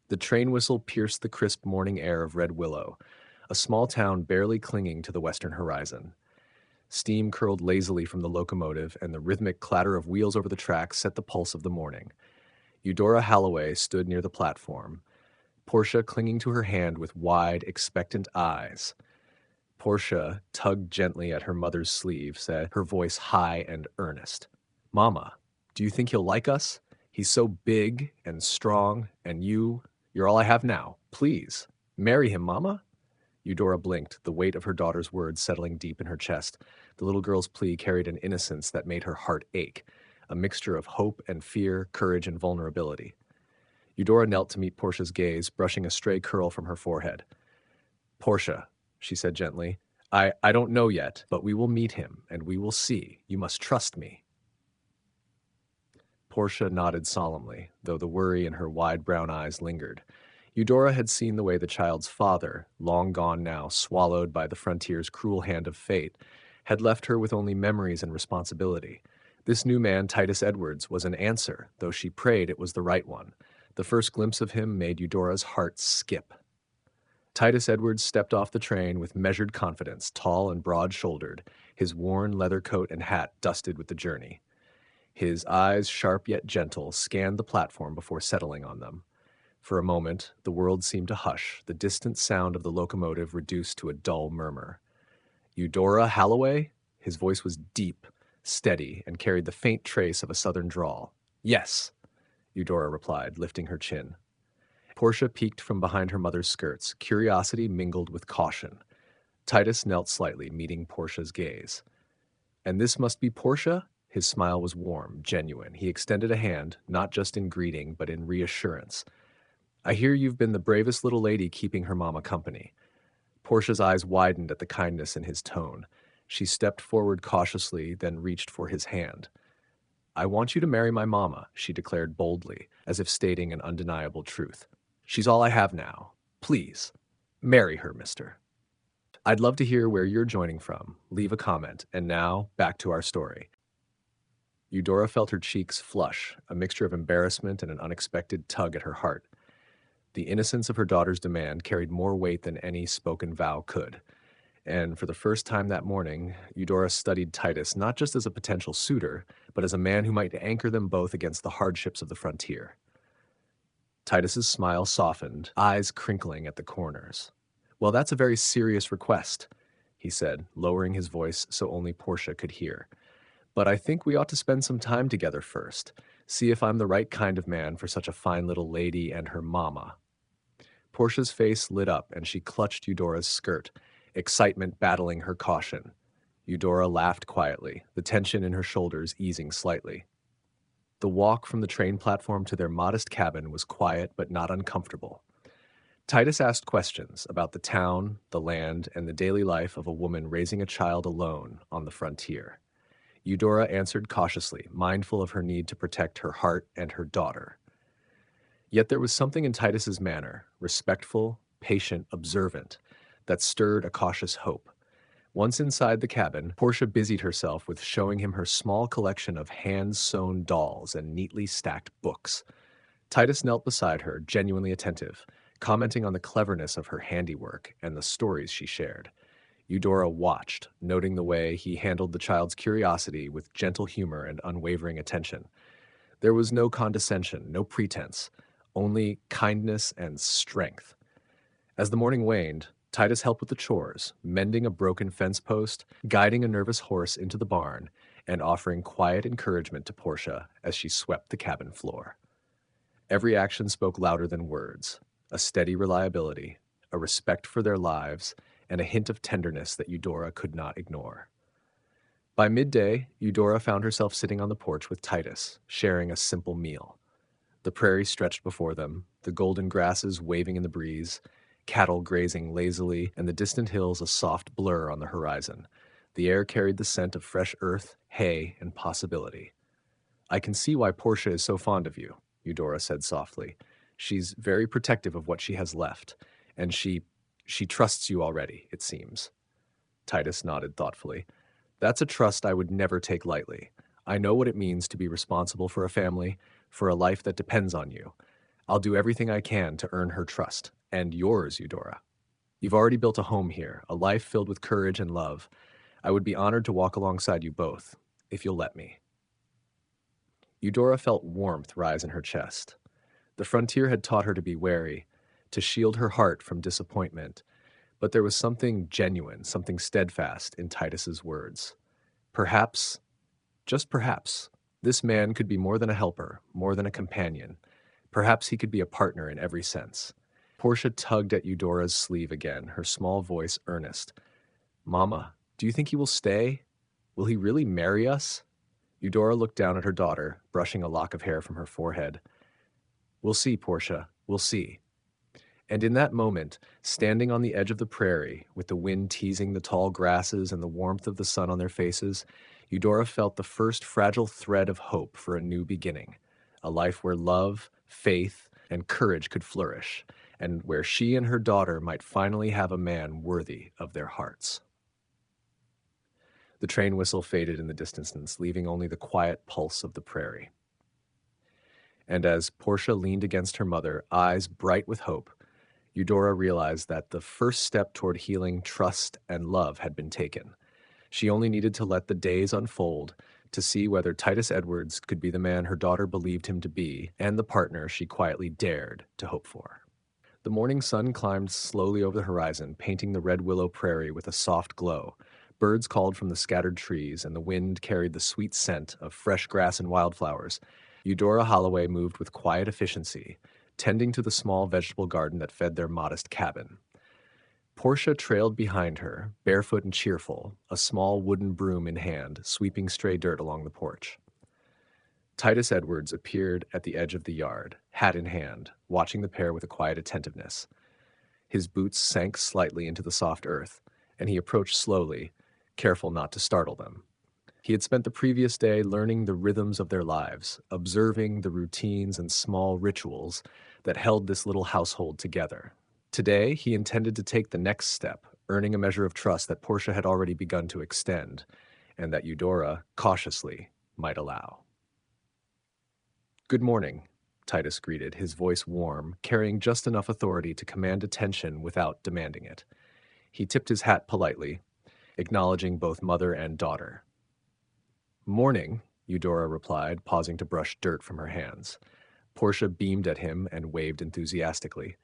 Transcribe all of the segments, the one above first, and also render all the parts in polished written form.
The train whistle pierced the crisp morning air of Red Willow, a small town barely clinging to the western horizon. Steam curled lazily from the locomotive, and the rhythmic clatter of wheels over the tracks set the pulse of the morning. Eudora Holloway stood near the platform, Portia clinging to her hand with wide, expectant eyes. Portia tugged gently at her mother's sleeve, said, her voice high and earnest, "Mama, do you think he'll like us? He's so big and strong, and you're all I have now. Please, marry him, Mama." Eudora blinked, the weight of her daughter's words settling deep in her chest. The little girl's plea carried an innocence that made her heart ache, a mixture of hope and fear, courage and vulnerability. Eudora knelt to meet Portia's gaze, brushing a stray curl from her forehead. "Portia," she said gently, I don't know yet, but we will meet him, and we will see. You must trust me." Portia nodded solemnly, though the worry in her wide brown eyes lingered. Eudora had seen the way the child's father, long gone now, swallowed by the frontier's cruel hand of fate, had left her with only memories and responsibility. This new man, Titus Edwards, was an answer, though she prayed it was the right one. The first glimpse of him made Eudora's heart skip. Titus Edwards stepped off the train with measured confidence, tall and broad-shouldered, his worn leather coat and hat dusted with the journey. His eyes, sharp yet gentle, scanned the platform before settling on them. For a moment, the world seemed to hush, the distant sound of the locomotive reduced to a dull murmur. "Eudora Holloway?" His voice was deep, steady, and carried the faint trace of a southern drawl. "Yes," Eudora replied, lifting her chin. Portia peeked from behind her mother's skirts, curiosity mingled with caution. Titus knelt slightly, meeting Portia's gaze. "And this must be Portia?" His smile was warm, genuine. He extended a hand, not just in greeting, but in reassurance. "I hear you've been the bravest little lady keeping her mama company." Portia's eyes widened at the kindness in his tone. She stepped forward cautiously, then reached for his hand. "I want you to marry my mama," she declared boldly, as if stating an undeniable truth. "She's all I have now. Please, marry her, mister." I'd love to hear where you're joining from. Leave a comment. And now, back to our story. Eudora felt her cheeks flush, a mixture of embarrassment and an unexpected tug at her heart. The innocence of her daughter's demand carried more weight than any spoken vow could. And for the first time that morning, Eudora studied Titus not just as a potential suitor, but as a man who might anchor them both against the hardships of the frontier. Titus's smile softened, eyes crinkling at the corners. "Well, that's a very serious request," he said, lowering his voice so only Portia could hear. "But I think we ought to spend some time together first, see if I'm the right kind of man for such a fine little lady and her mama." Portia's face lit up and she clutched Eudora's skirt, excitement battling her caution. Eudora laughed quietly, the tension in her shoulders easing slightly. The walk from the train platform to their modest cabin was quiet but not uncomfortable. Titus asked questions about the town, the land, and the daily life of a woman raising a child alone on the frontier. Eudora answered cautiously, mindful of her need to protect her heart and her daughter. Yet there was something in Titus's manner, respectful, patient, observant, that stirred a cautious hope. Once inside the cabin, Portia busied herself with showing him her small collection of hand-sewn dolls and neatly stacked books. Titus knelt beside her, genuinely attentive, commenting on the cleverness of her handiwork and the stories she shared. Eudora watched, noting the way he handled the child's curiosity with gentle humor and unwavering attention. There was no condescension, no pretense, only kindness and strength. As the morning waned, Titus helped with the chores, mending a broken fence post, guiding a nervous horse into the barn, and offering quiet encouragement to Portia as she swept the cabin floor. Every action spoke louder than words, a steady reliability, a respect for their lives, and a hint of tenderness that Eudora could not ignore. By midday, Eudora found herself sitting on the porch with Titus, sharing a simple meal. The prairie stretched before them, the golden grasses waving in the breeze, cattle grazing lazily, and the distant hills a soft blur on the horizon. The air carried the scent of fresh earth, hay, and possibility. "I can see why Portia is so fond of you," Eudora said softly. "She's very protective of what she has left, and she trusts you already, it seems." Titus nodded thoughtfully. "That's a trust I would never take lightly. I know what it means to be responsible for a family, for a life that depends on you. I'll do everything I can to earn her trust, and yours, Eudora. You've already built a home here, a life filled with courage and love. I would be honored to walk alongside you both, if you'll let me. Eudora felt warmth rise in her chest. The frontier had taught her to be wary, to shield her heart from disappointment, but there was something genuine, something steadfast in Titus's words. Perhaps, just perhaps, this man could be more than a helper, more than a companion. Perhaps he could be a partner in every sense. Portia tugged at Eudora's sleeve again, her small voice earnest. Mama, do you think he will stay? Will he really marry us? Eudora looked down at her daughter, brushing a lock of hair from her forehead. We'll see, Portia, we'll see. And in that moment, standing on the edge of the prairie, with the wind teasing the tall grasses and the warmth of the sun on their faces, Eudora felt the first fragile thread of hope for a new beginning, a life where love, faith, and courage could flourish, and where she and her daughter might finally have a man worthy of their hearts. The train whistle faded in the distance, leaving only the quiet pulse of the prairie. And as Portia leaned against her mother, eyes bright with hope, Eudora realized that the first step toward healing trust and love had been taken. She only needed to let the days unfold to see whether Titus Edwards could be the man her daughter believed him to be and the partner she quietly dared to hope for. The morning sun climbed slowly over the horizon, painting the red willow prairie with a soft glow. Birds called from the scattered trees, and the wind carried the sweet scent of fresh grass and wildflowers. Eudora Holloway moved with quiet efficiency, tending to the small vegetable garden that fed their modest cabin. Portia trailed behind her, barefoot and cheerful, a small wooden broom in hand, sweeping stray dirt along the porch. Titus Edwards appeared at the edge of the yard, hat in hand, watching the pair with a quiet attentiveness. His boots sank slightly into the soft earth, and he approached slowly, careful not to startle them. He had spent the previous day learning the rhythms of their lives, observing the routines and small rituals that held this little household together. Today, he intended to take the next step, earning a measure of trust that Portia had already begun to extend, and that Eudora, cautiously, might allow. Good morning, Titus greeted, his voice warm, carrying just enough authority to command attention without demanding it. He tipped his hat politely, acknowledging both mother and daughter. Morning, Eudora replied, pausing to brush dirt from her hands. Portia beamed at him and waved enthusiastically.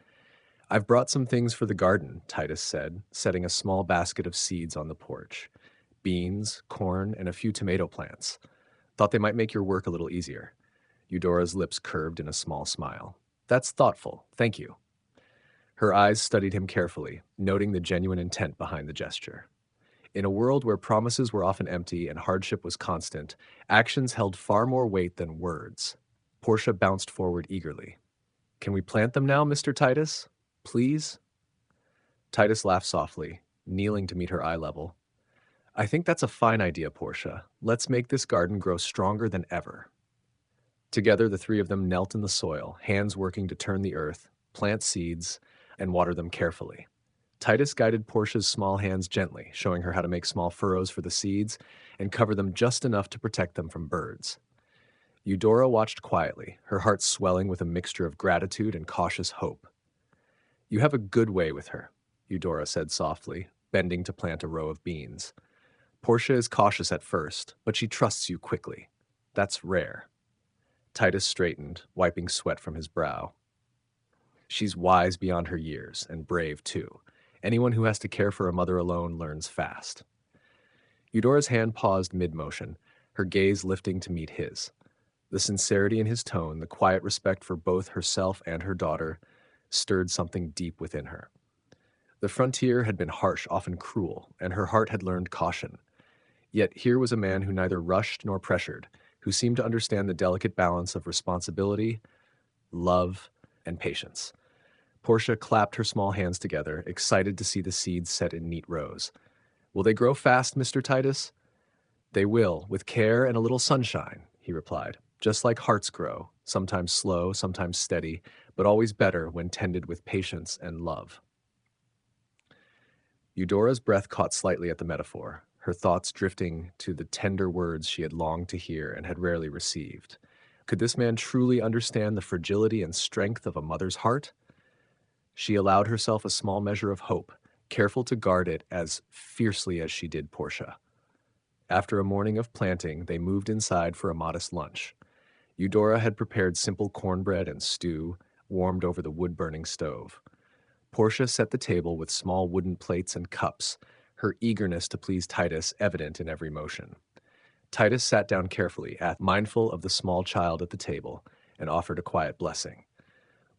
I've brought some things for the garden, Titus said, setting a small basket of seeds on the porch. Beans, corn, and a few tomato plants. Thought they might make your work a little easier. Eudora's lips curved in a small smile. That's thoughtful, thank you. Her eyes studied him carefully, noting the genuine intent behind the gesture. In a world where promises were often empty and hardship was constant, actions held far more weight than words. Portia bounced forward eagerly. Can we plant them now, Mr. Titus? Please? Titus laughed softly, kneeling to meet her eye level. I think that's a fine idea, Portia. Let's make this garden grow stronger than ever. Together, the three of them knelt in the soil, hands working to turn the earth, plant seeds, and water them carefully. Titus guided Portia's small hands gently, showing her how to make small furrows for the seeds and cover them just enough to protect them from birds. Eudora watched quietly, her heart swelling with a mixture of gratitude and cautious hope. You have a good way with her, Eudora said softly, bending to plant a row of beans. Portia is cautious at first, but she trusts you quickly. That's rare. Titus straightened, wiping sweat from his brow. She's wise beyond her years, and brave too. Anyone who has to care for a mother alone learns fast. Eudora's hand paused mid-motion, her gaze lifting to meet his. The sincerity in his tone, the quiet respect for both herself and her daughter, stirred something deep within her. The frontier had been harsh, often cruel, and her heart had learned caution. Yet here was a man who neither rushed nor pressured, who seemed to understand the delicate balance of responsibility, love, and patience. Portia clapped her small hands together, excited to see the seeds set in neat rows. Will they grow fast, Mr. Titus? They will, with care and a little sunshine, he replied. Just like hearts grow, sometimes slow, sometimes steady, but always better when tended with patience and love. Eudora's breath caught slightly at the metaphor, her thoughts drifting to the tender words she had longed to hear and had rarely received. Could this man truly understand the fragility and strength of a mother's heart? She allowed herself a small measure of hope, careful to guard it as fiercely as she did Portia. After a morning of planting, they moved inside for a modest lunch. Eudora had prepared simple cornbread and stew, warmed over the wood-burning stove. Portia set the table with small wooden plates and cups, her eagerness to please Titus evident in every motion. Titus sat down carefully, mindful of the small child at the table, and offered a quiet blessing.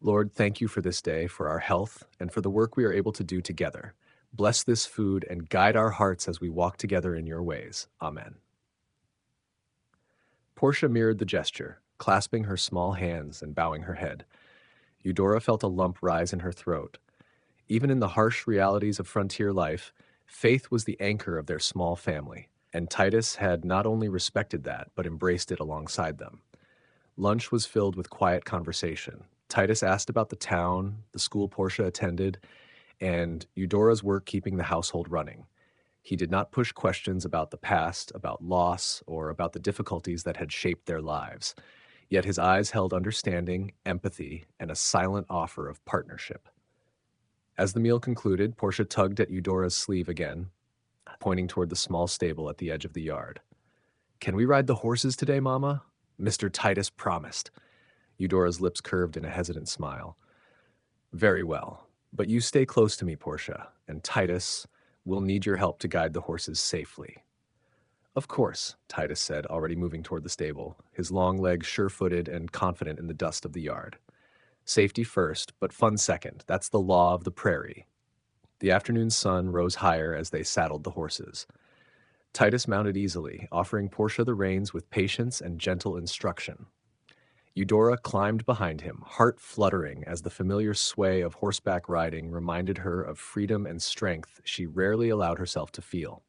Lord, thank you for this day, for our health, and for the work we are able to do together. Bless this food and guide our hearts as we walk together in your ways. Amen. Portia mirrored the gesture, clasping her small hands and bowing her head. Eudora felt a lump rise in her throat. Even in the harsh realities of frontier life, faith was the anchor of their small family, and Titus had not only respected that, but embraced it alongside them. Lunch was filled with quiet conversation. Titus asked about the town, the school Portia attended, and Eudora's work keeping the household running. He did not push questions about the past, about loss, or about the difficulties that had shaped their lives. Yet his eyes held understanding, empathy, and a silent offer of partnership. As the meal concluded, Portia tugged at Eudora's sleeve again, pointing toward the small stable at the edge of the yard. "Can we ride the horses today, Mama?" Mr. Titus promised. Eudora's lips curved in a hesitant smile. "Very well, but you stay close to me, Portia, and Titus will need your help to guide the horses safely." "Of course," Titus said, already moving toward the stable, his long legs sure-footed and confident in the dust of the yard. "Safety first, but fun second. That's the law of the prairie." The afternoon sun rose higher as they saddled the horses. Titus mounted easily, offering Portia the reins with patience and gentle instruction. Eudora climbed behind him, heart fluttering as the familiar sway of horseback riding reminded her of freedom and strength she rarely allowed herself to feel.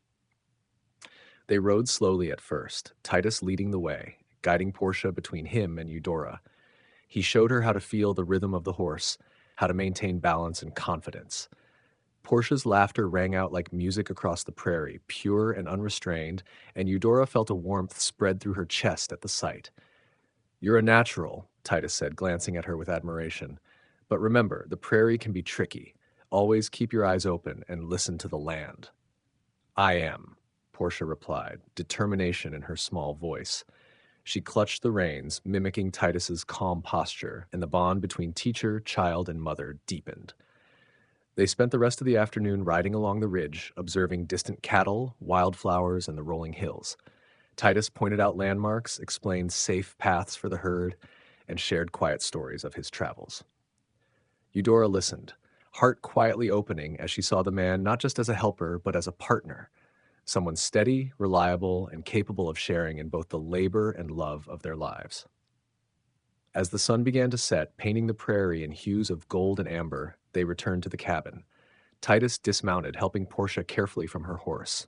They rode slowly at first, Titus leading the way, guiding Portia between him and Eudora. He showed her how to feel the rhythm of the horse, how to maintain balance and confidence. Portia's laughter rang out like music across the prairie, pure and unrestrained, and Eudora felt a warmth spread through her chest at the sight. "You're a natural," Titus said, glancing at her with admiration. "But remember, the prairie can be tricky. Always keep your eyes open and listen to the land." "I am," Portia replied, determination in her small voice. She clutched the reins, mimicking Titus's calm posture, and the bond between teacher, child, and mother deepened. They spent the rest of the afternoon riding along the ridge, observing distant cattle, wildflowers, and the rolling hills. Titus pointed out landmarks, explained safe paths for the herd, and shared quiet stories of his travels. Eudora listened, heart quietly opening as she saw the man not just as a helper, but as a partner, someone steady, reliable, and capable of sharing in both the labor and love of their lives. As the sun began to set, painting the prairie in hues of gold and amber, they returned to the cabin. Titus dismounted, helping Portia carefully from her horse.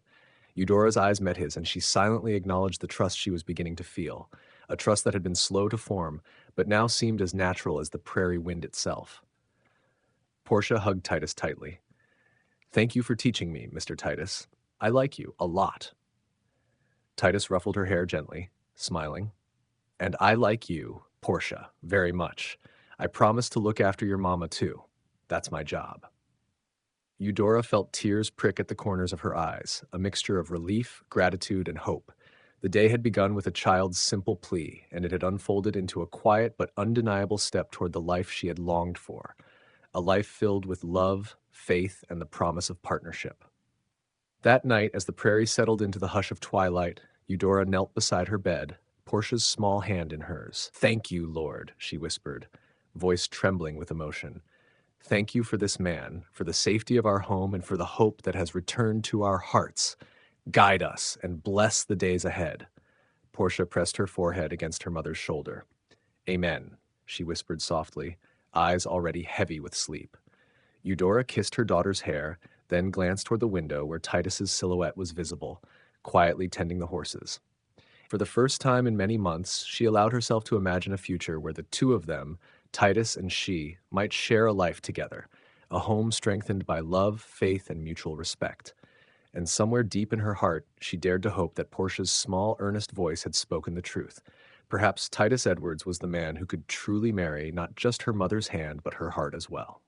Eudora's eyes met his, and she silently acknowledged the trust she was beginning to feel, a trust that had been slow to form, but now seemed as natural as the prairie wind itself. Portia hugged Titus tightly. "Thank you for teaching me, Mr. Titus. I like you a lot." Titus ruffled her hair gently, smiling. "And I like you, Portia, very much. I promise to look after your mama too. That's my job." Eudora felt tears prick at the corners of her eyes, a mixture of relief, gratitude, and hope. The day had begun with a child's simple plea, and it had unfolded into a quiet but undeniable step toward the life she had longed for, a life filled with love, faith, and the promise of partnership. That night, as the prairie settled into the hush of twilight, Eudora knelt beside her bed, Portia's small hand in hers. "Thank you, Lord," she whispered, voice trembling with emotion. "Thank you for this man, for the safety of our home, and for the hope that has returned to our hearts. Guide us and bless the days ahead." Portia pressed her forehead against her mother's shoulder. "Amen," she whispered softly, eyes already heavy with sleep. Eudora kissed her daughter's hair, then glanced toward the window where Titus's silhouette was visible, quietly tending the horses. For the first time in many months, she allowed herself to imagine a future where the two of them, Titus and she, might share a life together, a home strengthened by love, faith, and mutual respect. And somewhere deep in her heart, she dared to hope that Portia's small, earnest voice had spoken the truth, Perhaps Titus Edwards was the man who could truly marry not just her mother's hand, but her heart as well.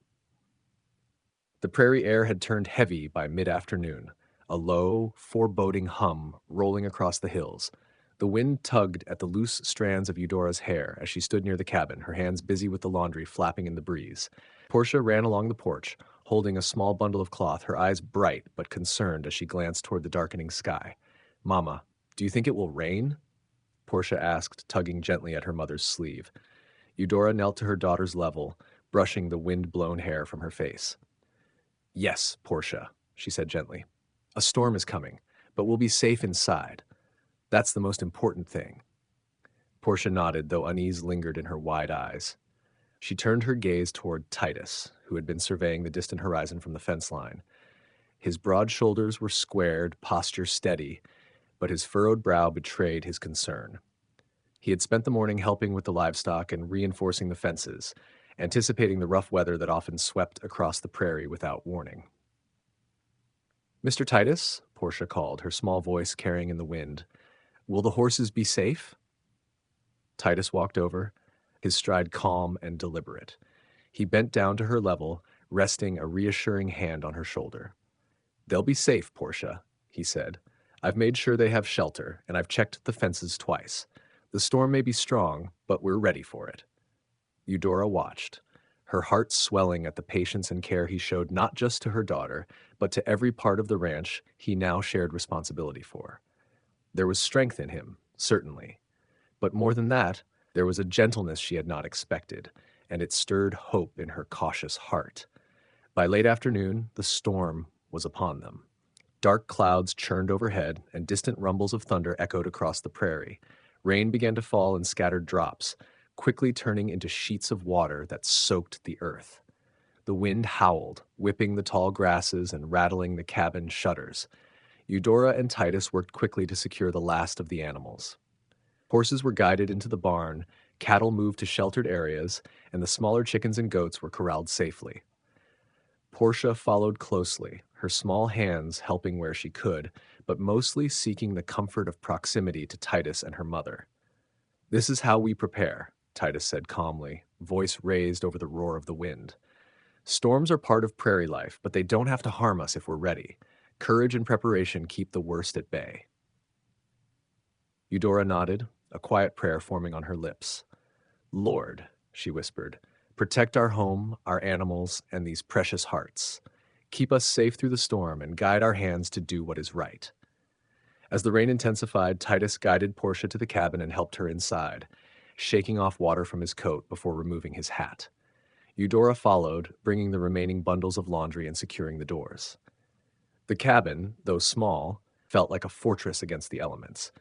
The prairie air had turned heavy by mid-afternoon, a low, foreboding hum rolling across the hills. The wind tugged at the loose strands of Eudora's hair as she stood near the cabin, her hands busy with the laundry flapping in the breeze. Portia ran along the porch, holding a small bundle of cloth, her eyes bright but concerned as she glanced toward the darkening sky. "Mama, do you think it will rain?" Portia asked, tugging gently at her mother's sleeve. Eudora knelt to her daughter's level, brushing the wind-blown hair from her face. "Yes, Portia," she said gently. "A storm is coming, but we'll be safe inside. That's the most important thing." Portia nodded, though unease lingered in her wide eyes. She turned her gaze toward Titus, who had been surveying the distant horizon from the fence line. His broad shoulders were squared, posture steady, but his furrowed brow betrayed his concern. He had spent the morning helping with the livestock and reinforcing the fences, anticipating the rough weather that often swept across the prairie without warning. "Mr. Titus," Portia called, her small voice carrying in the wind, "will the horses be safe?" Titus walked over, his stride calm and deliberate. He bent down to her level, resting a reassuring hand on her shoulder. "They'll be safe, Portia," he said. "I've made sure they have shelter, and I've checked the fences twice. The storm may be strong, but we're ready for it." Eudora watched, her heart swelling at the patience and care he showed not just to her daughter, but to every part of the ranch he now shared responsibility for. There was strength in him, certainly, but more than that, there was a gentleness she had not expected, and it stirred hope in her cautious heart. By late afternoon, the storm was upon them. Dark clouds churned overhead, and distant rumbles of thunder echoed across the prairie. Rain began to fall in scattered drops, quickly turning into sheets of water that soaked the earth. The wind howled, whipping the tall grasses and rattling the cabin shutters. Eudora and Titus worked quickly to secure the last of the animals. Horses were guided into the barn, cattle moved to sheltered areas, and the smaller chickens and goats were corralled safely. Portia followed closely, her small hands helping where she could, but mostly seeking the comfort of proximity to Titus and her mother. "This is how we prepare," Titus said calmly, voice raised over the roar of the wind. "Storms are part of prairie life, but they don't have to harm us if we're ready. Courage and preparation keep the worst at bay." Eudora nodded, a quiet prayer forming on her lips. "Lord," she whispered, "protect our home, our animals, and these precious hearts. Keep us safe through the storm and guide our hands to do what is right." As the rain intensified, Titus guided Portia to the cabin and helped her inside, shaking off water from his coat before removing his hat. Eudora followed, bringing the remaining bundles of laundry and securing the doors. The cabin, though small, felt like a fortress against the elements.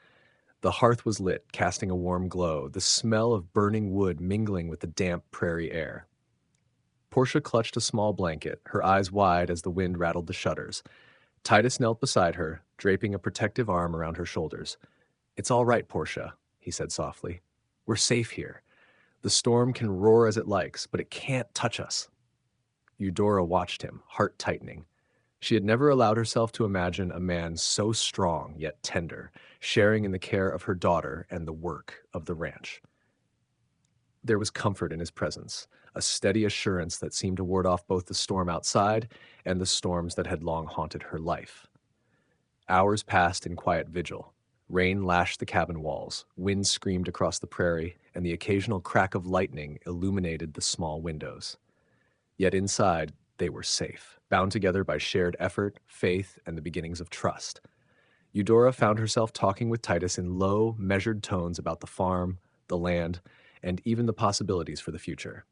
The hearth was lit, casting a warm glow, the smell of burning wood mingling with the damp prairie air. Portia clutched a small blanket, her eyes wide as the wind rattled the shutters. Titus knelt beside her, draping a protective arm around her shoulders. "It's all right, Portia," he said softly. "We're safe here. The storm can roar as it likes, but it can't touch us." Eudora watched him, heart tightening. She had never allowed herself to imagine a man so strong yet tender, sharing in the care of her daughter and the work of the ranch. There was comfort in his presence, a steady assurance that seemed to ward off both the storm outside and the storms that had long haunted her life. Hours passed in quiet vigil. Rain lashed the cabin walls, wind screamed across the prairie, and the occasional crack of lightning illuminated the small windows. Yet inside, they were safe, bound together by shared effort, faith, and the beginnings of trust. Eudora found herself talking with Titus in low, measured tones about the farm, the land, and even the possibilities for the future.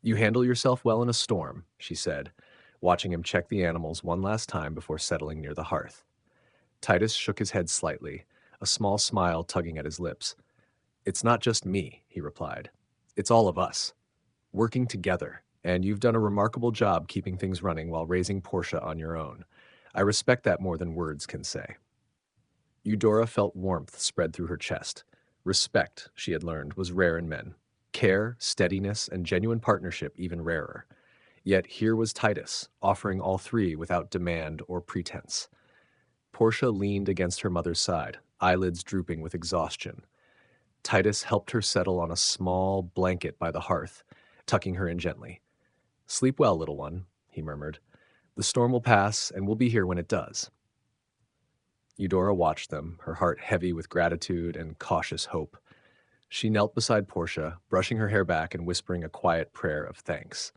"You handle yourself well in a storm," she said, watching him check the animals one last time before settling near the hearth. Titus shook his head slightly, a small smile tugging at his lips. "It's not just me," he replied. "It's all of us, working together, and you've done a remarkable job keeping things running while raising Portia on your own. I respect that more than words can say." Eudora felt warmth spread through her chest. Respect, she had learned, was rare in men. Care, steadiness, and genuine partnership even rarer. Yet here was Titus, offering all three without demand or pretense. Portia leaned against her mother's side, eyelids drooping with exhaustion. Titus helped her settle on a small blanket by the hearth, tucking her in gently. "Sleep well, little one," he murmured. "The storm will pass, and we'll be here when it does." Eudora watched them, her heart heavy with gratitude and cautious hope. She knelt beside Portia, brushing her hair back and whispering a quiet prayer of thanks.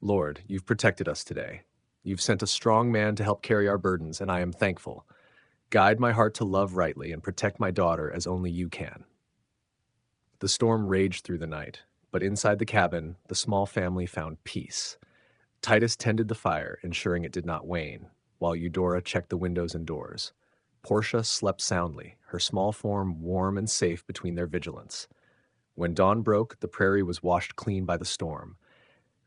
"Lord, you've protected us today. You've sent a strong man to help carry our burdens, and I am thankful. Guide my heart to love rightly and protect my daughter as only you can." The storm raged through the night, but inside the cabin, the small family found peace. Titus tended the fire, ensuring it did not wane, while Eudora checked the windows and doors. Portia slept soundly, her small form warm and safe between their vigilance. When dawn broke, the prairie was washed clean by the storm.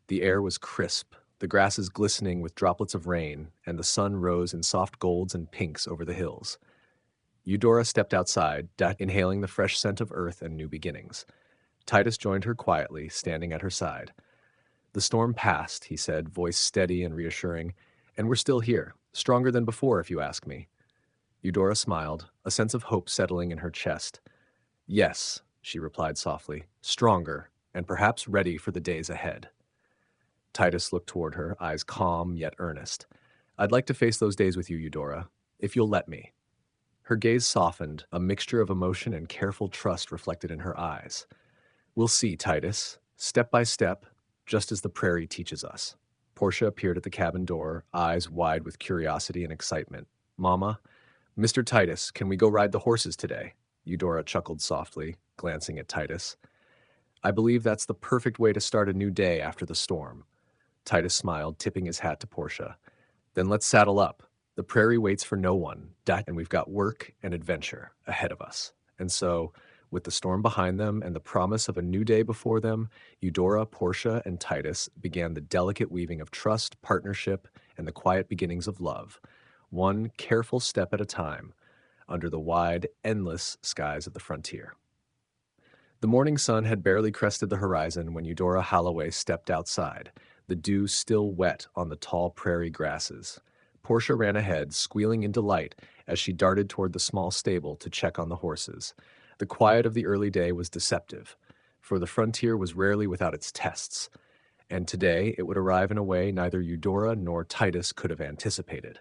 The air was crisp, the grasses glistening with droplets of rain, and the sun rose in soft golds and pinks over the hills. Eudora stepped outside, inhaling the fresh scent of earth and new beginnings. Titus joined her quietly, standing at her side. "The storm passed," he said, voice steady and reassuring, "and we're still here, stronger than before, if you ask me." Eudora smiled, a sense of hope settling in her chest. "Yes," she replied softly, "stronger, and perhaps ready for the days ahead." Titus looked toward her, eyes calm yet earnest. "I'd like to face those days with you, Eudora, if you'll let me." Her gaze softened, a mixture of emotion and careful trust reflected in her eyes. "We'll see, Titus, step by step, just as the prairie teaches us." Portia appeared at the cabin door, eyes wide with curiosity and excitement. "Mama, Mr. Titus, can we go ride the horses today?" Eudora chuckled softly, glancing at Titus. "I believe that's the perfect way to start a new day after the storm." Titus smiled, tipping his hat to Portia. "Then let's saddle up. The prairie waits for no one, and we've got work and adventure ahead of us." And so, with the storm behind them and the promise of a new day before them, Eudora, Portia, and Titus began the delicate weaving of trust, partnership, and the quiet beginnings of love, one careful step at a time, under the wide, endless skies of the frontier. The morning sun had barely crested the horizon when Eudora Holloway stepped outside, the dew still wet on the tall prairie grasses. Portia ran ahead, squealing in delight as she darted toward the small stable to check on the horses. The quiet of the early day was deceptive, for the frontier was rarely without its tests, and today it would arrive in a way neither Eudora nor Titus could have anticipated.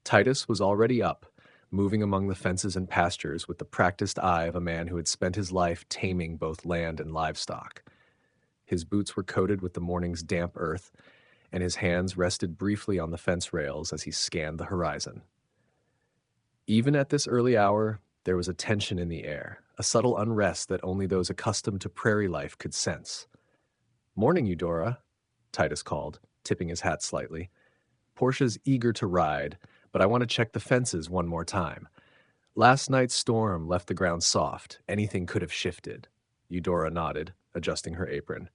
Titus was already up, moving among the fences and pastures with the practiced eye of a man who had spent his life taming both land and livestock. His boots were coated with the morning's damp earth, and his hands rested briefly on the fence rails as he scanned the horizon. Even at this early hour, there was a tension in the air, a subtle unrest that only those accustomed to prairie life could sense. "Morning, Eudora," Titus called, tipping his hat slightly. "Portia's eager to ride, but I want to check the fences one more time. Last night's storm left the ground soft. Anything could have shifted." Eudora nodded, adjusting her apron.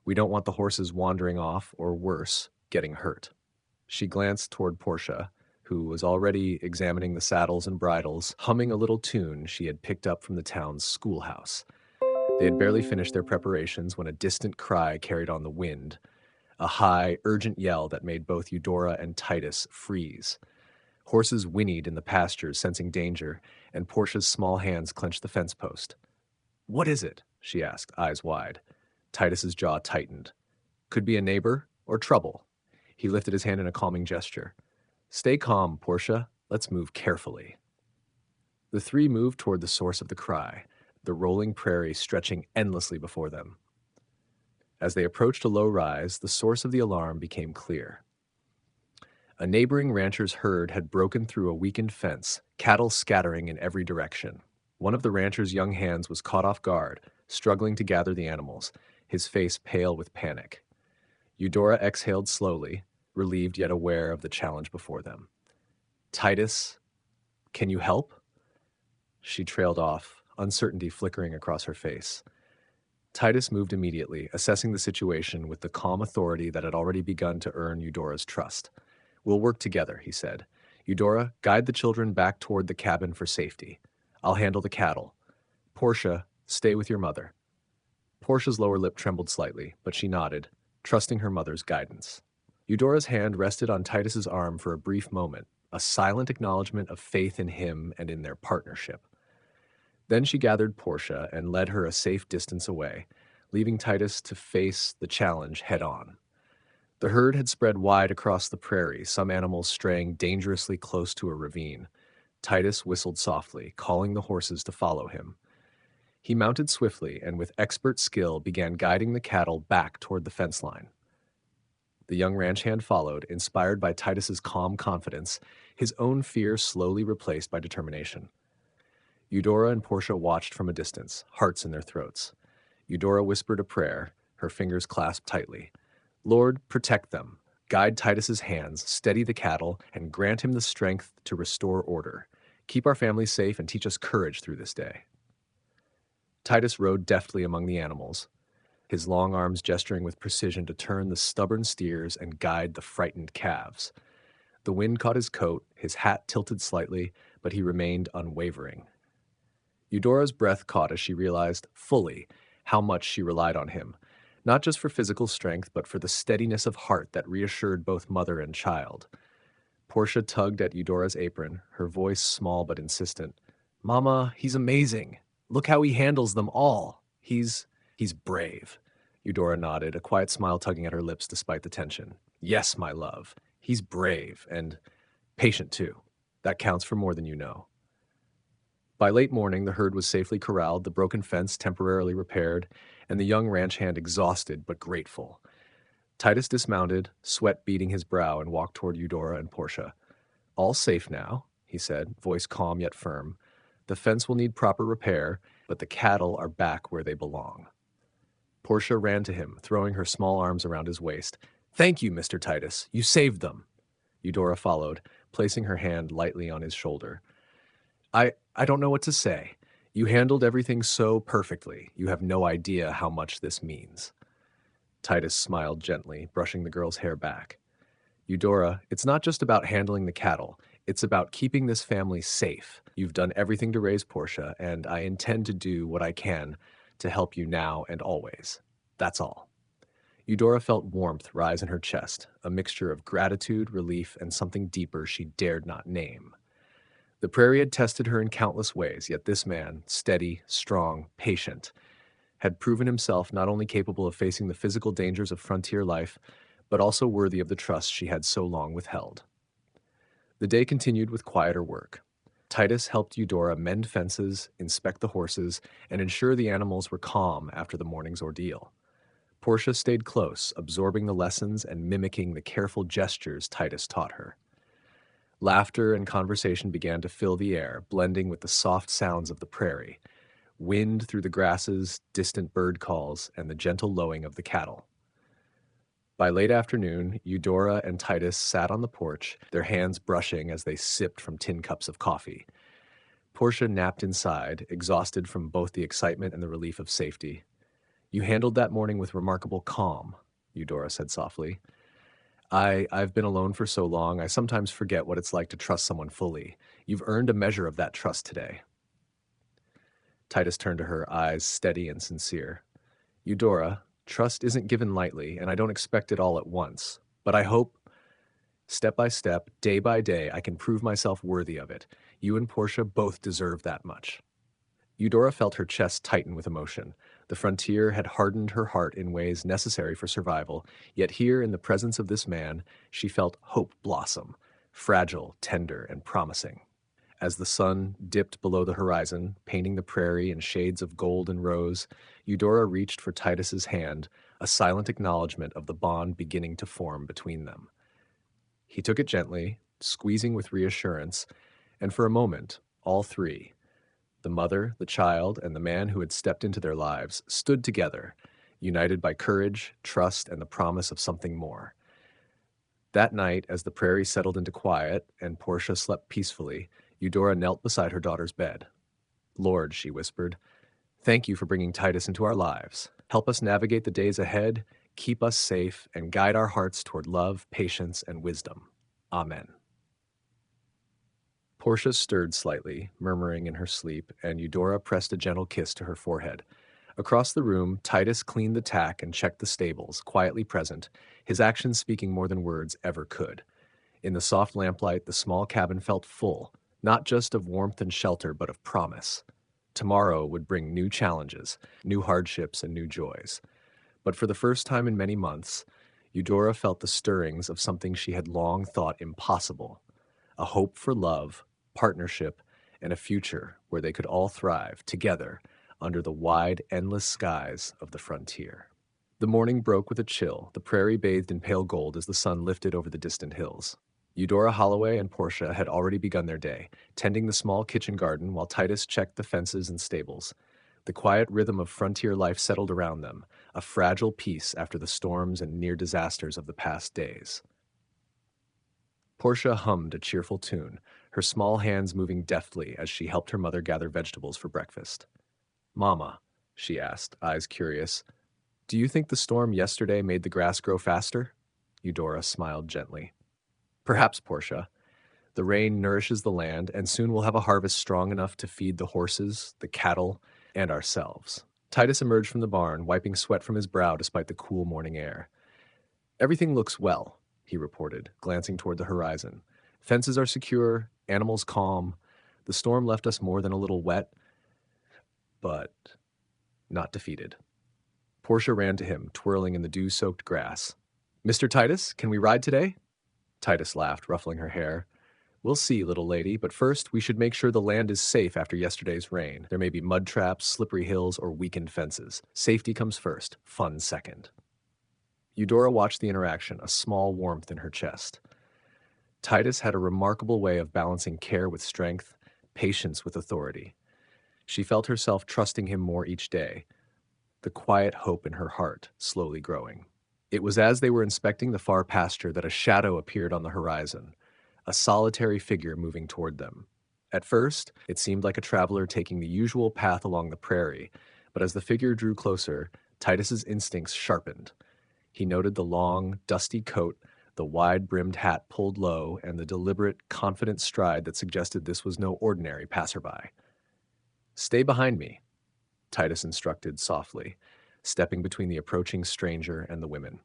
"We don't want the horses wandering off, or worse, getting hurt." She glanced toward Portia, who was already examining the saddles and bridles, humming a little tune she had picked up from the town's schoolhouse. They had barely finished their preparations when a distant cry carried on the wind, a high, urgent yell that made both Eudora and Titus freeze. Horses whinnied in the pastures, sensing danger, and Portia's small hands clenched the fence post. "What is it?" she asked, eyes wide. Titus's jaw tightened. "Could be a neighbor or trouble." He lifted his hand in a calming gesture. "Stay calm, Portia. Let's move carefully." The three moved toward the source of the cry, the rolling prairie stretching endlessly before them. As they approached a low rise, the source of the alarm became clear. A neighboring rancher's herd had broken through a weakened fence, cattle scattering in every direction. One of the rancher's young hands was caught off guard, struggling to gather the animals, his face pale with panic. Eudora exhaled slowly, relieved yet aware of the challenge before them. "Titus, can you help?" She trailed off, uncertainty flickering across her face. Titus moved immediately, assessing the situation with the calm authority that had already begun to earn Eudora's trust. "We'll work together," he said. "Eudora, guide the children back toward the cabin for safety. I'll handle the cattle. Portia, stay with your mother." Portia's lower lip trembled slightly, but she nodded, trusting her mother's guidance. Eudora's hand rested on Titus's arm for a brief moment, a silent acknowledgement of faith in him and in their partnership. Then she gathered Portia and led her a safe distance away, leaving Titus to face the challenge head on. The herd had spread wide across the prairie, some animals straying dangerously close to a ravine. Titus whistled softly, calling the horses to follow him. He mounted swiftly and with expert skill began guiding the cattle back toward the fence line. The young ranch hand followed, inspired by Titus's calm confidence, his own fear slowly replaced by determination. Eudora and Portia watched from a distance, hearts in their throats. Eudora whispered a prayer, her fingers clasped tightly. Lord, protect them. Guide Titus's hands, steady the cattle, and grant him the strength to restore order. Keep our family safe and teach us courage through this day. Titus rode deftly among the animals, his long arms gesturing with precision to turn the stubborn steers and guide the frightened calves. The wind caught his coat, his hat tilted slightly, but he remained unwavering. Eudora's breath caught as she realized fully how much she relied on him, not just for physical strength, but for the steadiness of heart that reassured both mother and child. Portia tugged at Eudora's apron, her voice small but insistent. Mama, he's amazing. Look how he handles them all. He's brave. Eudora nodded, a quiet smile tugging at her lips despite the tension. Yes, my love. He's brave and patient too. That counts for more than you know. By late morning, the herd was safely corralled, the broken fence temporarily repaired, and the young ranch hand exhausted but grateful. Titus dismounted, sweat beading his brow, and walked toward Eudora and Portia. All safe now, he said, voice calm yet firm. The fence will need proper repair, but the cattle are back where they belong. Portia ran to him, throwing her small arms around his waist. Thank you, Mr. Titus. You saved them. Eudora followed, placing her hand lightly on his shoulder. I don't know what to say. You handled everything so perfectly. You have no idea how much this means. Titus smiled gently, brushing the girl's hair back. Eudora, it's not just about handling the cattle. It's about keeping this family safe. You've done everything to raise Portia, and I intend to do what I can to help you now and always. That's all. Eudora felt warmth rise in her chest, a mixture of gratitude, relief, and something deeper she dared not name. The prairie had tested her in countless ways, yet this man, steady, strong, patient, had proven himself not only capable of facing the physical dangers of frontier life, but also worthy of the trust she had so long withheld. The day continued with quieter work. Titus helped Eudora mend fences, inspect the horses, and ensure the animals were calm after the morning's ordeal. Portia stayed close, absorbing the lessons and mimicking the careful gestures Titus taught her. Laughter and conversation began to fill the air, blending with the soft sounds of the prairie, wind through the grasses, distant bird calls, and the gentle lowing of the cattle. By late afternoon, Eudora and Titus sat on the porch, their hands brushing as they sipped from tin cups of coffee. Portia napped inside, exhausted from both the excitement and the relief of safety. You handled that morning with remarkable calm, Eudora said softly. I've been alone for so long, I sometimes forget what it's like to trust someone fully. You've earned a measure of that trust today. Titus turned to her, eyes steady and sincere. Eudora, trust isn't given lightly, and I don't expect it all at once. But I hope, step by step, day by day, I can prove myself worthy of it. You and Portia both deserve that much. Eudora felt her chest tighten with emotion. The frontier had hardened her heart in ways necessary for survival, yet here, in the presence of this man, she felt hope blossom, fragile, tender, and promising. As the sun dipped below the horizon, painting the prairie in shades of gold and rose, Eudora reached for Titus's hand, a silent acknowledgement of the bond beginning to form between them. He took it gently, squeezing with reassurance, and for a moment, all three, the mother, the child, and the man who had stepped into their lives, stood together, united by courage, trust, and the promise of something more. That night, as the prairie settled into quiet and Portia slept peacefully, Eudora knelt beside her daughter's bed. Lord, she whispered, thank you for bringing Titus into our lives. Help us navigate the days ahead, keep us safe, and guide our hearts toward love, patience, and wisdom. Amen. Portia stirred slightly, murmuring in her sleep, and Eudora pressed a gentle kiss to her forehead. Across the room, Titus cleaned the tack and checked the stables, quietly present, his actions speaking more than words ever could. In the soft lamplight, the small cabin felt full, not just of warmth and shelter, but of promise. Tomorrow would bring new challenges, new hardships, and new joys. But for the first time in many months, Eudora felt the stirrings of something she had long thought impossible: a hope for love, partnership, and a future where they could all thrive together under the wide, endless skies of the frontier. The morning broke with a chill, the prairie bathed in pale gold as the sun lifted over the distant hills. Eudora Holloway and Portia had already begun their day, tending the small kitchen garden while Titus checked the fences and stables. The quiet rhythm of frontier life settled around them, a fragile peace after the storms and near disasters of the past days. Portia hummed a cheerful tune, her small hands moving deftly as she helped her mother gather vegetables for breakfast. "Mama," she asked, eyes curious, "do you think the storm yesterday made the grass grow faster?" Eudora smiled gently. "Perhaps, Portia. The rain nourishes the land, and soon we'll have a harvest strong enough to feed the horses, the cattle, and ourselves." Titus emerged from the barn, wiping sweat from his brow despite the cool morning air. "Everything looks well," he reported, glancing toward the horizon. "Fences are secure, animals calm. The storm left us more than a little wet, but not defeated." Portia ran to him, twirling in the dew-soaked grass. "Mr. Titus, can we ride today?" Titus laughed, ruffling her hair. "We'll see, little lady, but first we should make sure the land is safe after yesterday's rain. There may be mud traps, slippery hills, or weakened fences. Safety comes first, fun second." Eudora watched the interaction, a small warmth in her chest. Titus had a remarkable way of balancing care with strength, patience with authority. She felt herself trusting him more each day, the quiet hope in her heart slowly growing. It was as they were inspecting the far pasture that a shadow appeared on the horizon, a solitary figure moving toward them. At first, it seemed like a traveler taking the usual path along the prairie, but as the figure drew closer, Titus's instincts sharpened. He noted the long, dusty coat, the wide-brimmed hat pulled low, and the deliberate, confident stride that suggested this was no ordinary passerby. "Stay behind me," Titus instructed softly, stepping between the approaching stranger and the women.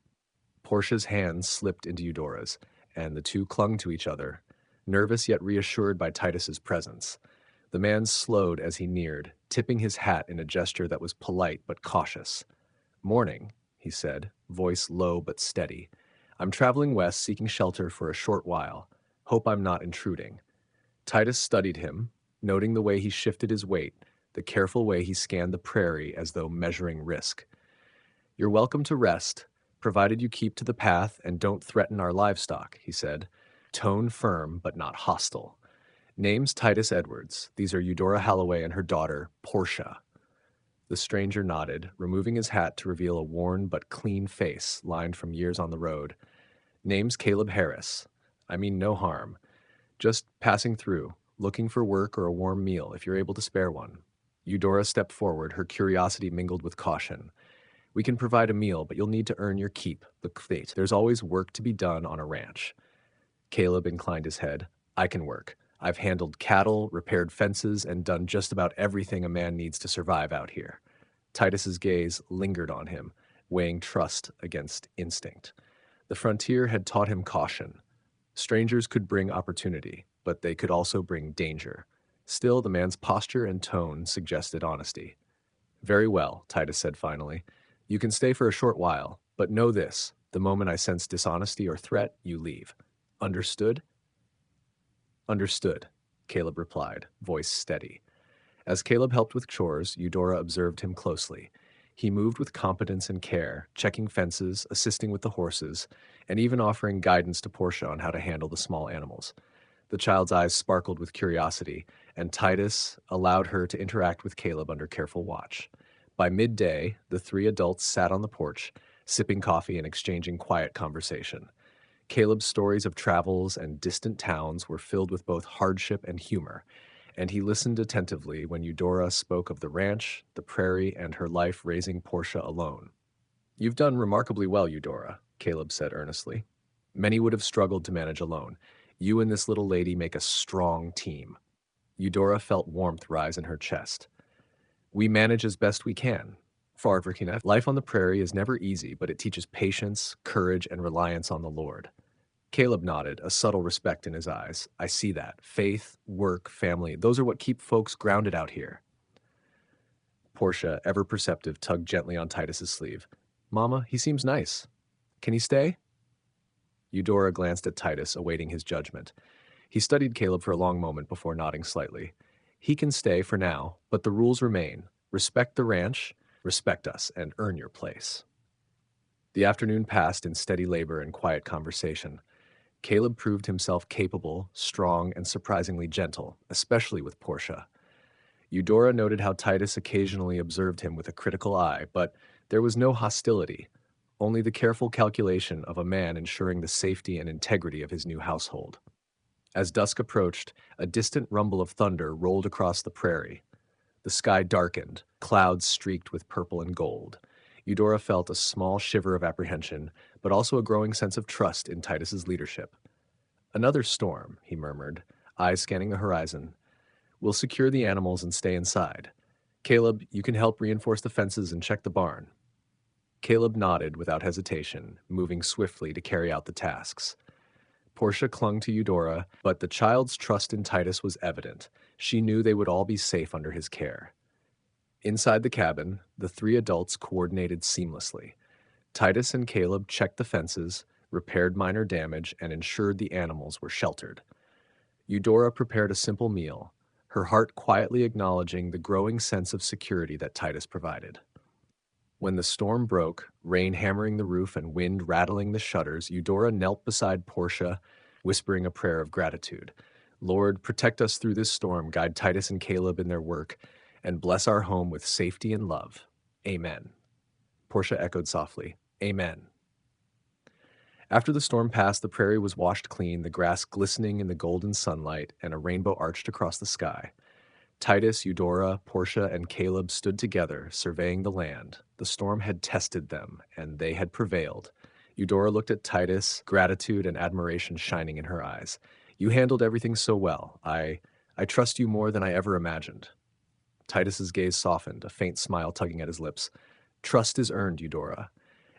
Portia's hands slipped into Eudora's, and the two clung to each other, nervous yet reassured by Titus's presence. The man slowed as he neared, tipping his hat in a gesture that was polite but cautious. "Morning," he said, voice low but steady. "I'm traveling west seeking shelter for a short while. Hope I'm not intruding." Titus studied him, noting the way he shifted his weight, the careful way he scanned the prairie as though measuring risk. "You're welcome to rest, provided you keep to the path and don't threaten our livestock," he said, tone firm but not hostile. "Name's Titus Edwards. These are Eudora Holloway and her daughter, Portia." The stranger nodded, removing his hat to reveal a worn but clean face lined from years on the road. "Name's Caleb Harris. I mean no harm. Just passing through, looking for work or a warm meal if you're able to spare one." Eudora stepped forward, her curiosity mingled with caution. "We can provide a meal, but you'll need to earn your keep, the fate. There's always work to be done on a ranch." Caleb inclined his head. "I can work. I've handled cattle, repaired fences, and done just about everything a man needs to survive out here." Titus's gaze lingered on him, weighing trust against instinct. The frontier had taught him caution. Strangers could bring opportunity, but they could also bring danger. Still, the man's posture and tone suggested honesty. "Very well," Titus said finally. "You can stay for a short while, but know this: the moment I sense dishonesty or threat, you leave. Understood?" "Understood," Caleb replied, voice steady. As Caleb helped with chores, Eudora observed him closely. He moved with competence and care, checking fences, assisting with the horses, and even offering guidance to Portia on how to handle the small animals. The child's eyes sparkled with curiosity, and Titus allowed her to interact with Caleb under careful watch. By midday, the three adults sat on the porch, sipping coffee and exchanging quiet conversation. Caleb's stories of travels and distant towns were filled with both hardship and humor, and he listened attentively when Eudora spoke of the ranch, the prairie, and her life raising Portia alone. "You've done remarkably well, Eudora," Caleb said earnestly. "Many would have struggled to manage alone. You and this little lady make a strong team." Eudora felt warmth rise in her chest. "We manage as best we can. Farvarkina, life on the prairie is never easy, but it teaches patience, courage, and reliance on the Lord." Caleb nodded, a subtle respect in his eyes. "I see that. Faith, work, family, those are what keep folks grounded out here." Portia, ever perceptive, tugged gently on Titus's sleeve. Mama, he seems nice. Can he stay? Eudora glanced at Titus, awaiting his judgment. He studied Caleb for a long moment before nodding slightly. He can stay for now, but the rules remain. Respect the ranch, respect us, and earn your place. The afternoon passed in steady labor and quiet conversation. Caleb proved himself capable, strong, and surprisingly gentle, especially with Portia. Eudora noted how Titus occasionally observed him with a critical eye, but there was no hostility, only the careful calculation of a man ensuring the safety and integrity of his new household. As dusk approached, a distant rumble of thunder rolled across the prairie. The sky darkened, clouds streaked with purple and gold. Eudora felt a small shiver of apprehension, but also a growing sense of trust in Titus's leadership. Another storm, he murmured, eyes scanning the horizon. We'll secure the animals and stay inside. Caleb, you can help reinforce the fences and check the barn. Caleb nodded without hesitation, moving swiftly to carry out the tasks. Portia clung to Eudora, but the child's trust in Titus was evident. She knew they would all be safe under his care. Inside the cabin, the three adults coordinated seamlessly. Titus and Caleb checked the fences, repaired minor damage, and ensured the animals were sheltered. Eudora prepared a simple meal, her heart quietly acknowledging the growing sense of security that Titus provided. When the storm broke, rain hammering the roof and wind rattling the shutters, Eudora knelt beside Portia, whispering a prayer of gratitude. Lord, protect us through this storm, guide Titus and Caleb in their work, and bless our home with safety and love. Amen. Portia echoed softly, Amen. After the storm passed, the prairie was washed clean, the grass glistening in the golden sunlight, and a rainbow arched across the sky. Titus, Eudora, Portia, and Caleb stood together, surveying the land. The storm had tested them, and they had prevailed. Eudora looked at Titus, gratitude and admiration shining in her eyes. You handled everything so well. I trust you more than I ever imagined. Titus's gaze softened, a faint smile tugging at his lips. Trust is earned, Eudora,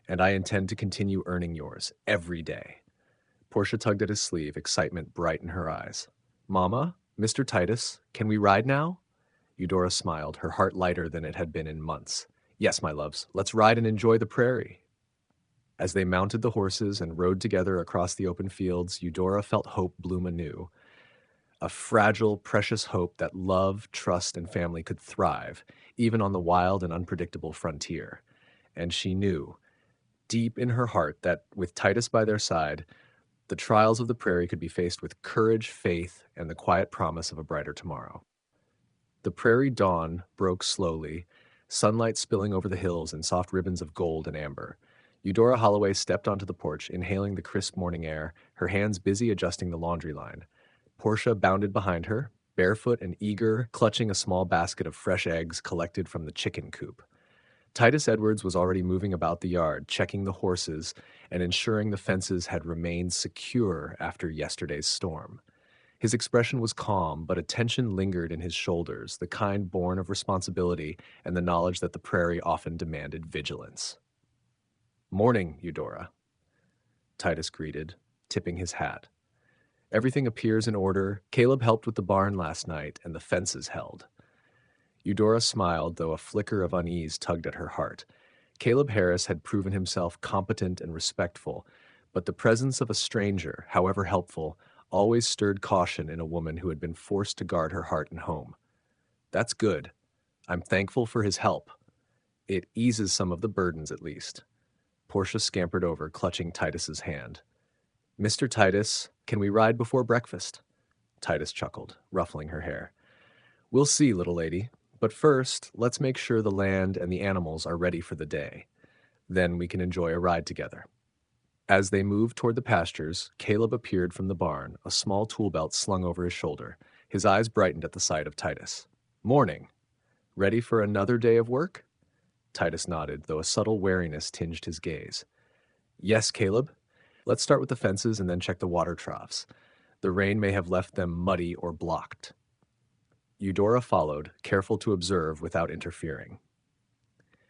and I intend to continue earning yours every day. Portia tugged at his sleeve, excitement bright in her eyes. Mama, Mr. Titus, can we ride now? Eudora smiled, her heart lighter than it had been in months. Yes, my loves, let's ride and enjoy the prairie. As they mounted the horses and rode together across the open fields, Eudora felt hope bloom anew. A fragile, precious hope that love, trust, and family could thrive, even on the wild and unpredictable frontier. And she knew, deep in her heart, that with Titus by their side, the trials of the prairie could be faced with courage, faith, and the quiet promise of a brighter tomorrow. The prairie dawn broke slowly, sunlight spilling over the hills in soft ribbons of gold and amber. Eudora Holloway stepped onto the porch, inhaling the crisp morning air, her hands busy adjusting the laundry line. Portia bounded behind her, barefoot and eager, clutching a small basket of fresh eggs collected from the chicken coop. Titus Edwards was already moving about the yard, checking the horses and ensuring the fences had remained secure after yesterday's storm. His expression was calm, but a tension lingered in his shoulders, the kind born of responsibility and the knowledge that the prairie often demanded vigilance. Morning, Eudora, Titus greeted, tipping his hat. Everything appears in order. Caleb helped with the barn last night, and the fences held. Eudora smiled, though a flicker of unease tugged at her heart. Caleb Harris had proven himself competent and respectful, but the presence of a stranger, however helpful, always stirred caution in a woman who had been forced to guard her heart and home. That's good. I'm thankful for his help. It eases some of the burdens, at least. Portia scampered over, clutching Titus's hand. Mr. Titus, can we ride before breakfast? Titus chuckled, ruffling her hair. We'll see, little lady. But first, let's make sure the land and the animals are ready for the day. Then we can enjoy a ride together. As they moved toward the pastures, Caleb appeared from the barn, a small tool belt slung over his shoulder. His eyes brightened at the sight of Titus. Morning. Ready for another day of work? Titus nodded, though a subtle wariness tinged his gaze. Yes, Caleb. Let's start with the fences and then check the water troughs. The rain may have left them muddy or blocked. Eudora followed, careful to observe without interfering.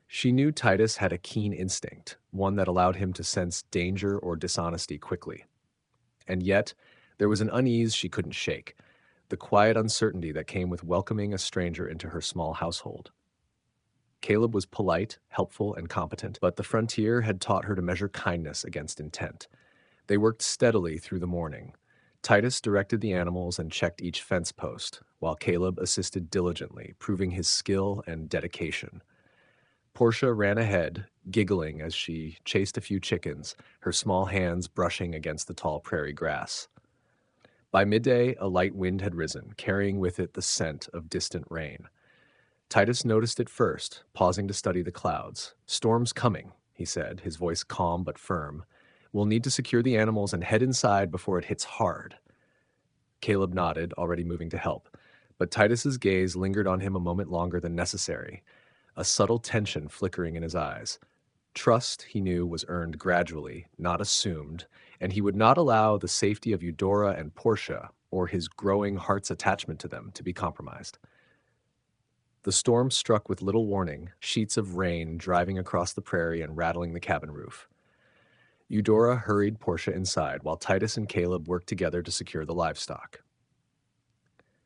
She knew Titus had a keen instinct, one that allowed him to sense danger or dishonesty quickly. And yet, there was an unease she couldn't shake, the quiet uncertainty that came with welcoming a stranger into her small household. Caleb was polite, helpful, and competent, but the frontier had taught her to measure kindness against intent. They worked steadily through the morning. Titus directed the animals and checked each fence post, while Caleb assisted diligently, proving his skill and dedication. Portia ran ahead, giggling as she chased a few chickens, her small hands brushing against the tall prairie grass. By midday, a light wind had risen, carrying with it the scent of distant rain. Titus noticed it first, pausing to study the clouds. "Storm's coming," he said, his voice calm but firm. "We'll need to secure the animals and head inside before it hits hard." Caleb nodded, already moving to help, but Titus's gaze lingered on him a moment longer than necessary, a subtle tension flickering in his eyes. Trust, he knew, was earned gradually, not assumed, and he would not allow the safety of Eudora and Portia, or his growing heart's attachment to them, to be compromised. The storm struck with little warning, sheets of rain driving across the prairie and rattling the cabin roof. Eudora hurried Portia inside, while Titus and Caleb worked together to secure the livestock.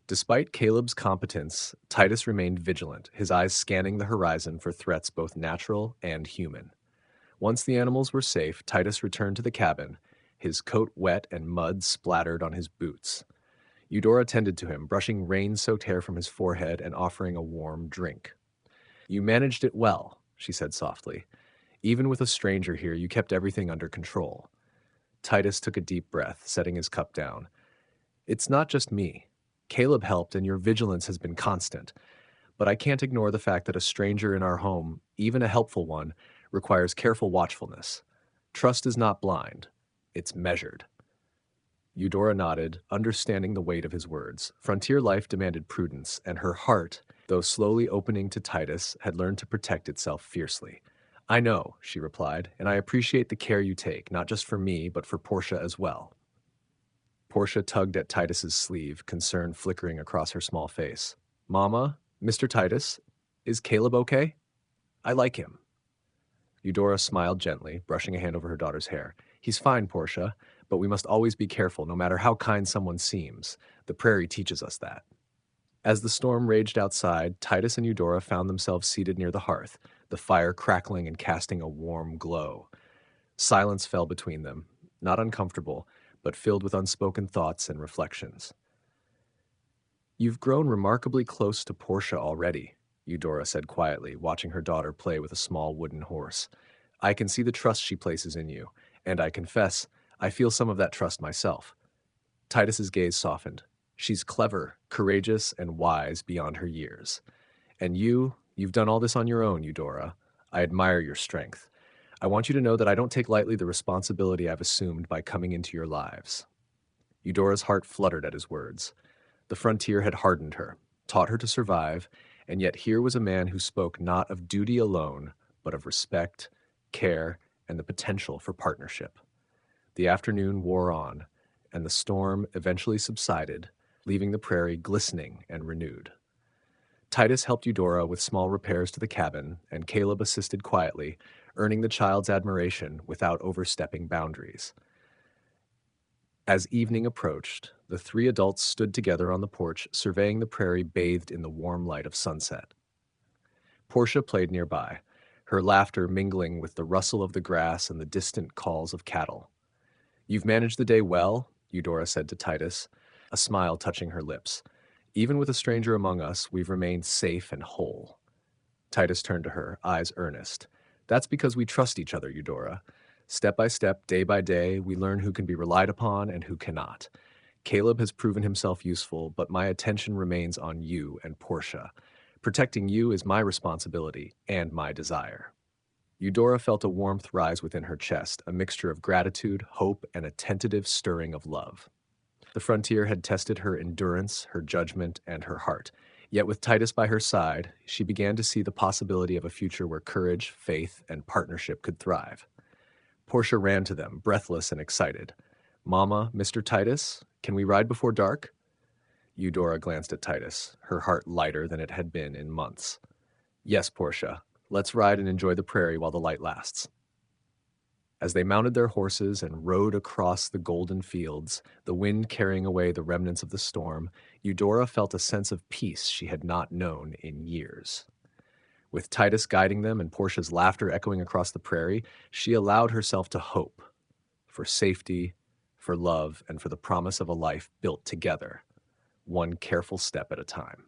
Despite Caleb's competence, Titus remained vigilant, his eyes scanning the horizon for threats both natural and human. Once the animals were safe, Titus returned to the cabin, his coat wet and mud splattered on his boots. Eudora tended to him, brushing rain-soaked hair from his forehead and offering a warm drink. "You managed it well," she said softly. "Even with a stranger here, you kept everything under control." Titus took a deep breath, setting his cup down. "It's not just me. Caleb helped, and your vigilance has been constant. But I can't ignore the fact that a stranger in our home, even a helpful one, requires careful watchfulness. Trust is not blind. It's measured." Eudora nodded, understanding the weight of his words. Frontier life demanded prudence, and her heart, though slowly opening to Titus, had learned to protect itself fiercely. "I know," she replied, "and I appreciate the care you take, not just for me, but for Portia as well." Portia tugged at Titus's sleeve, concern flickering across her small face. "Mama, Mr. Titus, is Caleb okay? I like him." Eudora smiled gently, brushing a hand over her daughter's hair. "He's fine, Portia, but we must always be careful, no matter how kind someone seems. The prairie teaches us that." As the storm raged outside, Titus and Eudora found themselves seated near the hearth, the fire crackling and casting a warm glow. Silence fell between them, not uncomfortable, but filled with unspoken thoughts and reflections. "You've grown remarkably close to Portia already," Eudora said quietly, watching her daughter play with a small wooden horse. "I can see the trust she places in you, and I confess, I feel some of that trust myself." Titus's gaze softened. "She's clever, courageous, and wise beyond her years. And you've done all this on your own, Eudora. I admire your strength. I want you to know that I don't take lightly the responsibility I've assumed by coming into your lives." Eudora's heart fluttered at his words. The frontier had hardened her, taught her to survive, and yet here was a man who spoke not of duty alone, but of respect, care, and the potential for partnership. The afternoon wore on, and the storm eventually subsided, leaving the prairie glistening and renewed. Titus helped Eudora with small repairs to the cabin, and Caleb assisted quietly, earning the child's admiration without overstepping boundaries. As evening approached, the three adults stood together on the porch, surveying the prairie bathed in the warm light of sunset. Portia played nearby, her laughter mingling with the rustle of the grass and the distant calls of cattle. "You've managed the day well," Eudora said to Titus, a smile touching her lips. "Even with a stranger among us, we've remained safe and whole." Titus turned to her, eyes earnest. "That's because we trust each other, Eudora. Step by step, day by day, we learn who can be relied upon and who cannot. Caleb has proven himself useful, but my attention remains on you and Portia. Protecting you is my responsibility and my desire." Eudora felt a warmth rise within her chest, a mixture of gratitude, hope, and a tentative stirring of love. The frontier had tested her endurance, her judgment, and her heart. Yet with Titus by her side, she began to see the possibility of a future where courage, faith, and partnership could thrive. Portia ran to them, breathless and excited. "Mama, Mr. Titus, can we ride before dark?" Eudora glanced at Titus, her heart lighter than it had been in months. "Yes, Portia. Let's ride and enjoy the prairie while the light lasts." As they mounted their horses and rode across the golden fields, the wind carrying away the remnants of the storm, Eudora felt a sense of peace she had not known in years. With Titus guiding them and Portia's laughter echoing across the prairie, she allowed herself to hope for safety, for love, and for the promise of a life built together, one careful step at a time.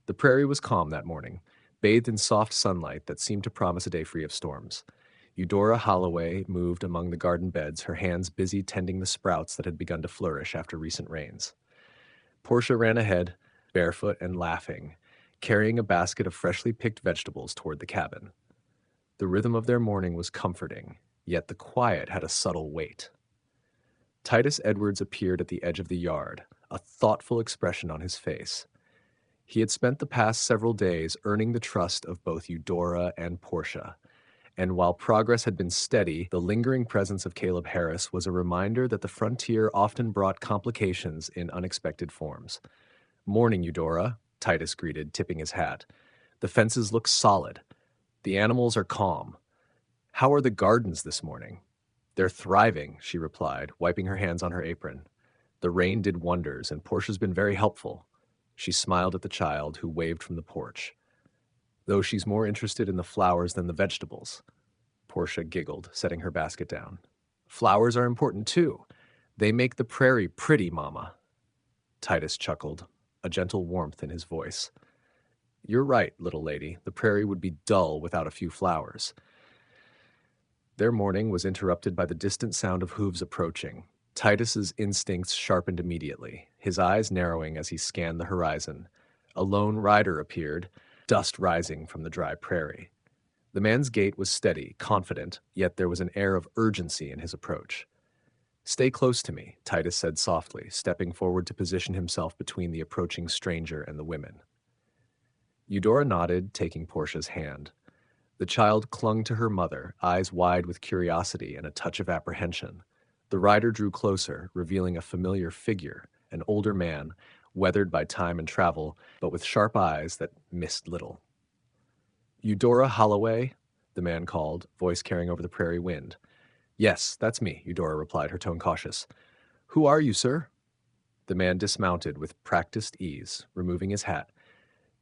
The prairie was calm that morning, bathed in soft sunlight that seemed to promise a day free of storms. Eudora Holloway moved among the garden beds, her hands busy tending the sprouts that had begun to flourish after recent rains. Portia ran ahead, barefoot and laughing, carrying a basket of freshly picked vegetables toward the cabin. The rhythm of their morning was comforting, yet the quiet had a subtle weight. Titus Edwards appeared at the edge of the yard, a thoughtful expression on his face. He had spent the past several days earning the trust of both Eudora and Portia, and while progress had been steady, the lingering presence of Caleb Harris was a reminder that the frontier often brought complications in unexpected forms. "Morning, Eudora," Titus greeted, tipping his hat. "The fences look solid. The animals are calm. How are the gardens this morning?" "They're thriving," she replied, wiping her hands on her apron. "The rain did wonders, and Portia's been very helpful." She smiled at the child, who waved from the porch. "Though she's more interested in the flowers than the vegetables." Portia giggled, setting her basket down. "Flowers are important too. They make the prairie pretty, Mama." Titus chuckled, a gentle warmth in his voice. "You're right, little lady. The prairie would be dull without a few flowers." Their morning was interrupted by the distant sound of hooves approaching. Titus's instincts sharpened immediately, his eyes narrowing as he scanned the horizon. A lone rider appeared, dust rising from the dry prairie. The man's gait was steady, confident, yet there was an air of urgency in his approach. "Stay close to me," Titus said softly, stepping forward to position himself between the approaching stranger and the women. Eudora nodded, taking Portia's hand. The child clung to her mother, eyes wide with curiosity and a touch of apprehension. The rider drew closer, revealing a familiar figure, an older man, weathered by time and travel, but with sharp eyes that missed little. "Eudora Holloway?" the man called, voice carrying over the prairie wind. "Yes, that's me," Eudora replied, her tone cautious. "Who are you, sir?" The man dismounted with practiced ease, removing his hat.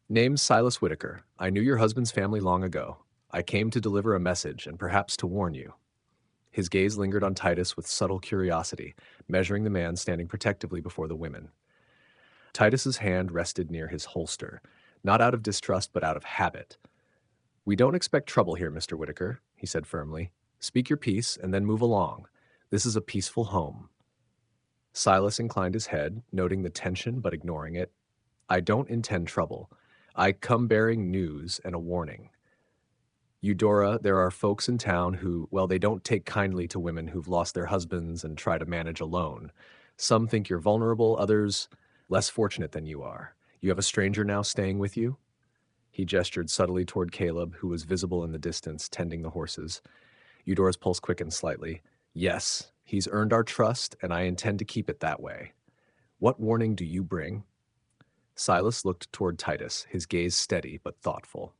"Name's Silas Whitaker. I knew your husband's family long ago. I came to deliver a message and perhaps to warn you." His gaze lingered on Titus with subtle curiosity, measuring the man standing protectively before the women. Titus's hand rested near his holster, not out of distrust but out of habit. "We don't expect trouble here, Mr. Whitaker," he said firmly. "Speak your piece and then move along. This is a peaceful home." Silas inclined his head, noting the tension but ignoring it. "I don't intend trouble. I come bearing news and a warning. Eudora, there are folks in town who, well, they don't take kindly to women who've lost their husbands and try to manage alone. Some think you're vulnerable, others less fortunate than you are. You have a stranger now staying with you?" He gestured subtly toward Caleb, who was visible in the distance, tending the horses. Eudora's pulse quickened slightly. "Yes, he's earned our trust, and I intend to keep it that way. What warning do you bring?" Silas looked toward Titus, his gaze steady but thoughtful.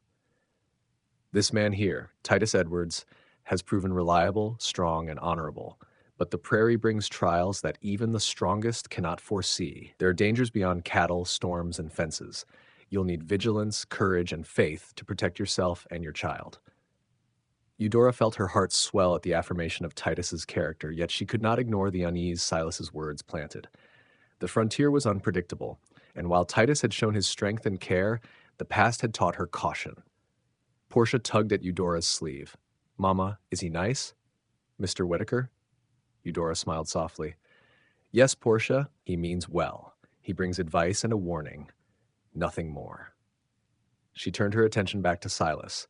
"This man here, Titus Edwards, has proven reliable, strong, and honorable. But the prairie brings trials that even the strongest cannot foresee. There are dangers beyond cattle, storms, and fences. You'll need vigilance, courage, and faith to protect yourself and your child." Eudora felt her heart swell at the affirmation of Titus's character, yet she could not ignore the unease Silas's words planted. The frontier was unpredictable, and while Titus had shown his strength and care, the past had taught her caution. Portia tugged at Eudora's sleeve. "Mama, is he nice?" "Mr. Whitaker?" Eudora smiled softly. "Yes, Portia, he means well. He brings advice and a warning. Nothing more." She turned her attention back to Silas.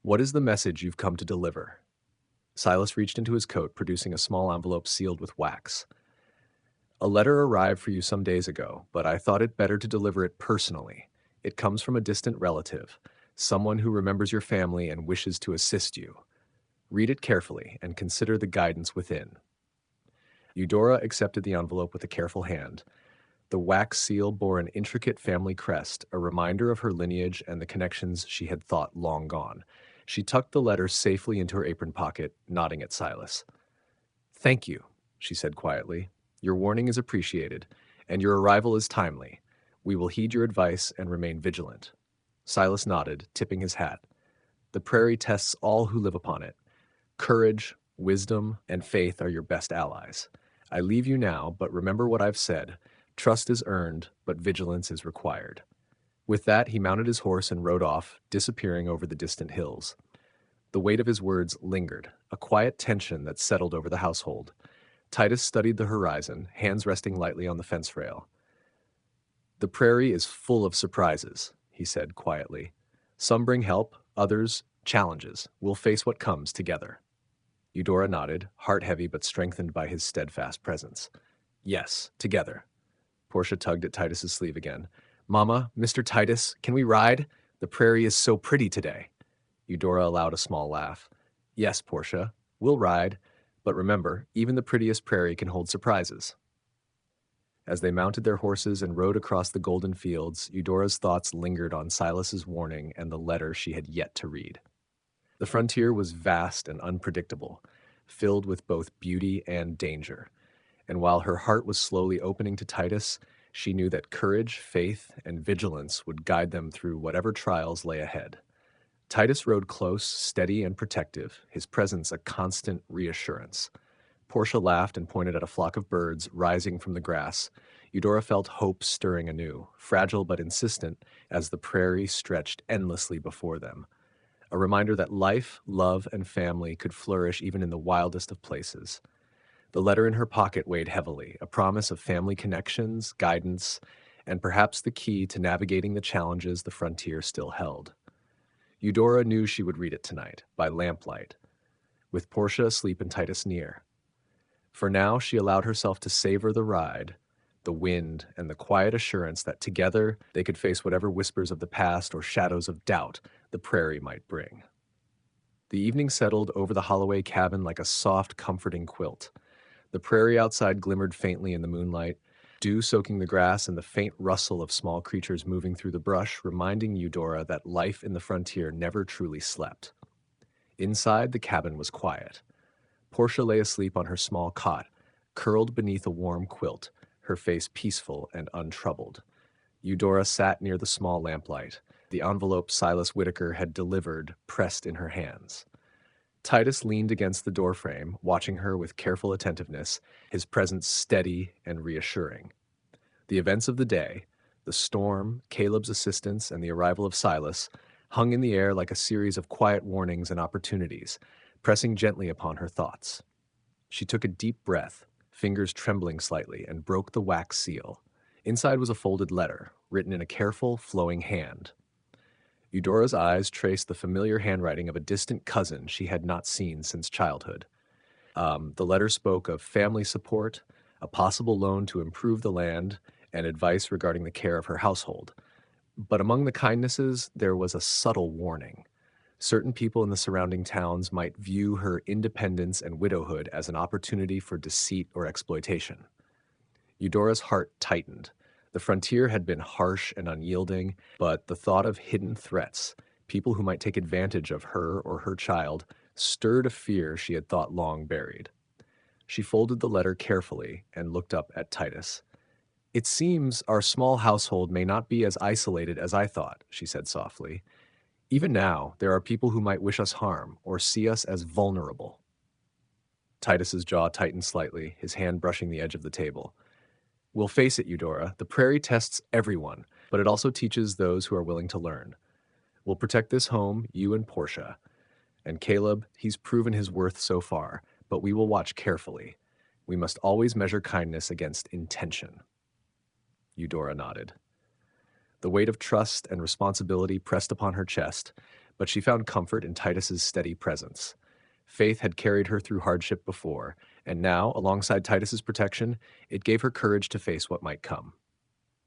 "What is the message you've come to deliver?" Silas reached into his coat, producing a small envelope sealed with wax. "A letter arrived for you some days ago, but I thought it better to deliver it personally. It comes from a distant relative, someone who remembers your family and wishes to assist you. Read it carefully and consider the guidance within." Eudora accepted the envelope with a careful hand. The wax seal bore an intricate family crest, a reminder of her lineage and the connections she had thought long gone. She tucked the letter safely into her apron pocket, nodding at Silas. "Thank you," she said quietly. "Your warning is appreciated, and your arrival is timely. We will heed your advice and remain vigilant." Silas nodded, tipping his hat. The prairie tests all who live upon it. Courage, wisdom, and faith are your best allies. I leave you now, but remember what I've said. Trust is earned, but vigilance is required. With that, he mounted his horse and rode off, disappearing over the distant hills. The weight of his words lingered, a quiet tension that settled over the household. Titus studied the horizon, hands resting lightly on the fence rail. The prairie is full of surprises, he said quietly. Some bring help, others challenges. We'll face what comes together. Eudora nodded, heart heavy but strengthened by his steadfast presence. Yes, together. Portia tugged at Titus's sleeve again. Mama, Mr. Titus, can we ride? The prairie is so pretty today. Eudora allowed a small laugh. Yes, Portia, we'll ride. But remember, even the prettiest prairie can hold surprises. As they mounted their horses and rode across the golden fields, Eudora's thoughts lingered on Silas's warning and the letter she had yet to read. The frontier was vast and unpredictable, filled with both beauty and danger. And while her heart was slowly opening to Titus, she knew that courage, faith, and vigilance would guide them through whatever trials lay ahead. Titus rode close, steady, and protective, his presence a constant reassurance. Portia laughed and pointed at a flock of birds rising from the grass. Eudora felt hope stirring anew, fragile but insistent, as the prairie stretched endlessly before them. A reminder that life, love, and family could flourish even in the wildest of places. The letter in her pocket weighed heavily, a promise of family connections, guidance, and perhaps the key to navigating the challenges the frontier still held. Eudora knew she would read it tonight, by lamplight, with Portia asleep and Titus near. For now, she allowed herself to savor the ride, the wind, and the quiet assurance that together they could face whatever whispers of the past or shadows of doubt the prairie might bring. The evening settled over the Holloway cabin like a soft, comforting quilt. The prairie outside glimmered faintly in the moonlight, dew soaking the grass and the faint rustle of small creatures moving through the brush, reminding Eudora that life in the frontier never truly slept. Inside, the cabin was quiet. Portia lay asleep on her small cot, curled beneath a warm quilt, her face peaceful and untroubled. Eudora sat near the small lamplight, the envelope Silas Whitaker had delivered pressed in her hands. Titus leaned against the doorframe, watching her with careful attentiveness, his presence steady and reassuring. The events of the day, the storm, Caleb's assistance, and the arrival of Silas, hung in the air like a series of quiet warnings and opportunities, pressing gently upon her thoughts. She took a deep breath, fingers trembling slightly, and broke the wax seal. Inside was a folded letter, written in a careful, flowing hand. Eudora's eyes traced the familiar handwriting of a distant cousin she had not seen since childhood. The letter spoke of family support, a possible loan to improve the land, and advice regarding the care of her household. But among the kindnesses, there was a subtle warning. Certain people in the surrounding towns might view her independence and widowhood as an opportunity for deceit or exploitation. Eudora's heart tightened. The frontier had been harsh and unyielding, but the thought of hidden threats, people who might take advantage of her or her child, stirred a fear she had thought long buried. She folded the letter carefully and looked up at Titus. It seems our small household may not be as isolated as I thought, she said softly. Even now, there are people who might wish us harm or see us as vulnerable. Titus's jaw tightened slightly, his hand brushing the edge of the table. We'll face it, Eudora, the prairie tests everyone, but it also teaches those who are willing to learn. We'll protect this home, you and Portia. And Caleb, he's proven his worth so far, but we will watch carefully. We must always measure kindness against intention. Eudora nodded. The weight of trust and responsibility pressed upon her chest, but she found comfort in Titus's steady presence. Faith had carried her through hardship before, and now, alongside Titus's protection, it gave her courage to face what might come.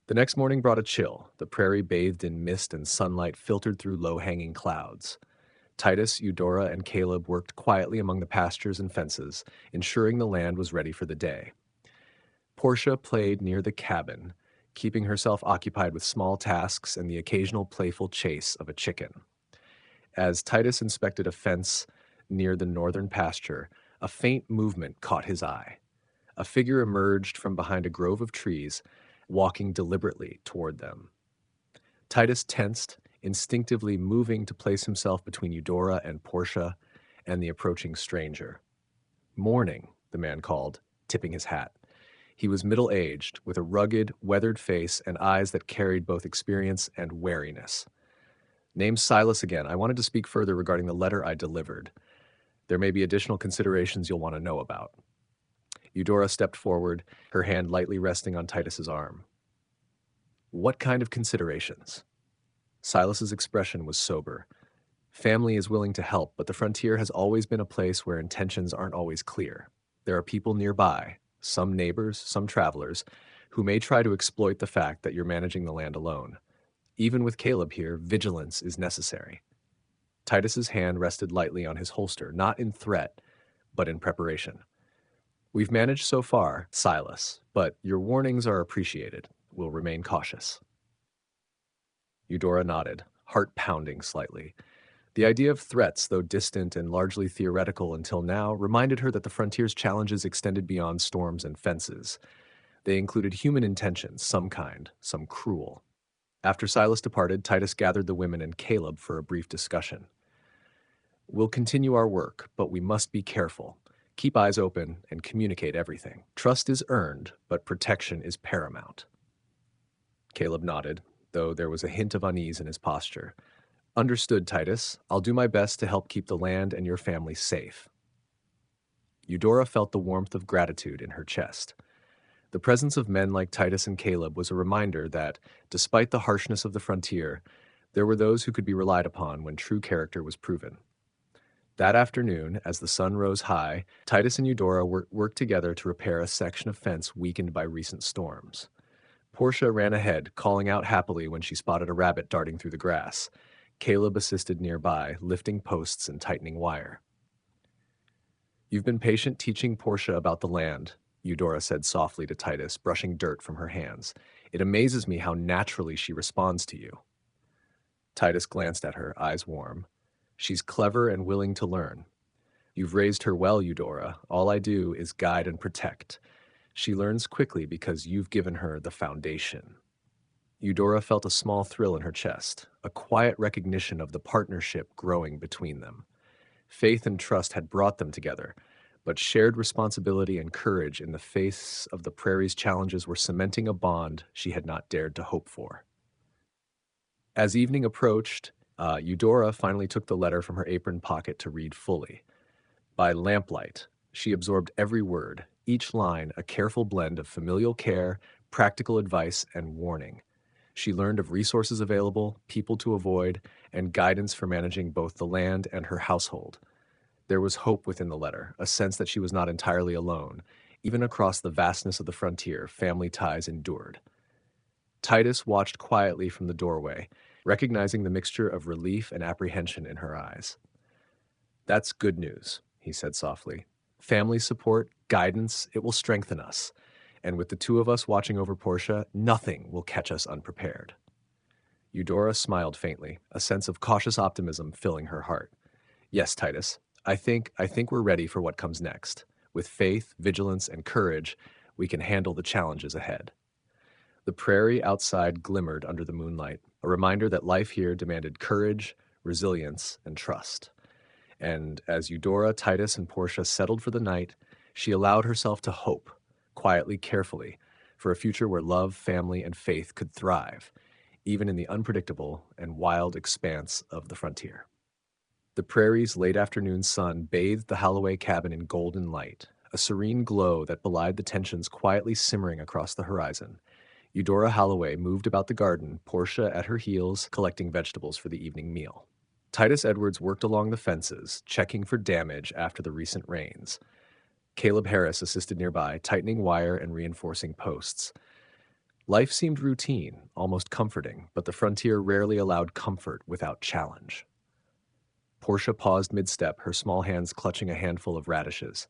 The next morning brought a chill, the prairie bathed in mist and sunlight filtered through low-hanging clouds. Titus, Eudora, and Caleb worked quietly among the pastures and fences, ensuring the land was ready for the day. Portia played near the cabin, keeping herself occupied with small tasks and the occasional playful chase of a chicken. As Titus inspected a fence near the northern pasture, a faint movement caught his eye. A figure emerged from behind a grove of trees, walking deliberately toward them. Titus tensed, instinctively moving to place himself between Eudora and Portia and the approaching stranger. "Morning," the man called, tipping his hat. He was middle-aged, with a rugged, weathered face and eyes that carried both experience and wariness. "Name's Silas again. I wanted to speak further regarding the letter I delivered. There may be additional considerations you'll want to know about." Eudora stepped forward, her hand lightly resting on Titus's arm. "What kind of considerations?" Silas's expression was sober. Family is willing to help, but the frontier has always been a place where intentions aren't always clear. There are people nearby, some neighbors, some travelers, who may try to exploit the fact that you're managing the land alone. Even with Caleb here, vigilance is necessary. Titus's hand rested lightly on his holster, not in threat, but in preparation. "We've managed so far, Silas, but your warnings are appreciated. We'll remain cautious." Eudora nodded, heart pounding slightly. The idea of threats, though distant and largely theoretical until now, reminded her that the frontier's challenges extended beyond storms and fences. They included human intentions, some kind, some cruel. After Silas departed, Titus gathered the women and Caleb for a brief discussion. "We'll continue our work, but we must be careful. Keep eyes open and communicate everything. Trust is earned, but protection is paramount." Caleb nodded, though there was a hint of unease in his posture. "Understood, Titus. I'll do my best to help keep the land and your family safe." Eudora felt the warmth of gratitude in her chest. The presence of men like Titus and Caleb was a reminder that, despite the harshness of the frontier, there were those who could be relied upon when true character was proven. That afternoon, as the sun rose high, Titus and Eudora worked together to repair a section of fence weakened by recent storms. Portia ran ahead, calling out happily when she spotted a rabbit darting through the grass. Caleb assisted nearby, lifting posts and tightening wire. "You've been patient teaching Portia about the land," Eudora said softly to Titus, brushing dirt from her hands. "It amazes me how naturally she responds to you." Titus glanced at her, eyes warm. "She's clever and willing to learn. You've raised her well, Eudora. All I do is guide and protect. She learns quickly because you've given her the foundation." Eudora felt a small thrill in her chest, a quiet recognition of the partnership growing between them. Faith and trust had brought them together, but shared responsibility and courage in the face of the prairie's challenges were cementing a bond she had not dared to hope for. As evening approached, Eudora finally took the letter from her apron pocket to read fully. By lamplight, she absorbed every word, each line a careful blend of familial care, practical advice, and warning. She learned of resources available, people to avoid, and guidance for managing both the land and her household. There was hope within the letter, a sense that she was not entirely alone. Even across the vastness of the frontier, family ties endured. Titus watched quietly from the doorway, recognizing the mixture of relief and apprehension in her eyes. "That's good news," he said softly. "Family support, guidance, it will strengthen us. And with the two of us watching over Portia, nothing will catch us unprepared." Eudora smiled faintly, a sense of cautious optimism filling her heart. "Yes, Titus, I think we're ready for what comes next. With faith, vigilance, and courage, we can handle the challenges ahead." The prairie outside glimmered under the moonlight, a reminder that life here demanded courage, resilience, and trust. And as Eudora, Titus, and Portia settled for the night, she allowed herself to hope, quietly, carefully, for a future where love, family, and faith could thrive, even in the unpredictable and wild expanse of the frontier. The prairie's late afternoon sun bathed the Holloway cabin in golden light, a serene glow that belied the tensions quietly simmering across the horizon. Eudora Holloway moved about the garden, Portia at her heels, collecting vegetables for the evening meal. Titus Edwards worked along the fences, checking for damage after the recent rains. Caleb Harris assisted nearby, tightening wire and reinforcing posts. Life seemed routine, almost comforting, but the frontier rarely allowed comfort without challenge. Portia paused mid-step, her small hands clutching a handful of radishes.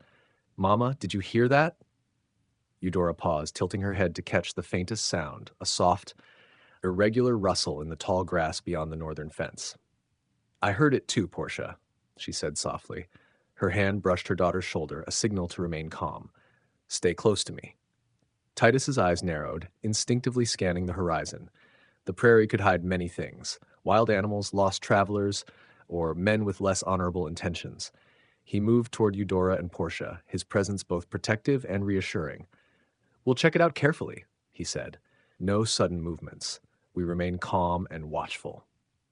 "Mama, did you hear that?" Eudora paused, tilting her head to catch the faintest sound, a soft, irregular rustle in the tall grass beyond the northern fence. "I heard it too, Portia," she said softly. Her hand brushed her daughter's shoulder, a signal to remain calm. "Stay close to me." Titus's eyes narrowed, instinctively scanning the horizon. The prairie could hide many things. wild animals, lost travelers, or men with less honorable intentions. He moved toward Eudora and Portia, his presence both protective and reassuring. "We'll check it out carefully," he said. No sudden movements. We remain calm and watchful.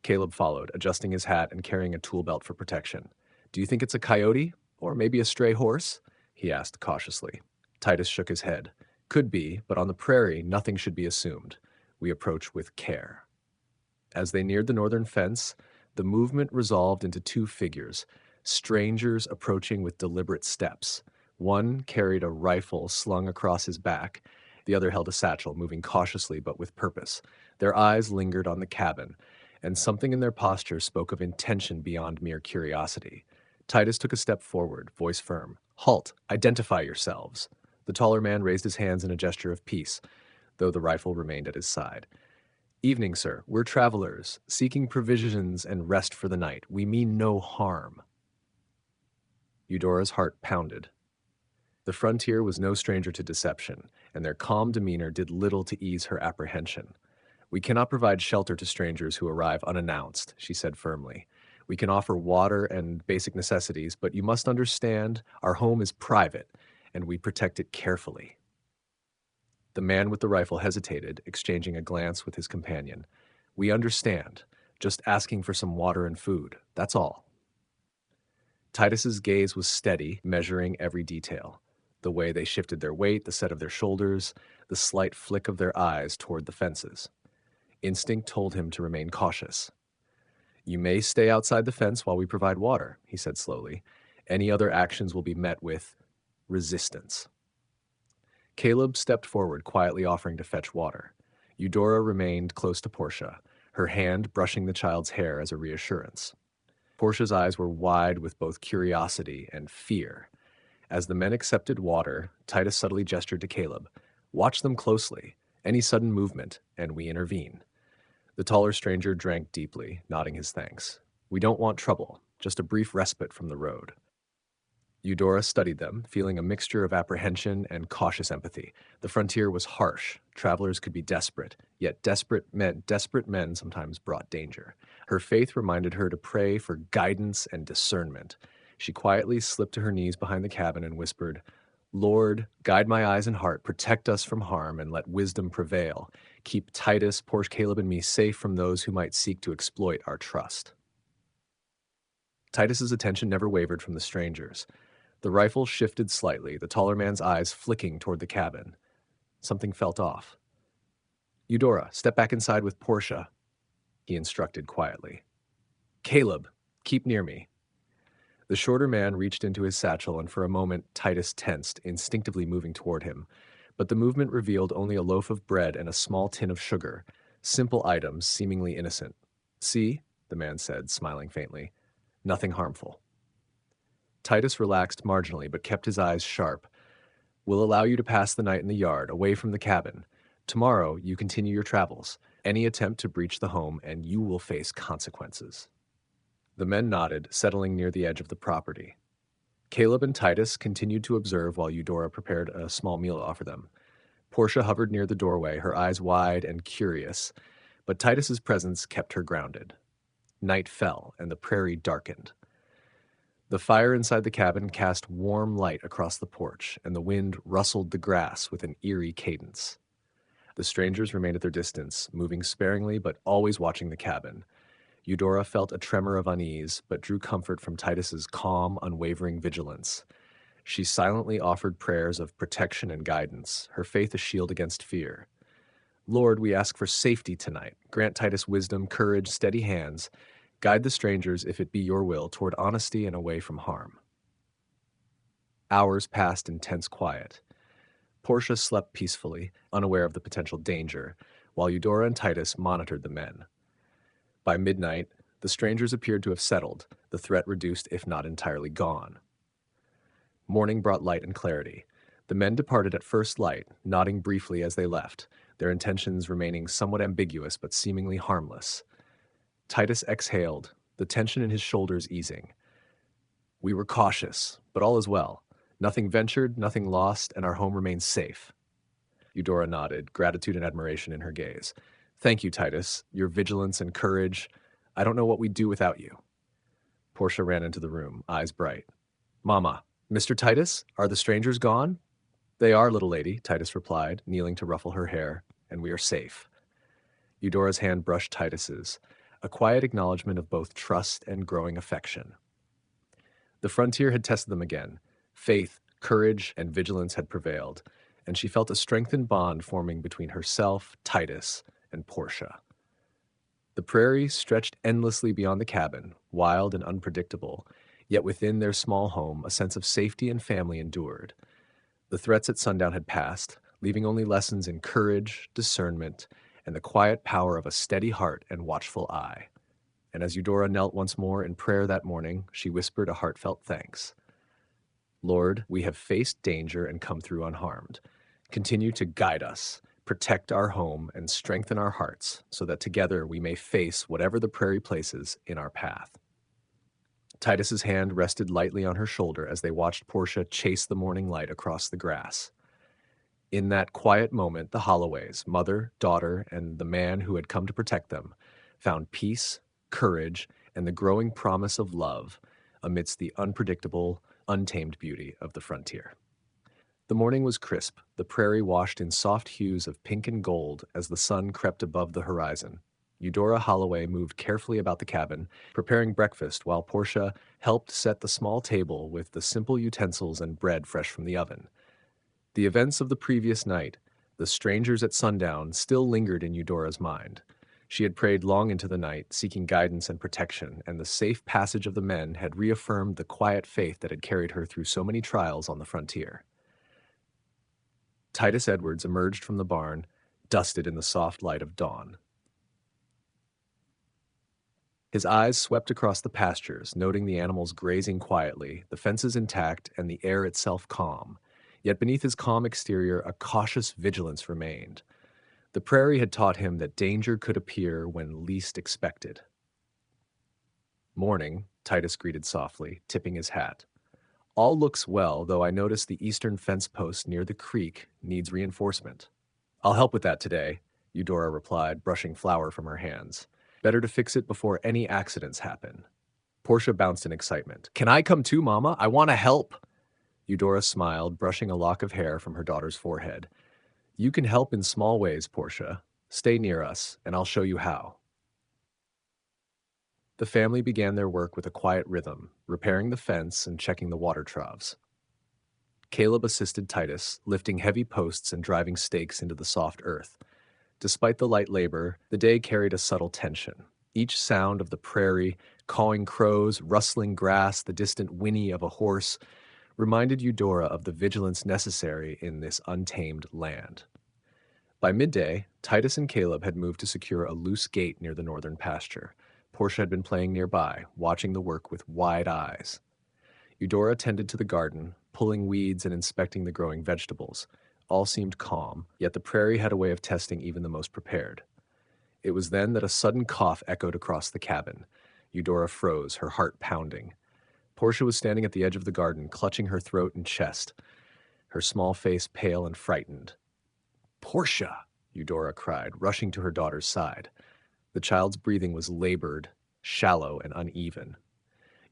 Caleb followed, adjusting his hat and carrying a tool belt for protection. "Do you think it's a coyote? Or maybe a stray horse?" he asked cautiously. Titus shook his head. "Could be, but on the prairie, nothing should be assumed. We approach with care." As they neared the northern fence, the movement resolved into two figures, strangers approaching with deliberate steps. One carried a rifle slung across his back, the other held a satchel, moving cautiously but with purpose. Their eyes lingered on the cabin, and something in their posture spoke of intention beyond mere curiosity. Titus took a step forward, voice firm. "Halt! Identify yourselves!" The taller man raised his hands in a gesture of peace, though the rifle remained at his side. "Evening, sir. We're travelers, seeking provisions and rest for the night. We mean no harm." Eudora's heart pounded. The frontier was no stranger to deception, and their calm demeanor did little to ease her apprehension. "We cannot provide shelter to strangers who arrive unannounced," she said firmly. "We can offer water and basic necessities, but you must understand our home is private, and we protect it carefully." The man with the rifle hesitated, exchanging a glance with his companion. "We understand. Just asking for some water and food. That's all." Titus's gaze was steady, measuring every detail. The way they shifted their weight, the set of their shoulders, the slight flick of their eyes toward the fences. Instinct told him to remain cautious. "You may stay outside the fence while we provide water," he said slowly. "Any other actions will be met with resistance." Caleb stepped forward, quietly offering to fetch water. Eudora remained close to Portia, her hand brushing the child's hair as a reassurance. Portia's eyes were wide with both curiosity and fear. As the men accepted water, Titus subtly gestured to Caleb. "Watch them closely. Any sudden movement, and we intervene." The taller stranger drank deeply, nodding his thanks. "We don't want trouble, just a brief respite from the road." Eudora studied them, feeling a mixture of apprehension and cautious empathy. The frontier was harsh. Travelers could be desperate, yet desperate men sometimes brought danger. Her faith reminded her to pray for guidance and discernment. She quietly slipped to her knees behind the cabin and whispered, "Lord, guide my eyes and heart, protect us from harm, and let wisdom prevail. Keep Titus, Portia, Caleb, and me safe from those who might seek to exploit our trust." Titus's attention never wavered from the strangers. The rifle shifted slightly, the taller man's eyes flicking toward the cabin. Something felt off. "Eudora, step back inside with Portia," he instructed quietly. "Caleb, keep near me." The shorter man reached into his satchel, and for a moment Titus tensed, instinctively moving toward him. But the movement revealed only a loaf of bread and a small tin of sugar, simple items seemingly innocent. "See," the man said, smiling faintly. "Nothing harmful." Titus relaxed marginally, but kept his eyes sharp. "We'll allow you to pass the night in the yard, away from the cabin. Tomorrow, you continue your travels. Any attempt to breach the home, and you will face consequences." The men nodded, settling near the edge of the property. Caleb and Titus continued to observe while Eudora prepared a small meal to offer them. Portia hovered near the doorway, her eyes wide and curious, but Titus's presence kept her grounded. Night fell, and the prairie darkened. The fire inside the cabin cast warm light across the porch, and the wind rustled the grass with an eerie cadence. The strangers remained at their distance, moving sparingly but always watching the cabin. Eudora felt a tremor of unease, but drew comfort from Titus's calm, unwavering vigilance. She silently offered prayers of protection and guidance, her faith a shield against fear. "Lord, we ask for safety tonight. Grant Titus wisdom, courage, steady hands. Guide the strangers, if it be your will, toward honesty and away from harm." Hours passed in tense quiet. Portia slept peacefully, unaware of the potential danger, while Eudora and Titus monitored the men. By midnight, the strangers appeared to have settled, the threat reduced if not entirely gone. Morning brought light and clarity. The men departed at first light, nodding briefly as they left, their intentions remaining somewhat ambiguous but seemingly harmless. Titus exhaled, the tension in his shoulders easing. "We were cautious, but all is well. Nothing ventured, nothing lost, and our home remains safe." Eudora nodded, gratitude and admiration in her gaze. "Thank you, Titus. Your vigilance and courage, I don't know what we'd do without you. Portia ran into the room, eyes bright. Mama, Mr. Titus, are the strangers gone? They are, little lady, Titus replied, kneeling to ruffle her hair, and we are safe. Eudora's hand brushed Titus's, a quiet acknowledgement of both trust and growing affection. The frontier had tested them again. Faith, courage, and vigilance had prevailed, and she felt a strengthened bond forming between herself, Titus, and Portia. The prairie stretched endlessly beyond the cabin, wild and unpredictable, yet within their small home a sense of safety and family endured. The threats at sundown had passed, leaving only lessons in courage, discernment, and the quiet power of a steady heart and watchful eye. And as Eudora knelt once more in prayer that morning, she whispered a heartfelt thanks. Lord, we have faced danger and come through unharmed. Continue to guide us, protect our home, and strengthen our hearts, so that together we may face whatever the prairie places in our path. Titus's hand rested lightly on her shoulder as they watched Portia chase the morning light across the grass. In that quiet moment, the Holloways, mother, daughter, and the man who had come to protect them, found peace, courage, and the growing promise of love amidst the unpredictable, untamed beauty of the frontier. The morning was crisp, the prairie washed in soft hues of pink and gold as the sun crept above the horizon. Eudora Holloway moved carefully about the cabin, preparing breakfast while Portia helped set the small table with the simple utensils and bread fresh from the oven. The events of the previous night, the strangers at sundown, still lingered in Eudora's mind. She had prayed long into the night, seeking guidance and protection, and the safe passage of the men had reaffirmed the quiet faith that had carried her through so many trials on the frontier. Titus Edwards emerged from the barn, dusted in the soft light of dawn. His eyes swept across the pastures, noting the animals grazing quietly, the fences intact, and the air itself calm. Yet beneath his calm exterior, a cautious vigilance remained. The prairie had taught him that danger could appear when least expected. Morning, Titus greeted softly, tipping his hat. All looks well, though I notice the eastern fence post near the creek needs reinforcement. I'll help with that today, Eudora replied, brushing flour from her hands. Better to fix it before any accidents happen. Portia bounced in excitement. Can I come too, Mama? I want to help. Eudora smiled, brushing a lock of hair from her daughter's forehead. You can help in small ways, Portia. Stay near us, and I'll show you how. The family began their work with a quiet rhythm, repairing the fence and checking the water troughs. Caleb assisted Titus, lifting heavy posts and driving stakes into the soft earth. Despite the light labor, the day carried a subtle tension. Each sound of the prairie, cawing crows, rustling grass, the distant whinny of a horse, reminded Eudora of the vigilance necessary in this untamed land. By midday, Titus and Caleb had moved to secure a loose gate near the northern pasture. Portia had been playing nearby, watching the work with wide eyes. Eudora tended to the garden, pulling weeds and inspecting the growing vegetables. All seemed calm, yet the prairie had a way of testing even the most prepared. It was then that a sudden cough echoed across the cabin. Eudora froze, her heart pounding. Portia was standing at the edge of the garden, clutching her throat and chest, her small face pale and frightened. Portia, Eudora cried, rushing to her daughter's side. The child's breathing was labored, shallow, and uneven.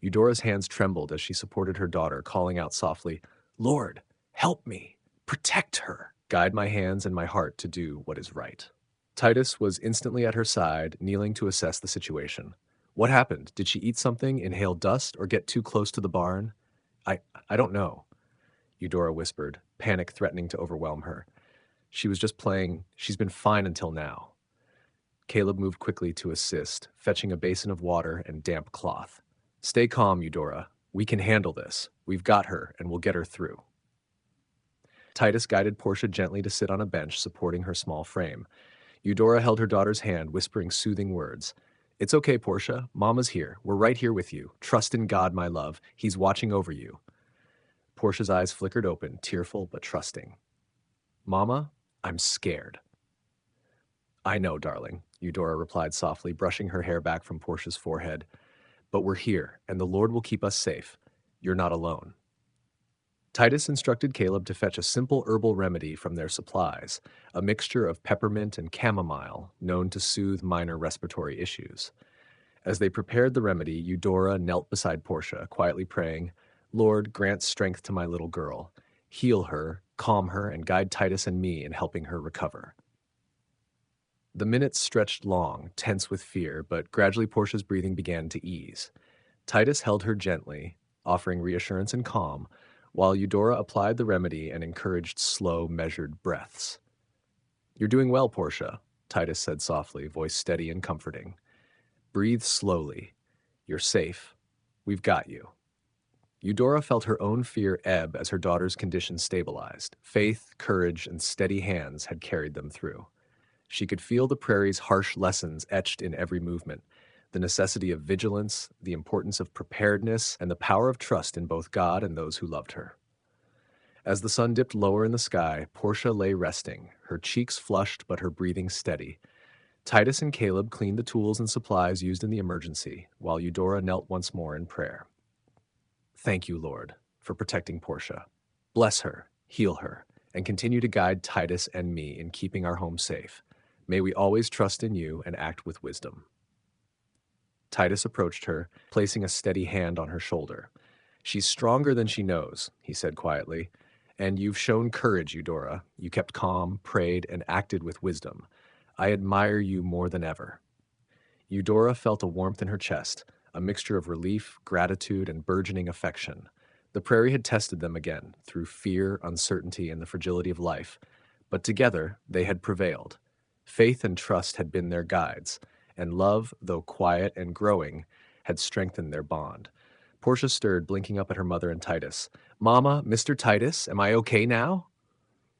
Eudora's hands trembled as she supported her daughter, calling out softly, Lord, help me, protect her, guide my hands and my heart to do what is right. Titus was instantly at her side, kneeling to assess the situation. What happened? Did she eat something, inhale dust, or get too close to the barn? I don't know, Eudora whispered, panic threatening to overwhelm her. She was just playing. She's been fine until now. Caleb moved quickly to assist, fetching a basin of water and damp cloth. Stay calm, Eudora. We can handle this. We've got her, and we'll get her through. Titus guided Portia gently to sit on a bench, supporting her small frame. Eudora held her daughter's hand, whispering soothing words. It's okay, Portia. Mama's here. We're right here with you. Trust in God, my love. He's watching over you. Portia's eyes flickered open, tearful but trusting. Mama, I'm scared. I know, darling, Eudora replied softly, brushing her hair back from Portia's forehead. But we're here, and the Lord will keep us safe. You're not alone. Titus instructed Caleb to fetch a simple herbal remedy from their supplies, a mixture of peppermint and chamomile known to soothe minor respiratory issues. As they prepared the remedy, Eudora knelt beside Portia, quietly praying, "Lord, grant strength to my little girl. Heal her, calm her, and guide Titus and me in helping her recover." The minutes stretched long, tense with fear, but gradually Portia's breathing began to ease. Titus held her gently, offering reassurance and calm, while Eudora applied the remedy and encouraged slow, measured breaths. "You're doing well, Portia," Titus said softly, voice steady and comforting. "Breathe slowly. You're safe. We've got you." Eudora felt her own fear ebb as her daughter's condition stabilized. Faith, courage, and steady hands had carried them through. She could feel the prairie's harsh lessons etched in every movement: the necessity of vigilance, the importance of preparedness, and the power of trust in both God and those who loved her. As the sun dipped lower in the sky, Portia lay resting, her cheeks flushed but her breathing steady. Titus and Caleb cleaned the tools and supplies used in the emergency, while Eudora knelt once more in prayer. "Thank you, Lord, for protecting Portia. Bless her, heal her, and continue to guide Titus and me in keeping our home safe. May we always trust in you and act with wisdom." Titus approached her, placing a steady hand on her shoulder. "She's stronger than she knows," he said quietly. "And you've shown courage, Eudora. You kept calm, prayed, and acted with wisdom. I admire you more than ever." Eudora felt a warmth in her chest, a mixture of relief, gratitude, and burgeoning affection. The prairie had tested them again, through fear, uncertainty, and the fragility of life. But together, they had prevailed. Faith and trust had been their guides, and love, though quiet and growing, had strengthened their bond. Portia stirred, blinking up at her mother and Titus. "Mama, Mr. Titus, am I okay now?"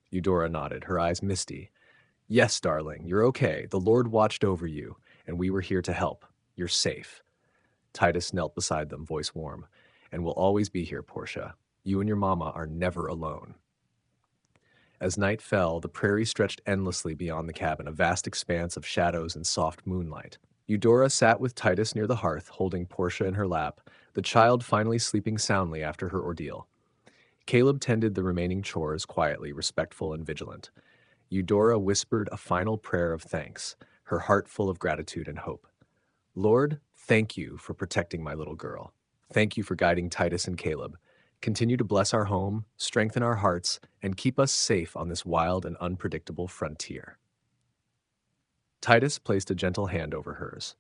Eudora nodded, her eyes misty. "Yes, darling, you're okay. The Lord watched over you, and we were here to help. You're safe." Titus knelt beside them, voice warm. "And we'll always be here, Portia. You and your mama are never alone." As night fell, the prairie stretched endlessly beyond the cabin, a vast expanse of shadows and soft moonlight. Eudora sat with Titus near the hearth, holding Portia in her lap, the child finally sleeping soundly after her ordeal. Caleb tended the remaining chores quietly, respectful and vigilant. Eudora whispered a final prayer of thanks, her heart full of gratitude and hope. "Lord, thank you for protecting my little girl. Thank you for guiding Titus and Caleb. Continue to bless our home, strengthen our hearts, and keep us safe on this wild and unpredictable frontier." Titus placed a gentle hand over hers.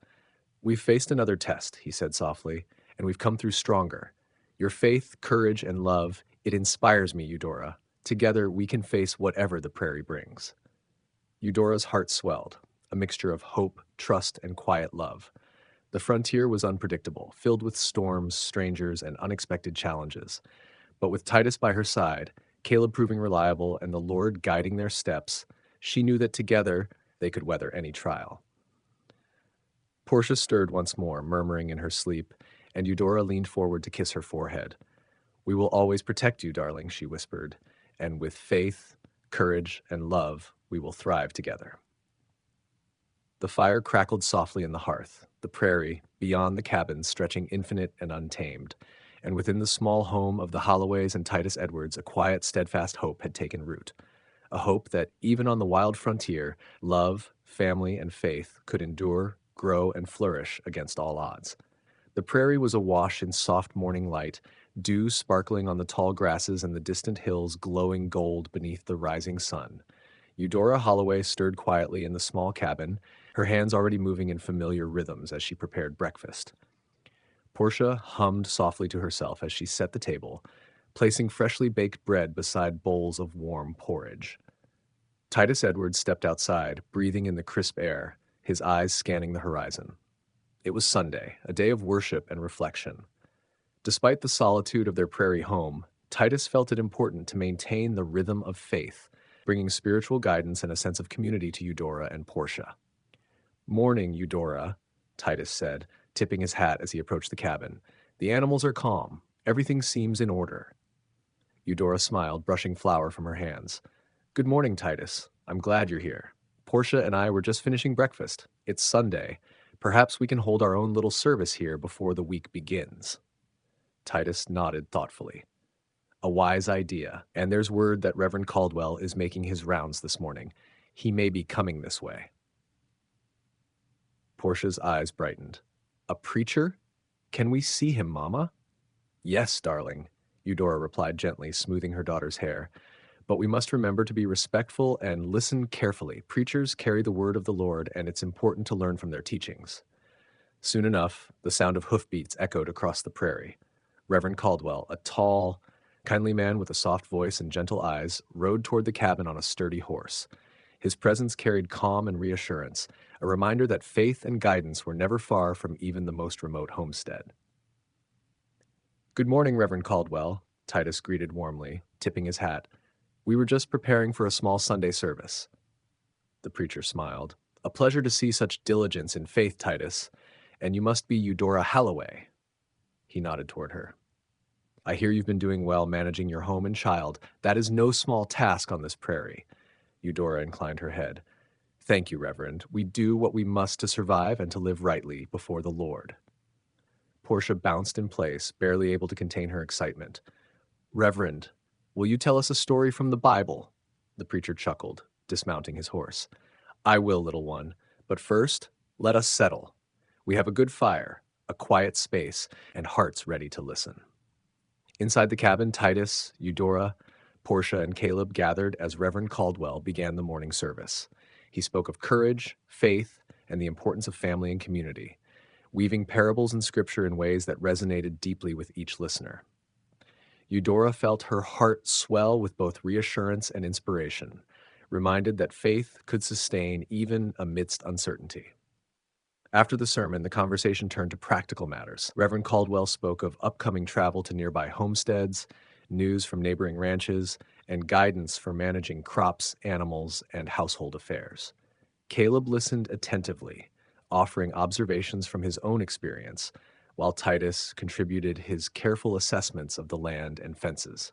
"We've faced another test," he said softly, "and we've come through stronger. Your faith, courage, and love, it inspires me, Eudora. Together, we can face whatever the prairie brings." Eudora's heart swelled, a mixture of hope, trust, and quiet love. The frontier was unpredictable, filled with storms, strangers, and unexpected challenges. But with Titus by her side, Caleb proving reliable, and the Lord guiding their steps, she knew that together they could weather any trial. Portia stirred once more, murmuring in her sleep, and Eudora leaned forward to kiss her forehead. "We will always protect you, darling," she whispered, "and with faith, courage, and love, we will thrive together." The fire crackled softly in the hearth, the prairie, beyond the cabin, stretching infinite and untamed, and within the small home of the Holloways and Titus Edwards, a quiet, steadfast hope had taken root. A hope that, even on the wild frontier, love, family, and faith could endure, grow, and flourish against all odds. The prairie was awash in soft morning light, dew sparkling on the tall grasses and the distant hills glowing gold beneath the rising sun. Eudora Holloway stirred quietly in the small cabin, her hands already moving in familiar rhythms as she prepared breakfast. Portia hummed softly to herself as she set the table, placing freshly baked bread beside bowls of warm porridge. Titus Edwards stepped outside, breathing in the crisp air, his eyes scanning the horizon. It was Sunday, a day of worship and reflection. Despite the solitude of their prairie home, Titus felt it important to maintain the rhythm of faith, bringing spiritual guidance and a sense of community to Eudora and Portia. "Morning, Eudora," Titus said, tipping his hat as he approached the cabin. "The animals are calm. Everything seems in order." Eudora smiled, brushing flour from her hands. "Good morning, Titus. I'm glad you're here. Portia and I were just finishing breakfast. It's Sunday. Perhaps we can hold our own little service here before the week begins." Titus nodded thoughtfully. "A wise idea, and there's word that Reverend Caldwell is making his rounds this morning. He may be coming this way." Portia's eyes brightened. A preacher? Can we see him, Mama? Yes, darling, Eudora replied gently, smoothing her daughter's hair. But we must remember to be respectful and listen carefully. Preachers carry the word of the Lord, and it's important to learn from their teachings. Soon enough, the sound of hoofbeats echoed across the prairie. Reverend Caldwell, a tall, kindly man with a soft voice and gentle eyes, rode toward the cabin on a sturdy horse. His presence carried calm and reassurance, a reminder that faith and guidance were never far from even the most remote homestead. Good morning, Reverend Caldwell, Titus greeted warmly, tipping his hat. We were just preparing for a small Sunday service. The preacher smiled. A pleasure to see such diligence in faith, Titus. And you must be Eudora Halloway. He nodded toward her. I hear you've been doing well managing your home and child. That is no small task on this prairie. Eudora inclined her head. Thank you, Reverend. We do what we must to survive and to live rightly before the Lord. Portia bounced in place, barely able to contain her excitement. Reverend, will you tell us a story from the Bible? The preacher chuckled, dismounting his horse. I will, little one. But first, let us settle. We have a good fire, a quiet space, and hearts ready to listen. Inside the cabin, Titus, Eudora, Portia, and Caleb gathered as Reverend Caldwell began the morning service. He spoke of courage, faith, and the importance of family and community, weaving parables and scripture in ways that resonated deeply with each listener. Eudora felt her heart swell with both reassurance and inspiration, reminded that faith could sustain even amidst uncertainty. After the sermon, the conversation turned to practical matters. Reverend Caldwell spoke of upcoming travel to nearby homesteads, news from neighboring ranches, and guidance for managing crops, animals, and household affairs. Caleb listened attentively, offering observations from his own experience, while Titus contributed his careful assessments of the land and fences.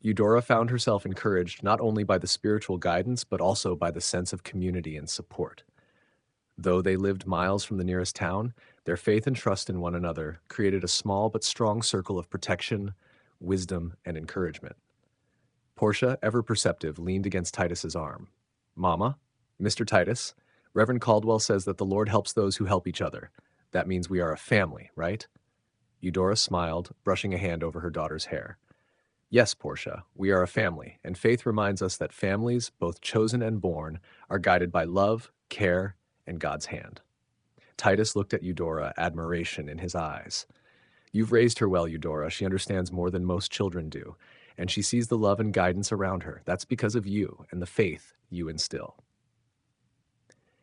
Eudora found herself encouraged not only by the spiritual guidance, but also by the sense of community and support. Though they lived miles from the nearest town, their faith and trust in one another created a small but strong circle of protection, wisdom, and encouragement. Portia, ever perceptive, leaned against Titus's arm. Mama, Mr. Titus, Reverend Caldwell says that the Lord helps those who help each other. That means we are a family, right? Eudora smiled, brushing a hand over her daughter's hair. Yes, Portia, we are a family, and faith reminds us that families, both chosen and born, are guided by love, care, and God's hand. Titus looked at Eudora, admiration in his eyes. You've raised her well, Eudora. She understands more than most children do, and she sees the love and guidance around her. That's because of you and the faith you instill.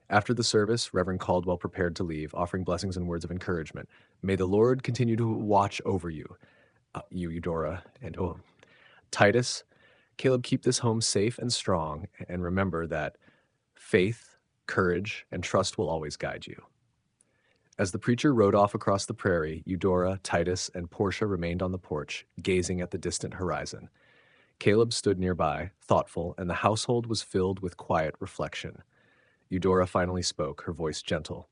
After the service, Reverend Caldwell prepared to leave, offering blessings and words of encouragement. May the Lord continue to watch over you, Eudora, and Titus. Caleb, keep this home safe and strong, and remember that faith, courage, and trust will always guide you. As the preacher rode off across the prairie, Eudora, Titus, and Portia remained on the porch, gazing at the distant horizon. Caleb stood nearby, thoughtful, and the household was filled with quiet reflection. Eudora finally spoke, her voice gentle.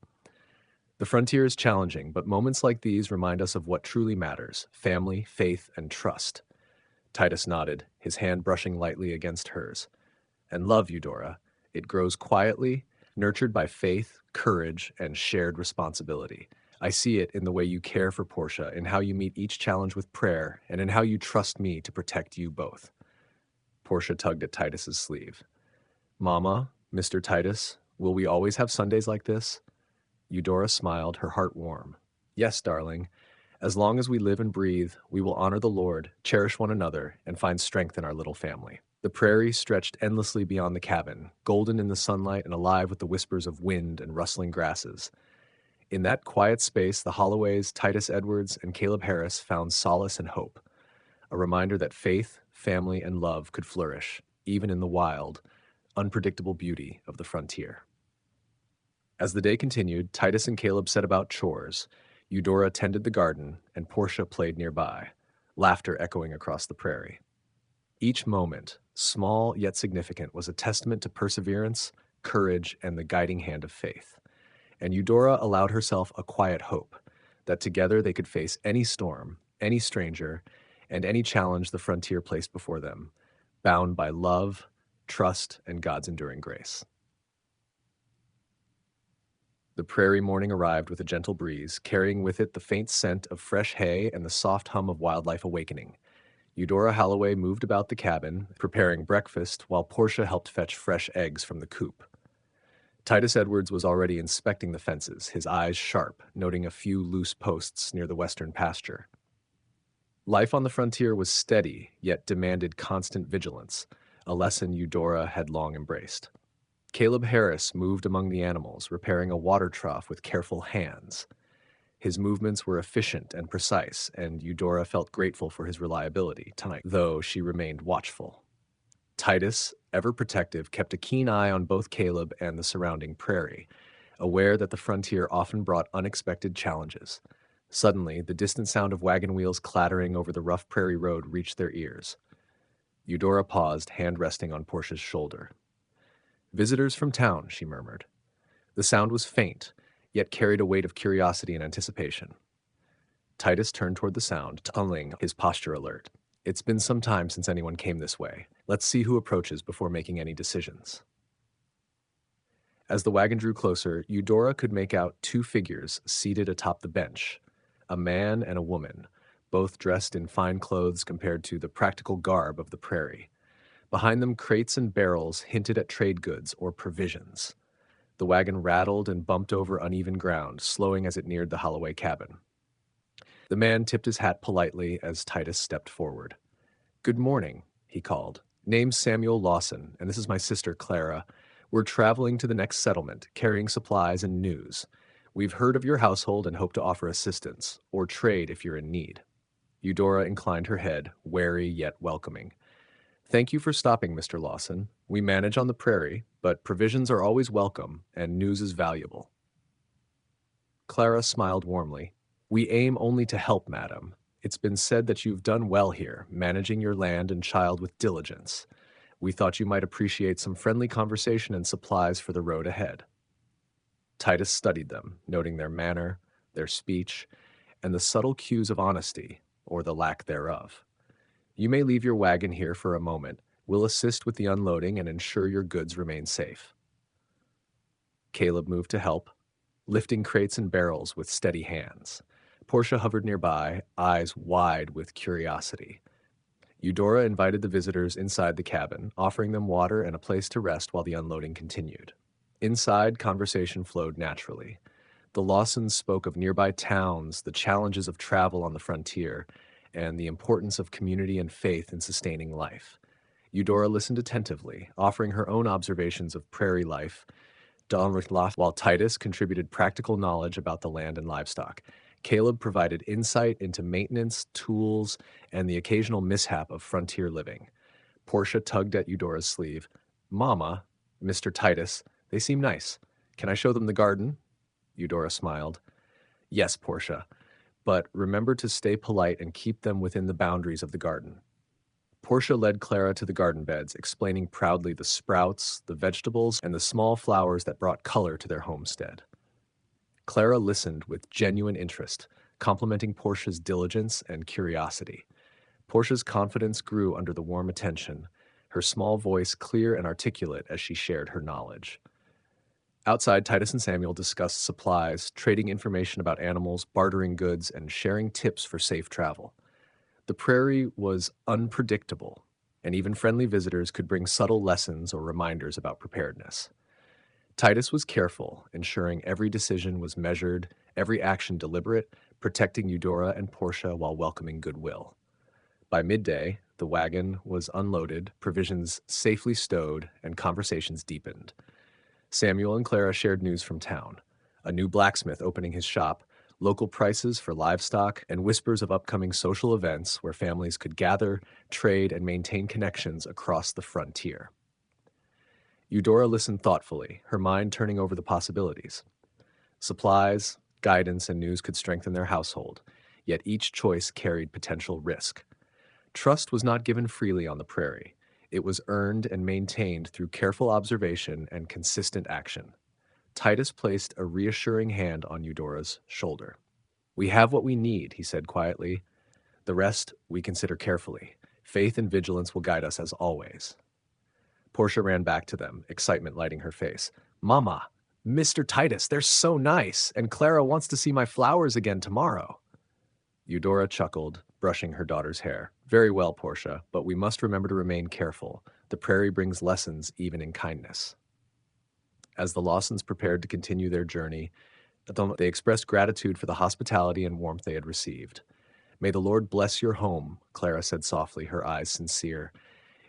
The frontier is challenging, but moments like these remind us of what truly matters: family, faith, and trust. Titus nodded, his hand brushing lightly against hers. And love, Eudora. It grows quietly, nurtured by faith, courage, and shared responsibility. I see it in the way you care for Portia, in how you meet each challenge with prayer, and in how you trust me to protect you both. Portia tugged at Titus's sleeve. Mama, Mr. Titus, will we always have Sundays like this? Eudora smiled, her heart warm. Yes, darling. As long as we live and breathe, we will honor the Lord, cherish one another, and find strength in our little family. The prairie stretched endlessly beyond the cabin, golden in the sunlight and alive with the whispers of wind and rustling grasses. In that quiet space, the Holloways, Titus Edwards, and Caleb Harris found solace and hope, a reminder that faith, family, and love could flourish, even in the wild, unpredictable beauty of the frontier. As the day continued, Titus and Caleb set about chores. Eudora tended the garden, and Portia played nearby, laughter echoing across the prairie. Each moment, small yet significant, was a testament to perseverance, courage, and the guiding hand of faith. And Eudora allowed herself a quiet hope that together they could face any storm, any stranger, and any challenge the frontier placed before them, bound by love, trust, and God's enduring grace. The prairie morning arrived with a gentle breeze, carrying with it the faint scent of fresh hay and the soft hum of wildlife awakening. Eudora Holloway moved about the cabin, preparing breakfast, while Portia helped fetch fresh eggs from the coop. Titus Edwards was already inspecting the fences, his eyes sharp, noting a few loose posts near the western pasture. Life on the frontier was steady, yet demanded constant vigilance, a lesson Eudora had long embraced. Caleb Harris moved among the animals, repairing a water trough with careful hands. His movements were efficient and precise, and Eudora felt grateful for his reliability tonight, though she remained watchful. Titus, ever protective, kept a keen eye on both Caleb and the surrounding prairie, aware that the frontier often brought unexpected challenges. Suddenly, the distant sound of wagon wheels clattering over the rough prairie road reached their ears. Eudora paused, hand resting on Portia's shoulder. "Visitors from town," she murmured. The sound was faint, yet carried a weight of curiosity and anticipation. Titus turned toward the sound, tunneling, his posture alert. "It's been some time since anyone came this way. Let's see who approaches before making any decisions." As the wagon drew closer, Eudora could make out two figures seated atop the bench, a man and a woman, both dressed in fine clothes compared to the practical garb of the prairie. Behind them, crates and barrels hinted at trade goods or provisions. The wagon rattled and bumped over uneven ground, slowing as it neared the Holloway cabin. The man tipped his hat politely as Titus stepped forward. "Good morning," he called. "Name's Samuel Lawson, and this is my sister Clara. We're traveling to the next settlement, carrying supplies and news. We've heard of your household and hope to offer assistance, or trade if you're in need." Eudora inclined her head, wary yet welcoming. "Thank you for stopping, Mr. Lawson. We manage on the prairie, but provisions are always welcome, and news is valuable." Clara smiled warmly. "We aim only to help, madam. It's been said that you've done well here, managing your land and child with diligence. We thought you might appreciate some friendly conversation and supplies for the road ahead." Titus studied them, noting their manner, their speech, and the subtle cues of honesty, or the lack thereof. "You may leave your wagon here for a moment. We'll assist with the unloading and ensure your goods remain safe." Caleb moved to help, lifting crates and barrels with steady hands. Portia hovered nearby, eyes wide with curiosity. Eudora invited the visitors inside the cabin, offering them water and a place to rest while the unloading continued. Inside, conversation flowed naturally. The Lawsons spoke of nearby towns, the challenges of travel on the frontier, and the importance of community and faith in sustaining life. Eudora listened attentively, offering her own observations of prairie life, while Titus contributed practical knowledge about the land and livestock. Caleb provided insight into maintenance, tools, and the occasional mishap of frontier living. Portia tugged at Eudora's sleeve. "Mama, Mr. Titus, they seem nice. Can I show them the garden?" Eudora smiled. "Yes, Portia, but remember to stay polite and keep them within the boundaries of the garden." Portia led Clara to the garden beds, explaining proudly the sprouts, the vegetables, and the small flowers that brought color to their homestead. Clara listened with genuine interest, complimenting Portia's diligence and curiosity. Portia's confidence grew under the warm attention, her small voice clear and articulate as she shared her knowledge. Outside, Titus and Samuel discussed supplies, trading information about animals, bartering goods, and sharing tips for safe travel. The prairie was unpredictable, and even friendly visitors could bring subtle lessons or reminders about preparedness. Titus was careful, ensuring every decision was measured, every action deliberate, protecting Eudora and Portia while welcoming goodwill. By midday, the wagon was unloaded, provisions safely stowed, and conversations deepened. Samuel and Clara shared news from town: a new blacksmith opening his shop, local prices for livestock, and whispers of upcoming social events where families could gather, trade, and maintain connections across the frontier. Eudora listened thoughtfully, her mind turning over the possibilities. Supplies, guidance, and news could strengthen their household, yet each choice carried potential risk. Trust was not given freely on the prairie. It was earned and maintained through careful observation and consistent action. Titus placed a reassuring hand on Eudora's shoulder. "We have what we need," he said quietly. "The rest we consider carefully. Faith and vigilance will guide us as always." Portia ran back to them, excitement lighting her face. "Mama, Mr. Titus, they're so nice, and Clara wants to see my flowers again tomorrow. Eudora chuckled, brushing her daughter's hair. Very well, Portia, but we must remember to remain careful. The prairie brings lessons even in kindness. As the Lawsons prepared to continue their journey, they expressed gratitude for the hospitality and warmth they had received. May the Lord bless your home, Clara said softly, her eyes sincere.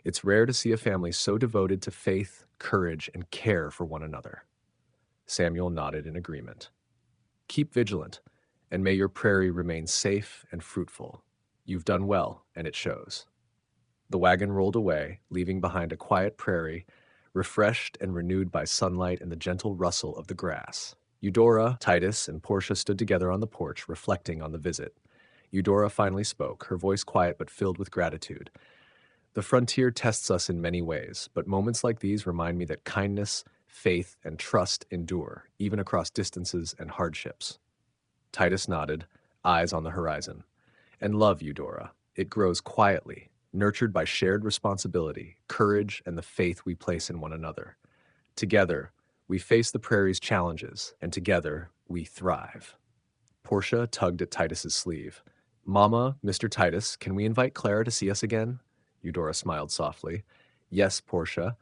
It's rare to see a family so devoted to faith, courage, and care for one another. Samuel nodded in agreement. Keep vigilant, and may your prairie remain safe and fruitful. You've done well, and it shows. The wagon rolled away, leaving behind a quiet prairie, refreshed and renewed by sunlight and the gentle rustle of the grass. Eudora, Titus, and Portia stood together on the porch, reflecting on the visit. Eudora finally spoke, her voice quiet but filled with gratitude. The frontier tests us in many ways, but moments like these remind me that kindness, faith, and trust endure, even across distances and hardships. Titus nodded, eyes on the horizon. And love, Eudora. It grows quietly, nurtured by shared responsibility, courage, and the faith we place in one another. Together, we face the prairie's challenges, and together, we thrive. Portia tugged at Titus's sleeve. Mama, Mr. Titus, can we invite Clara to see us again? Eudora smiled softly. Yes, Portia,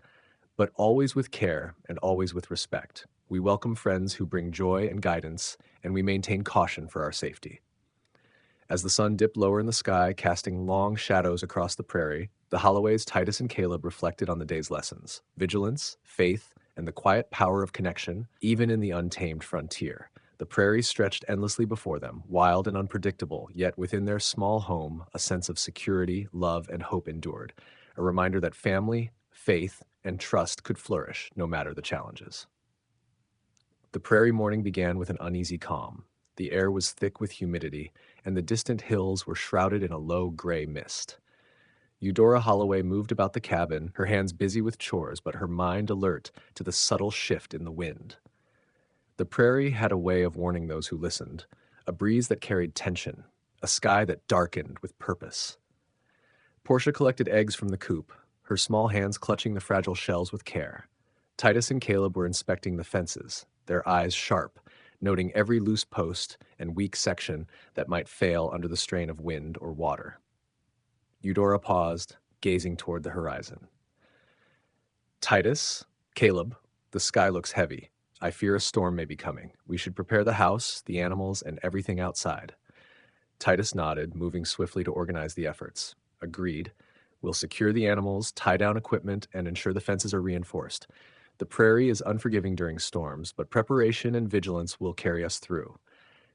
but always with care and always with respect. We welcome friends who bring joy and guidance, and we maintain caution for our safety. As the sun dipped lower in the sky, casting long shadows across the prairie, the Holloways, Titus, and Caleb reflected on the day's lessons: vigilance, faith, and the quiet power of connection, even in the untamed frontier. The prairie stretched endlessly before them, wild and unpredictable, yet within their small home, a sense of security, love, and hope endured, a reminder that family, faith, and trust could flourish no matter the challenges. The prairie morning began with an uneasy calm. The air was thick with humidity, and the distant hills were shrouded in a low gray mist. Eudora Holloway moved about the cabin, her hands busy with chores, but her mind alert to the subtle shift in the wind. The prairie had a way of warning those who listened, a breeze that carried tension, a sky that darkened with purpose. Portia collected eggs from the coop, her small hands clutching the fragile shells with care. Titus and Caleb were inspecting the fences, their eyes sharp, noting every loose post and weak section that might fail under the strain of wind or water. Eudora paused, gazing toward the horizon. Titus, Caleb, the sky looks heavy. I fear a storm may be coming. We should prepare the house, the animals, and everything outside. Titus nodded, moving swiftly to organize the efforts. Agreed. We'll secure the animals, tie down equipment, and ensure the fences are reinforced. The prairie is unforgiving during storms, but preparation and vigilance will carry us through.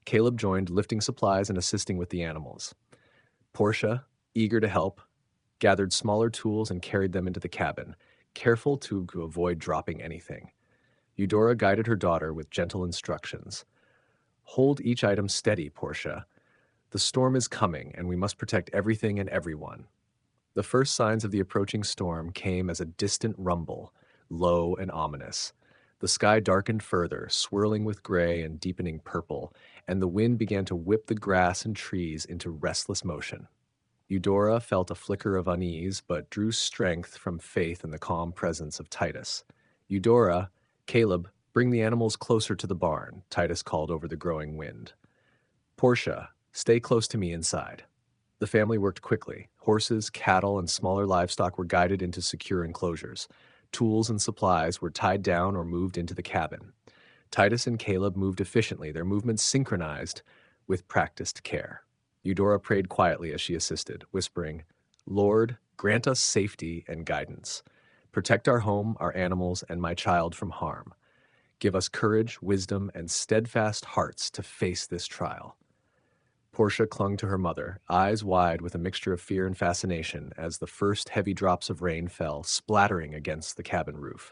Caleb joined, lifting supplies and assisting with the animals. Portia, eager to help, gathered smaller tools and carried them into the cabin, careful to avoid dropping anything. Eudora guided her daughter with gentle instructions. Hold each item steady, Portia. The storm is coming, and we must protect everything and everyone. The first signs of the approaching storm came as a distant rumble, low and ominous. The sky darkened further, swirling with gray and deepening purple, and the wind began to whip the grass and trees into restless motion. Eudora felt a flicker of unease, but drew strength from faith in the calm presence of Titus. Eudora, Caleb, bring the animals closer to the barn, Titus called over the growing wind. Portia, stay close to me inside. The family worked quickly. Horses, cattle, and smaller livestock were guided into secure enclosures. Tools and supplies were tied down or moved into the cabin. Titus and Caleb moved efficiently, their movements synchronized with practiced care. Eudora prayed quietly as she assisted, whispering, Lord, grant us safety and guidance. Protect our home, our animals, and my child from harm. Give us courage, wisdom, and steadfast hearts to face this trial. Portia clung to her mother, eyes wide with a mixture of fear and fascination as the first heavy drops of rain fell, splattering against the cabin roof.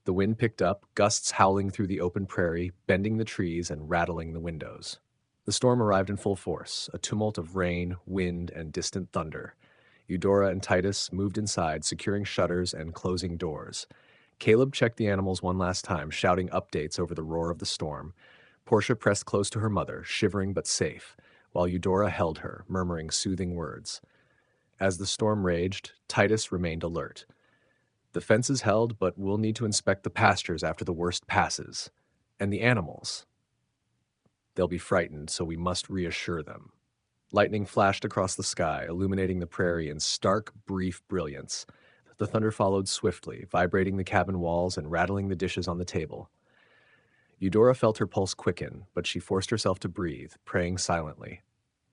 The wind picked up, gusts howling through the open prairie, bending the trees and rattling the windows. The storm arrived in full force, a tumult of rain, wind, and distant thunder. Eudora and Titus moved inside, securing shutters and closing doors. Caleb checked the animals one last time, shouting updates over the roar of the storm. Portia pressed close to her mother, shivering but safe, while Eudora held her, murmuring soothing words. As the storm raged, Titus remained alert. The fence is held, but we'll need to inspect the pastures after the worst passes. And the animals, they'll be frightened, so we must reassure them. Lightning flashed across the sky, illuminating the prairie in stark, brief brilliance. The thunder followed swiftly, vibrating the cabin walls and rattling the dishes on the table. Eudora felt her pulse quicken, but she forced herself to breathe, praying silently.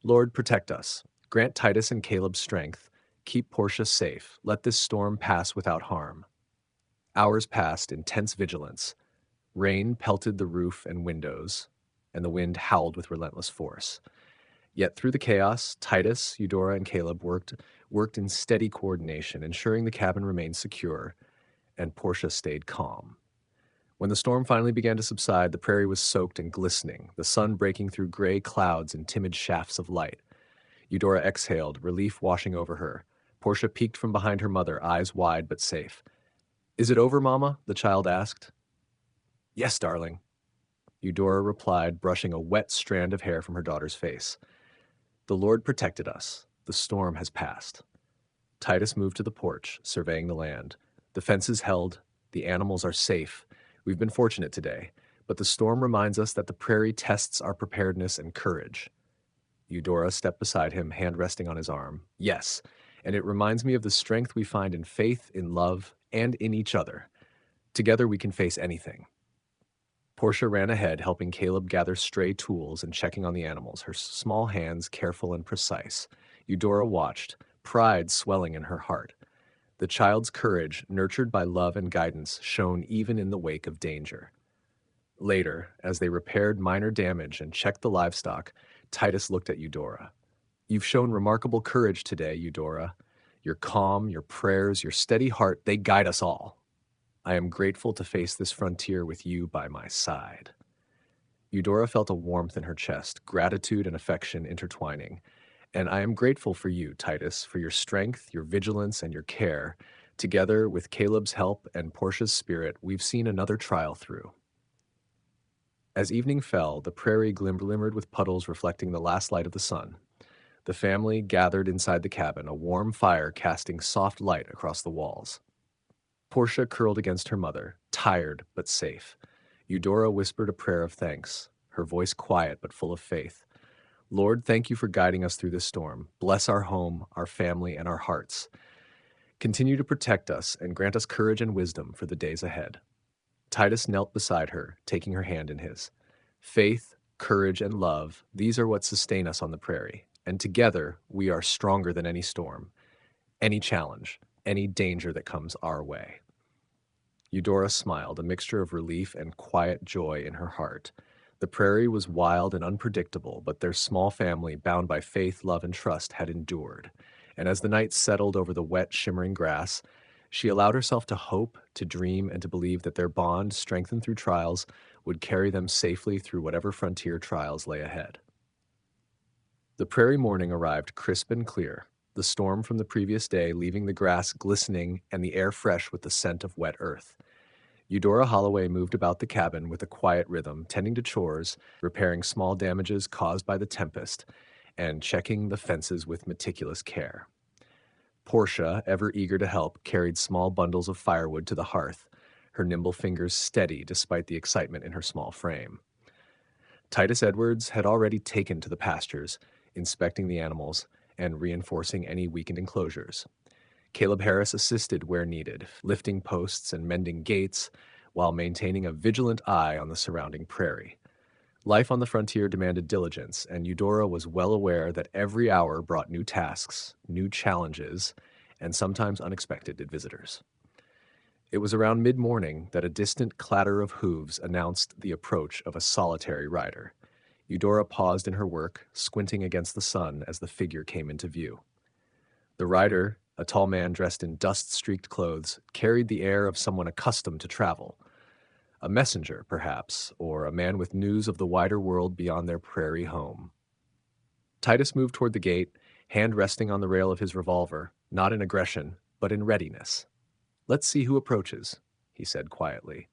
Lord, protect us. Grant Titus and Caleb strength. Keep Portia safe. Let this storm pass without harm. Hours passed in tense vigilance. Rain pelted the roof and windows, and the wind howled with relentless force. Yet through the chaos, Titus, Eudora, and Caleb worked in steady coordination, ensuring the cabin remained secure, and Portia stayed calm. When the storm finally began to subside, the prairie was soaked and glistening, the sun breaking through gray clouds in timid shafts of light. Eudora exhaled, relief washing over her. Portia peeked from behind her mother, eyes wide but safe. Is it over, Mama? The child asked. Yes, darling. Eudora replied, brushing a wet strand of hair from her daughter's face. The Lord protected us. The storm has passed. Titus moved to the porch, surveying the land. The fences held. The animals are safe. We've been fortunate today, but the storm reminds us that the prairie tests our preparedness and courage. Eudora stepped beside him, hand resting on his arm. Yes, and it reminds me of the strength we find in faith, in love, and in each other. Together we can face anything. Portia ran ahead, helping Caleb gather stray tools and checking on the animals, her small hands careful and precise. Eudora watched, pride swelling in her heart. The child's courage, nurtured by love and guidance, shone even in the wake of danger. Later, as they repaired minor damage and checked the livestock, Titus looked at Eudora. You've shown remarkable courage today, Eudora. Your calm, your prayers, your steady heart, they guide us all. I am grateful to face this frontier with you by my side. Eudora felt a warmth in her chest, gratitude and affection intertwining. And I am grateful for you, Titus, for your strength, your vigilance, and your care. Together, with Caleb's help and Portia's spirit, we've seen another trial through. As evening fell, the prairie glimmered with puddles reflecting the last light of the sun. The family gathered inside the cabin, a warm fire casting soft light across the walls. Portia curled against her mother, tired but safe. Eudora whispered a prayer of thanks, her voice quiet but full of faith. Lord, thank you for guiding us through this storm. Bless our home, our family, and our hearts. Continue to protect us and grant us courage and wisdom for the days ahead. Titus knelt beside her, taking her hand in his. Faith, courage, and love, these are what sustain us on the prairie. And together, we are stronger than any storm, any challenge, any danger that comes our way. Eudora smiled, a mixture of relief and quiet joy in her heart. The prairie was wild and unpredictable, but their small family, bound by faith, love, and trust, had endured. And as the night settled over the wet, shimmering grass, she allowed herself to hope, to dream, and to believe that their bond, strengthened through trials, would carry them safely through whatever frontier trials lay ahead. The prairie morning arrived crisp and clear, the storm from the previous day leaving the grass glistening and the air fresh with the scent of wet earth. Eudora Holloway moved about the cabin with a quiet rhythm, tending to chores, repairing small damages caused by the tempest, and checking the fences with meticulous care. Portia, ever eager to help, carried small bundles of firewood to the hearth, her nimble fingers steady despite the excitement in her small frame. Titus Edwards had already taken to the pastures, inspecting the animals and reinforcing any weakened enclosures. Caleb Harris assisted where needed, lifting posts and mending gates, while maintaining a vigilant eye on the surrounding prairie. Life on the frontier demanded diligence, and Eudora was well aware that every hour brought new tasks, new challenges, and sometimes unexpected visitors. It was around mid-morning that a distant clatter of hooves announced the approach of a solitary rider. Eudora paused in her work, squinting against the sun as the figure came into view. The rider, a tall man dressed in dust-streaked clothes, carried the air of someone accustomed to travel. A messenger, perhaps, or a man with news of the wider world beyond their prairie home. Titus moved toward the gate, hand resting on the rail of his revolver, not in aggression, but in readiness. Let's see who approaches, he said quietly.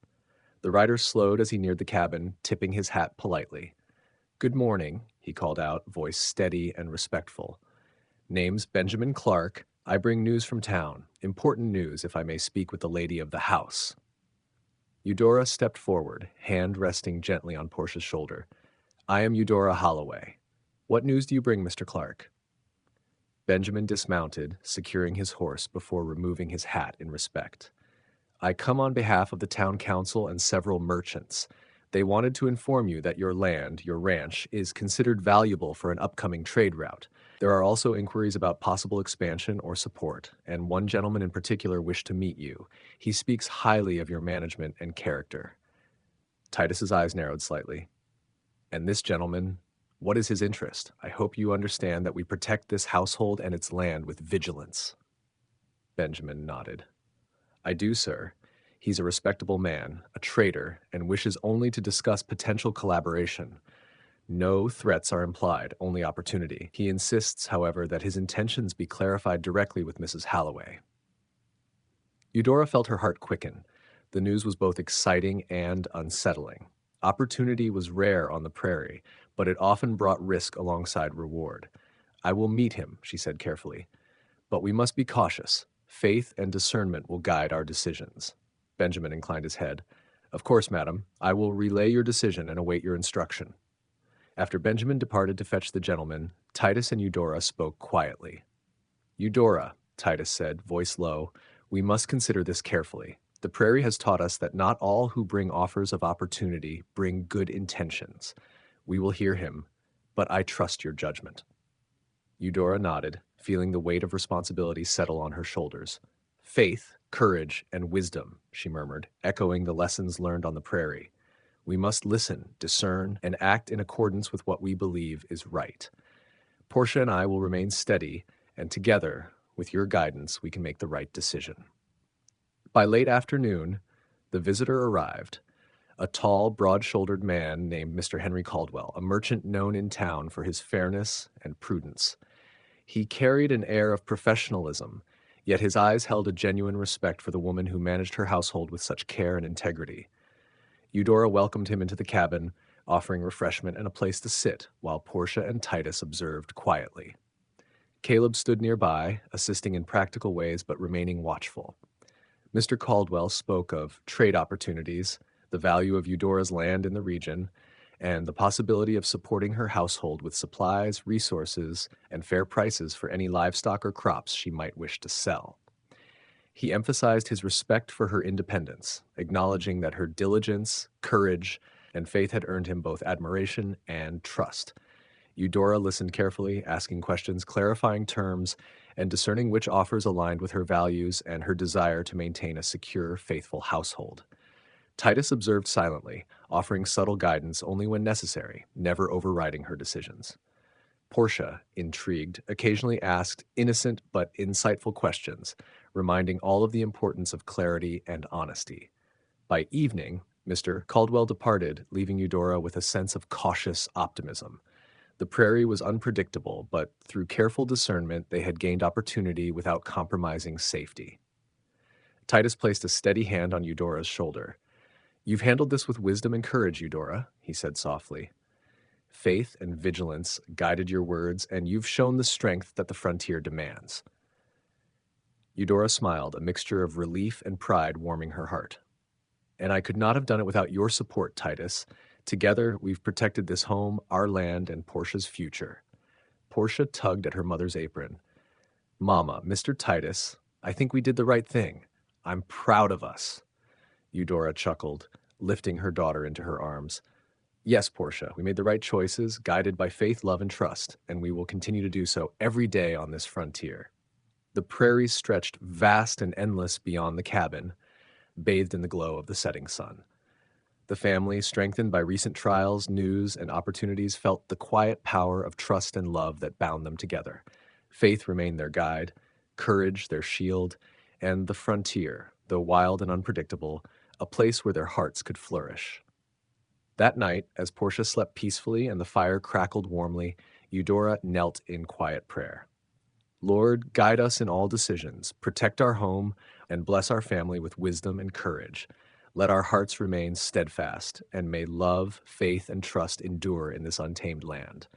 The rider slowed as he neared the cabin, tipping his hat politely. Good morning, he called out, voice steady and respectful. Name's Benjamin Clark. I bring news from town. Important news, if I may speak with the lady of the house. Eudora stepped forward, hand resting gently on Portia's shoulder. I am Eudora Holloway. What news do you bring, Mr. Clark? Benjamin dismounted, securing his horse before removing his hat in respect. I come on behalf of the town council and several merchants. They wanted to inform you that your land, your ranch, is considered valuable for an upcoming trade route. There are also inquiries about possible expansion or support, and one gentleman in particular wished to meet you. He speaks highly of your management and character. Titus's eyes narrowed slightly. And this gentleman, what is his interest? I hope you understand that we protect this household and its land with vigilance. Benjamin nodded. I do, sir. He's a respectable man, a trader, and wishes only to discuss potential collaboration. No threats are implied, only opportunity. He insists, however, that his intentions be clarified directly with Mrs. Holloway. Eudora felt her heart quicken. The news was both exciting and unsettling. Opportunity was rare on the prairie, but it often brought risk alongside reward. I will meet him, she said carefully. But we must be cautious. Faith and discernment will guide our decisions. Benjamin inclined his head. Of course, madam. I will relay your decision and await your instruction. After Benjamin departed to fetch the gentleman, Titus and Eudora spoke quietly. Eudora, Titus said, voice low, we must consider this carefully. The prairie has taught us that not all who bring offers of opportunity bring good intentions. We will hear him, but I trust your judgment. Eudora nodded, feeling the weight of responsibility settle on her shoulders. Faith, courage, and wisdom, she murmured, echoing the lessons learned on the prairie. We must listen, discern, and act in accordance with what we believe is right. Portia and I will remain steady, and together, with your guidance, we can make the right decision. By late afternoon, the visitor arrived. A tall, broad-shouldered man named Mr. Henry Caldwell, a merchant known in town for his fairness and prudence. He carried an air of professionalism, yet his eyes held a genuine respect for the woman who managed her household with such care and integrity. Eudora welcomed him into the cabin, offering refreshment and a place to sit, while Portia and Titus observed quietly. Caleb stood nearby, assisting in practical ways but remaining watchful. Mr. Caldwell spoke of trade opportunities, the value of Eudora's land in the region, and the possibility of supporting her household with supplies, resources, and fair prices for any livestock or crops she might wish to sell. He emphasized his respect for her independence, acknowledging that her diligence, courage, and faith had earned him both admiration and trust. Eudora listened carefully, asking questions, clarifying terms, and discerning which offers aligned with her values and her desire to maintain a secure, faithful household. Titus observed silently, offering subtle guidance only when necessary, never overriding her decisions. Portia, intrigued, occasionally asked innocent but insightful questions, reminding all of the importance of clarity and honesty. By evening, Mr. Caldwell departed, leaving Eudora with a sense of cautious optimism. The prairie was unpredictable, but through careful discernment, they had gained opportunity without compromising safety. Titus placed a steady hand on Eudora's shoulder. You've handled this with wisdom and courage, Eudora, he said softly. Faith and vigilance guided your words, and you've shown the strength that the frontier demands. Eudora smiled, a mixture of relief and pride warming her heart. And I could not have done it without your support, Titus. Together, we've protected this home, our land, and Portia's future. Portia tugged at her mother's apron. Mama, Mr. Titus, I think we did the right thing. I'm proud of us. Eudora chuckled, lifting her daughter into her arms. Yes, Portia, we made the right choices, guided by faith, love, and trust, and we will continue to do so every day on this frontier. The prairies stretched vast and endless beyond the cabin, bathed in the glow of the setting sun. The family, strengthened by recent trials, news, and opportunities, felt the quiet power of trust and love that bound them together. Faith remained their guide, courage their shield, and the frontier, though wild and unpredictable, a place where their hearts could flourish. That night, as Portia slept peacefully and the fire crackled warmly, Eudora knelt in quiet prayer. Lord, guide us in all decisions, protect our home, and bless our family with wisdom and courage. Let our hearts remain steadfast, and may love, faith, and trust endure in this untamed land.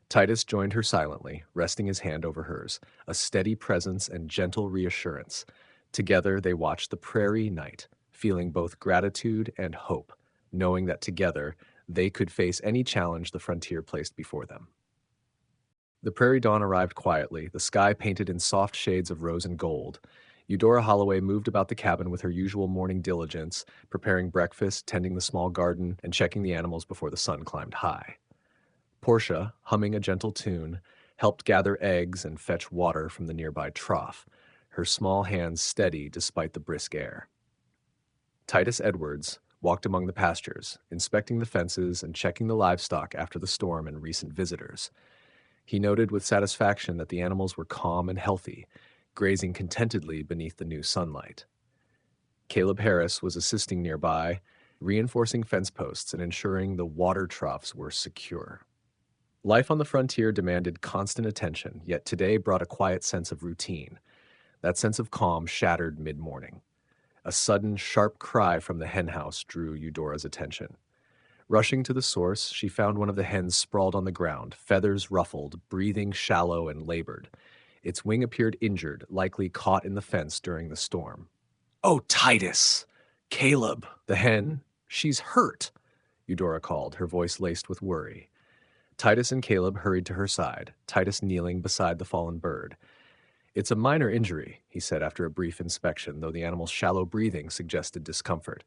Titus joined her silently, resting his hand over hers, a steady presence and gentle reassurance. Together they watched the prairie night, feeling both gratitude and hope, knowing that together they could face any challenge the frontier placed before them. The prairie dawn arrived quietly, the sky painted in soft shades of rose and gold. Eudora Holloway moved about the cabin with her usual morning diligence, preparing breakfast, tending the small garden, and checking the animals before the sun climbed high. Portia, humming a gentle tune, helped gather eggs and fetch water from the nearby trough, her small hands steady despite the brisk air. Titus Edwards walked among the pastures, inspecting the fences and checking the livestock after the storm and recent visitors. He noted with satisfaction that the animals were calm and healthy, grazing contentedly beneath the new sunlight. Caleb Harris was assisting nearby, reinforcing fence posts and ensuring the water troughs were secure. Life on the frontier demanded constant attention, yet today brought a quiet sense of routine. That sense of calm shattered mid-morning. A sudden, sharp cry from the henhouse drew Eudora's attention. Rushing to the source, she found one of the hens sprawled on the ground, feathers ruffled, breathing shallow and labored. Its wing appeared injured, likely caught in the fence during the storm. "Oh, Titus! Caleb! The hen! She's hurt!" Eudora called, her voice laced with worry. Titus and Caleb hurried to her side, Titus kneeling beside the fallen bird. "It's a minor injury," he said after a brief inspection, though the animal's shallow breathing suggested discomfort.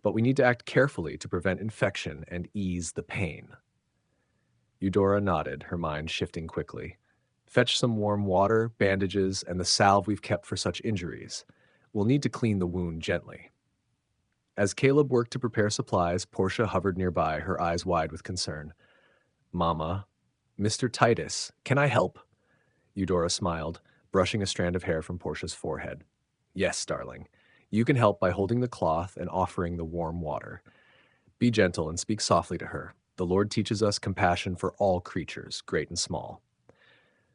"But we need to act carefully to prevent infection and ease the pain." Eudora nodded, her mind shifting quickly. "Fetch some warm water, bandages, and the salve we've kept for such injuries. We'll need to clean the wound gently." As Caleb worked to prepare supplies, Portia hovered nearby, her eyes wide with concern. "Mama, Mr. Titus, can I help?" Eudora smiled, brushing a strand of hair from Portia's forehead. "Yes, darling. You can help by holding the cloth and offering the warm water. Be gentle and speak softly to her. The Lord teaches us compassion for all creatures, great and small."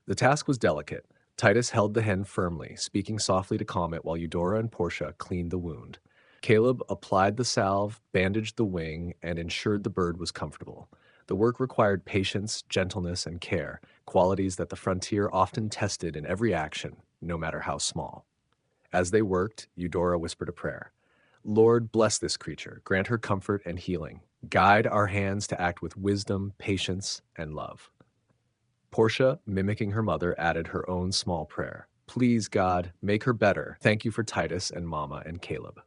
The task was delicate. Titus held the hen firmly, speaking softly to calm it while Eudora and Portia cleaned the wound. Caleb applied the salve, bandaged the wing, and ensured the bird was comfortable. The work required patience, gentleness, and care, qualities that the frontier often tested in every action, no matter how small. As they worked, Eudora whispered a prayer. "Lord, bless this creature, grant her comfort and healing. Guide our hands to act with wisdom, patience, and love." Portia, mimicking her mother, added her own small prayer. "Please, God, make her better. Thank you for Titus and Mama and Caleb."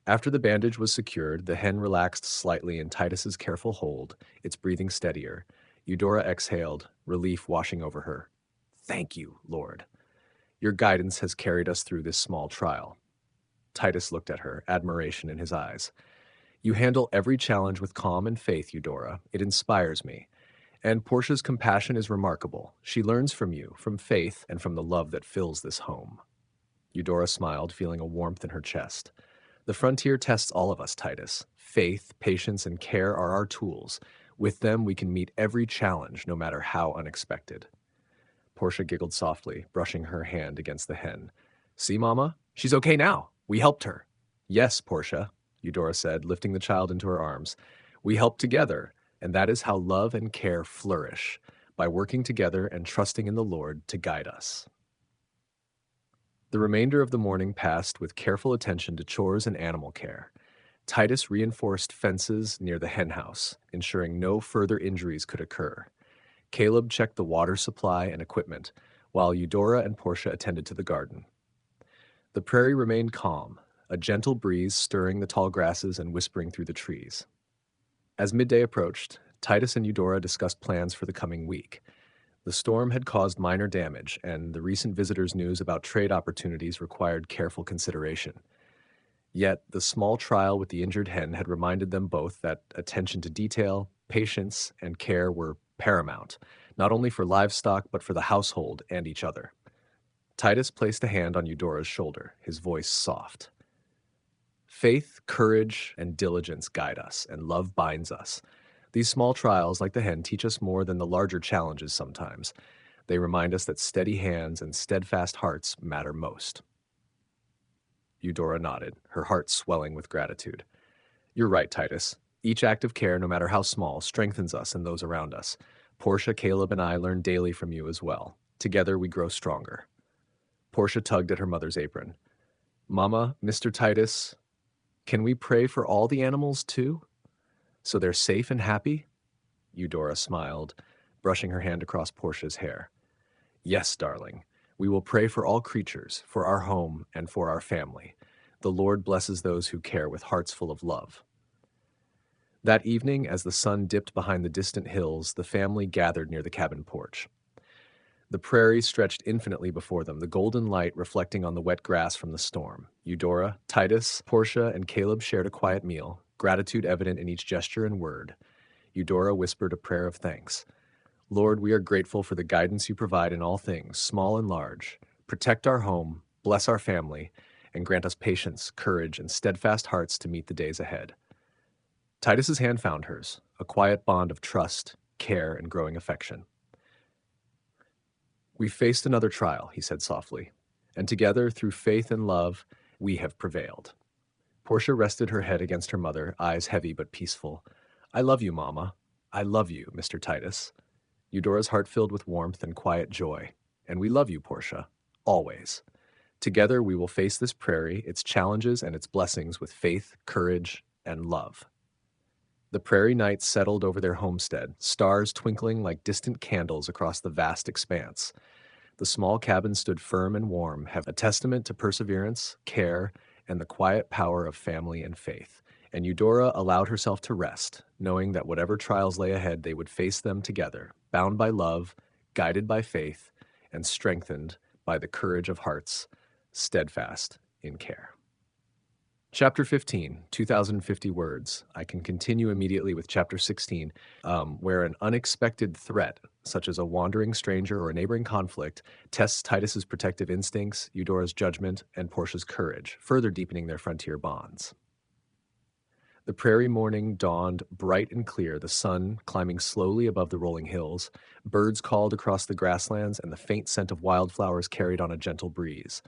After the bandage was secured, the hen relaxed slightly in Titus's careful hold, its breathing steadier. Eudora exhaled, relief washing over her. "Thank you, Lord. Your guidance has carried us through this small trial." Titus looked at her, admiration in his eyes. "You handle every challenge with calm and faith, Eudora. It inspires me. And Portia's compassion is remarkable. She learns from you, from faith, and from the love that fills this home." Eudora smiled, feeling a warmth in her chest. "The frontier tests all of us, Titus. Faith, patience, and care are our tools. With them, we can meet every challenge, no matter how unexpected." Portia giggled softly, brushing her hand against the hen. "See, Mama? She's okay now. We helped her." "Yes, Portia," Eudora said, lifting the child into her arms. "We helped together, and that is how love and care flourish, by working together and trusting in the Lord to guide us." The remainder of the morning passed with careful attention to chores and animal care. Titus reinforced fences near the henhouse, ensuring no further injuries could occur. Caleb checked the water supply and equipment, while Eudora and Portia attended to the garden. The prairie remained calm, a gentle breeze stirring the tall grasses and whispering through the trees. As midday approached, Titus and Eudora discussed plans for the coming week. The storm had caused minor damage, and the recent visitors' news about trade opportunities required careful consideration. Yet, the small trial with the injured hen had reminded them both that attention to detail, patience, and care were paramount, not only for livestock but for the household and each other. Titus placed a hand on Eudora's shoulder, his voice soft. "Faith, courage, and diligence guide us, and love binds us. These small trials, like the hen, teach us more than the larger challenges sometimes. They remind us that steady hands and steadfast hearts matter most." Eudora nodded, her heart swelling with gratitude. "You're right, Titus. Each act of care, no matter how small, strengthens us and those around us. Portia, Caleb, and I learn daily from you as well. Together we grow stronger." Portia tugged at her mother's apron. "Mama, Mr. Titus, Can we pray for all the animals too? So they're safe and happy? Eudora smiled, brushing her hand across Portia's hair. Yes, darling. We will pray for all creatures, for our home, and for our family. The Lord blesses those who care with hearts full of love. That evening, as the sun dipped behind the distant hills, the family gathered near the cabin porch. The prairie stretched infinitely before them, the golden light reflecting on the wet grass from the storm. Eudora, Titus, Portia, and Caleb shared a quiet meal, gratitude evident in each gesture and word. Eudora whispered a prayer of thanks. Lord, we are grateful for the guidance you provide in all things, small and large. Protect our home, bless our family, and grant us patience, courage, and steadfast hearts to meet the days ahead. Titus's hand found hers, a quiet bond of trust, care, and growing affection. We faced another trial, he said softly, and together, through faith and love, we have prevailed. Portia rested her head against her mother, eyes heavy but peaceful. I love you, Mama. I love you, Mr. Titus. Eudora's heart filled with warmth and quiet joy. And we love you, Portia. Always. Together we will face this prairie, its challenges and its blessings with faith, courage, and love. The prairie night settled over their homestead, stars twinkling like distant candles across the vast expanse. The small cabin stood firm and warm, a testament to perseverance, care, and the quiet power of family and faith. And Eudora allowed herself to rest, knowing that whatever trials lay ahead, they would face them together, bound by love, guided by faith, and strengthened by the courage of hearts, steadfast in care. Chapter 15, 2050 words. I can continue immediately with Chapter 16, where an unexpected threat, such as a wandering stranger or a neighboring conflict, tests Titus's protective instincts, Eudora's judgment, and Portia's courage, further deepening their frontier bonds. The prairie morning dawned bright and clear, the sun climbing slowly above the rolling hills. Birds called across the grasslands, and the faint scent of wildflowers carried on a gentle breeze.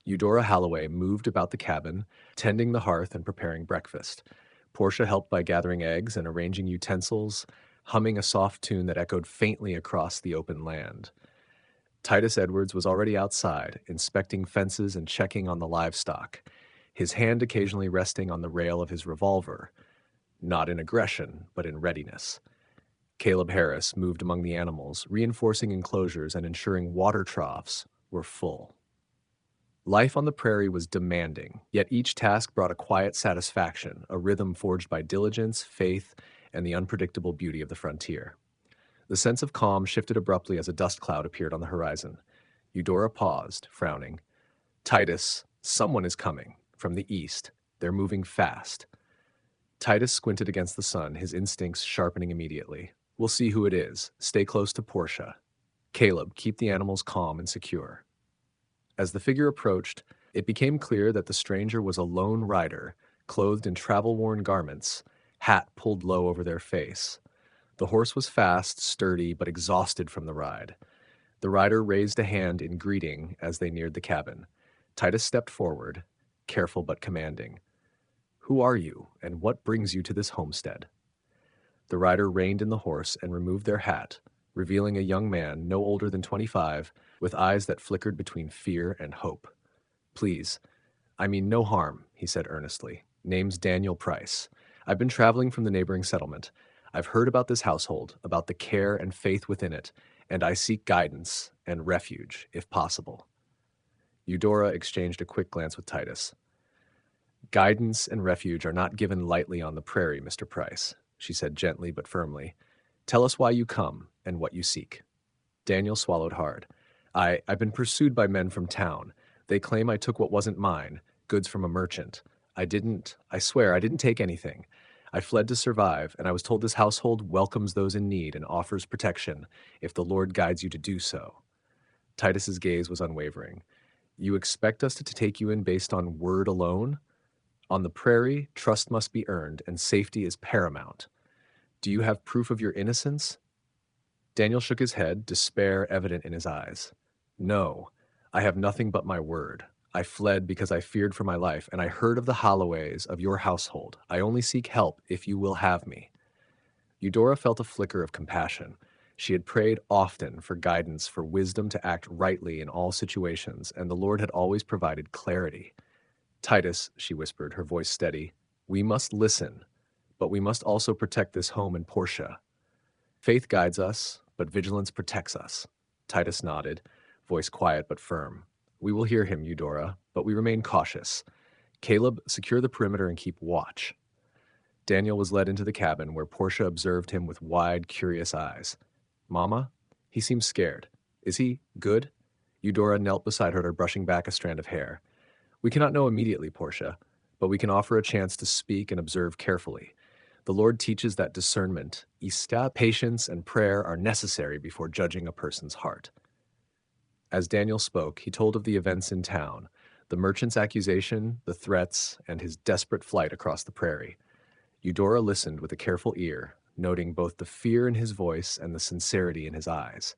Eudora Holloway moved about the cabin, tending the hearth and preparing breakfast. Portia helped by gathering eggs and arranging utensils, humming a soft tune that echoed faintly across the open land. Titus Edwards was already outside, inspecting fences and checking on the livestock, his hand occasionally resting on the rail of his revolver, not in aggression, but in readiness. Caleb Harris moved among the animals, reinforcing enclosures and ensuring water troughs were full. Life on the prairie was demanding, yet each task brought a quiet satisfaction, a rhythm forged by diligence, faith, and the unpredictable beauty of the frontier. The sense of calm shifted abruptly as a dust cloud appeared on the horizon. Eudora paused, frowning. Titus, someone is coming. From the east. They're moving fast. Titus squinted against the sun, his instincts sharpening immediately. We'll see who it is. Stay close to Portia. Caleb, keep the animals calm and secure. As the figure approached, it became clear that the stranger was a lone rider, clothed in travel-worn garments, hat pulled low over their face. The horse was fast, sturdy, but exhausted from the ride. The rider raised a hand in greeting as they neared the cabin. Titus stepped forward, careful but commanding. Who are you, and what brings you to this homestead? The rider reined in the horse and removed their hat, revealing a young man no older than 25, with eyes that flickered between fear and hope. Please, I mean no harm, he said earnestly. Name's Daniel Price. I've been traveling from the neighboring settlement. I've heard about this household, about the care and faith within it, and I seek guidance and refuge, if possible. Eudora exchanged a quick glance with Titus. Guidance and refuge are not given lightly on the prairie, Mr. Price, she said gently but firmly. Tell us why you come and what you seek. Daniel swallowed hard. I've been pursued by men from town. They claim I took what wasn't mine, goods from a merchant. I swear, I didn't take anything. I fled to survive, and I was told this household welcomes those in need and offers protection if the Lord guides you to do so. Titus's gaze was unwavering. You expect us to take you in based on word alone? On the prairie, trust must be earned, and safety is paramount. Do you have proof of your innocence? Daniel shook his head, despair evident in his eyes. No, I have nothing but my word. I fled because I feared for my life, and I heard of the Holloways of your household. I only seek help if you will have me. Eudora felt a flicker of compassion. She had prayed often for guidance, for wisdom to act rightly in all situations, and the Lord had always provided clarity. Titus, she whispered, her voice steady, we must listen, but we must also protect this home and Portia. Faith guides us, but vigilance protects us. Titus nodded, voice quiet but firm. We will hear him, Eudora, but we remain cautious. Caleb, secure the perimeter and keep watch. Daniel was led into the cabin, where Portia observed him with wide, curious eyes. Mama? He seems scared. Is he good? Eudora knelt beside her, brushing back a strand of hair. We cannot know immediately, Portia, but we can offer a chance to speak and observe carefully. The Lord teaches that discernment, patience, and prayer are necessary before judging a person's heart. As Daniel spoke, he told of the events in town, the merchant's accusation, the threats, and his desperate flight across the prairie. Eudora listened with a careful ear, noting both the fear in his voice and the sincerity in his eyes.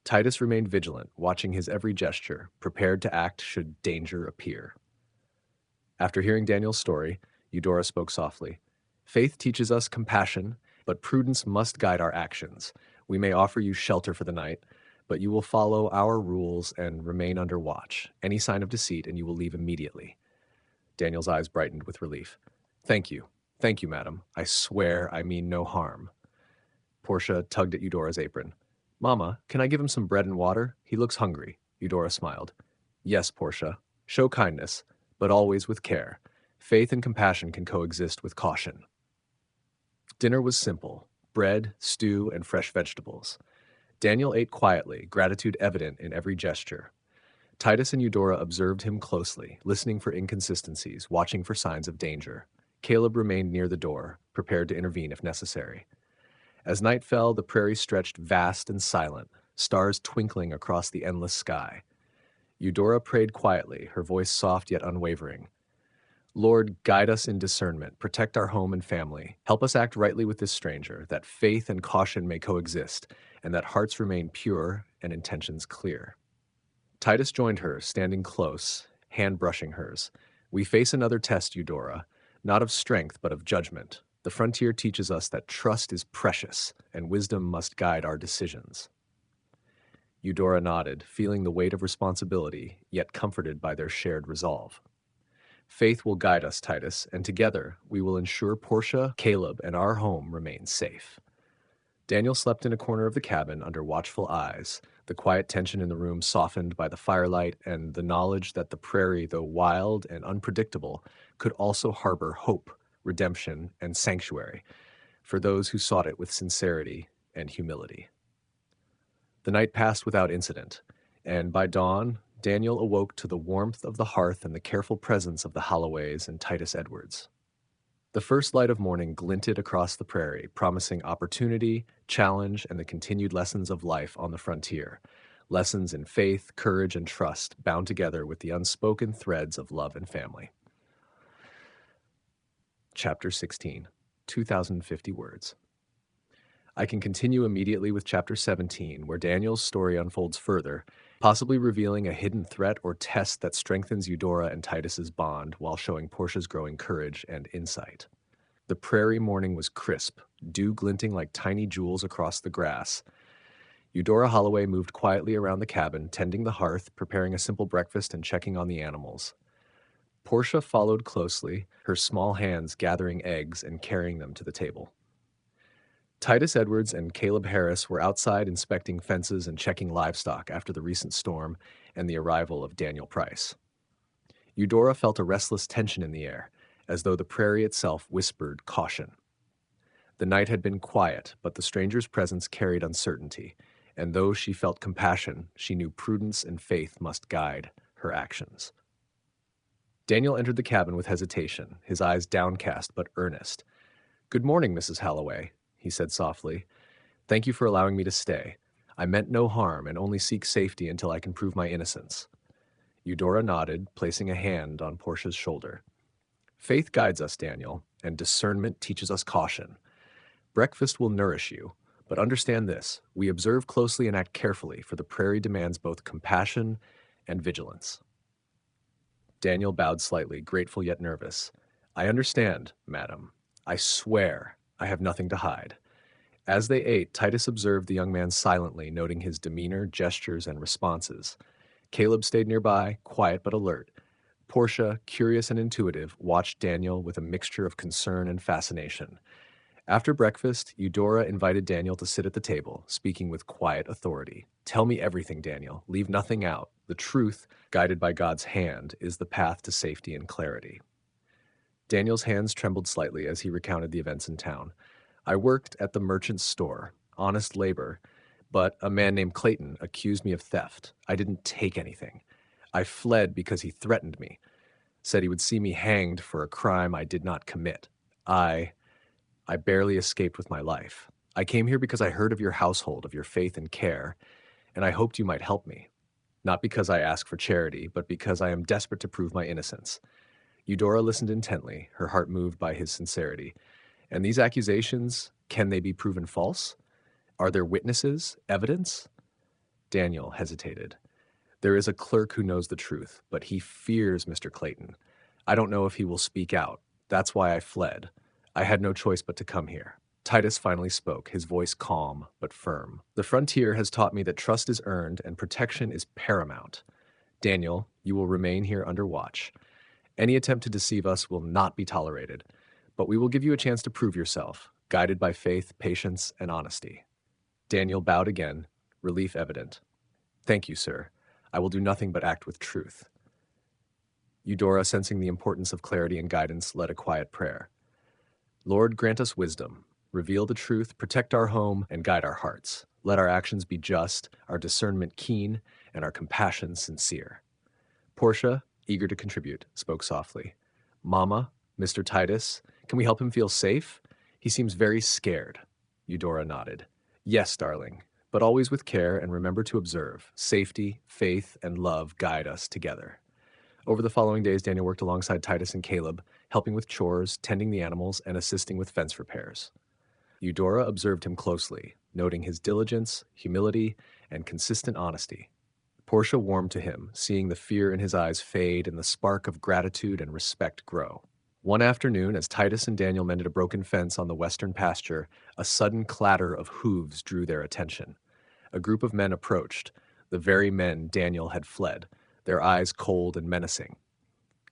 Titus remained vigilant, watching his every gesture, prepared to act should danger appear. After hearing Daniel's story, Eudora spoke softly. Faith teaches us compassion, but prudence must guide our actions. We may offer you shelter for the night, but you will follow our rules and remain under watch. Any sign of deceit, and you will leave immediately. Daniel's eyes brightened with relief. Thank you. Thank you, madam. I swear I mean no harm. Portia tugged at Eudora's apron. Mama, can I give him some bread and water? He looks hungry. Eudora smiled. Yes, Portia. Show kindness, but always with care. Faith and compassion can coexist with caution. Dinner was simple: bread, stew, and fresh vegetables. Daniel ate quietly, gratitude evident in every gesture. Titus and Eudora observed him closely, listening for inconsistencies, watching for signs of danger. Caleb remained near the door, prepared to intervene if necessary. As night fell, the prairie stretched vast and silent, stars twinkling across the endless sky. Eudora prayed quietly, her voice soft yet unwavering. Lord, guide us in discernment, protect our home and family. Help us act rightly with this stranger, that faith and caution may coexist, and that hearts remain pure and intentions clear. Titus joined her, standing close, hand brushing hers. We face another test, Eudora, not of strength but of judgment. The frontier teaches us that trust is precious, and wisdom must guide our decisions. Eudora nodded, feeling the weight of responsibility, yet comforted by their shared resolve. Faith will guide us, Titus, and together we will ensure Portia, Caleb, and our home remain safe. Daniel slept in a corner of the cabin under watchful eyes, the quiet tension in the room softened by the firelight and the knowledge that the prairie, though wild and unpredictable, could also harbor hope, redemption, and sanctuary for those who sought it with sincerity and humility. The night passed without incident, and by dawn, Daniel awoke to the warmth of the hearth and the careful presence of the Holloways and Titus Edwards. The first light of morning glinted across the prairie, promising opportunity, challenge, and the continued lessons of life on the frontier. Lessons in faith, courage, and trust, bound together with the unspoken threads of love and family. Chapter 16, 2050 words. I can continue immediately with Chapter 17, where Daniel's story unfolds further, possibly revealing a hidden threat or test that strengthens Eudora and Titus's bond while showing Portia's growing courage and insight. The prairie morning was crisp, dew glinting like tiny jewels across the grass. Eudora Holloway moved quietly around the cabin, tending the hearth, preparing a simple breakfast and checking on the animals. Portia followed closely, her small hands gathering eggs and carrying them to the table. Titus Edwards and Caleb Harris were outside inspecting fences and checking livestock after the recent storm and the arrival of Daniel Price. Eudora felt a restless tension in the air, as though the prairie itself whispered caution. The night had been quiet, but the stranger's presence carried uncertainty, and though she felt compassion, she knew prudence and faith must guide her actions. Daniel entered the cabin with hesitation, his eyes downcast but earnest. "Good morning, Mrs. Holloway," he said softly. "Thank you for allowing me to stay. I meant no harm and only seek safety until I can prove my innocence." Eudora nodded, placing a hand on Portia's shoulder. "Faith guides us, Daniel, and discernment teaches us caution. Breakfast will nourish you, but understand this: we observe closely and act carefully, for the prairie demands both compassion and vigilance." Daniel bowed slightly, grateful yet nervous. "I understand, madam. I swear I have nothing to hide." As they ate, Titus observed the young man silently, noting his demeanor, gestures, and responses. Caleb stayed nearby, quiet but alert. Portia, curious and intuitive, watched Daniel with a mixture of concern and fascination. After breakfast, Eudora invited Daniel to sit at the table, speaking with quiet authority. Tell me everything, Daniel. Leave nothing out. The truth, guided by God's hand, is the path to safety and clarity. Daniel's hands trembled slightly as he recounted the events in town. I worked at the merchant's store, honest labor, but a man named Clayton accused me of theft. I didn't take anything. I fled because he threatened me, said he would see me hanged for a crime I did not commit. I barely escaped with my life. I came here because I heard of your household, of your faith and care, and I hoped you might help me. Not because I ask for charity, but because I am desperate to prove my innocence. Eudora listened intently, her heart moved by his sincerity. And these accusations, can they be proven false? Are there witnesses, evidence? Daniel hesitated. There is a clerk who knows the truth, but he fears Mr. Clayton. I don't know if he will speak out. That's why I fled. I had no choice but to come here. Titus finally spoke, his voice calm but firm. The frontier has taught me that trust is earned and protection is paramount. Daniel, you will remain here under watch. Any attempt to deceive us will not be tolerated, but we will give you a chance to prove yourself, guided by faith, patience, and honesty. Daniel bowed again, relief evident. Thank you, sir. I will do nothing but act with truth. Eudora, sensing the importance of clarity and guidance, led a quiet prayer. Lord, grant us wisdom. Reveal the truth, protect our home, and guide our hearts. Let our actions be just, our discernment keen, and our compassion sincere. Portia, eager to contribute, spoke softly. Mama, Mr. Titus, can we help him feel safe? He seems very scared. Eudora nodded. Yes, darling, but always with care, and remember to observe. Safety, faith, and love guide us together. Over the following days, Daniel worked alongside Titus and Caleb, helping with chores, tending the animals, and assisting with fence repairs. Eudora observed him closely, noting his diligence, humility, and consistent honesty. Portia warmed to him, seeing the fear in his eyes fade and the spark of gratitude and respect grow. One afternoon, as Titus and Daniel mended a broken fence on the western pasture, a sudden clatter of hooves drew their attention. A group of men approached, the very men Daniel had fled, their eyes cold and menacing.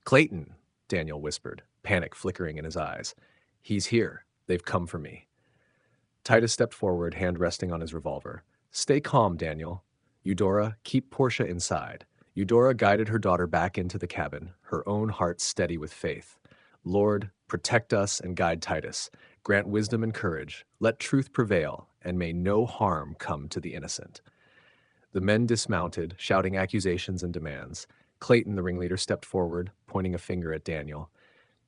Clayton, Daniel whispered, panic flickering in his eyes. He's here. They've come for me. Titus stepped forward, hand resting on his revolver. Stay calm, Daniel. Eudora, keep Portia inside. Eudora guided her daughter back into the cabin, her own heart steady with faith. Lord, protect us and guide Titus. Grant wisdom and courage. Let truth prevail, and may no harm come to the innocent. The men dismounted, shouting accusations and demands. Clayton, the ringleader, stepped forward, pointing a finger at Daniel.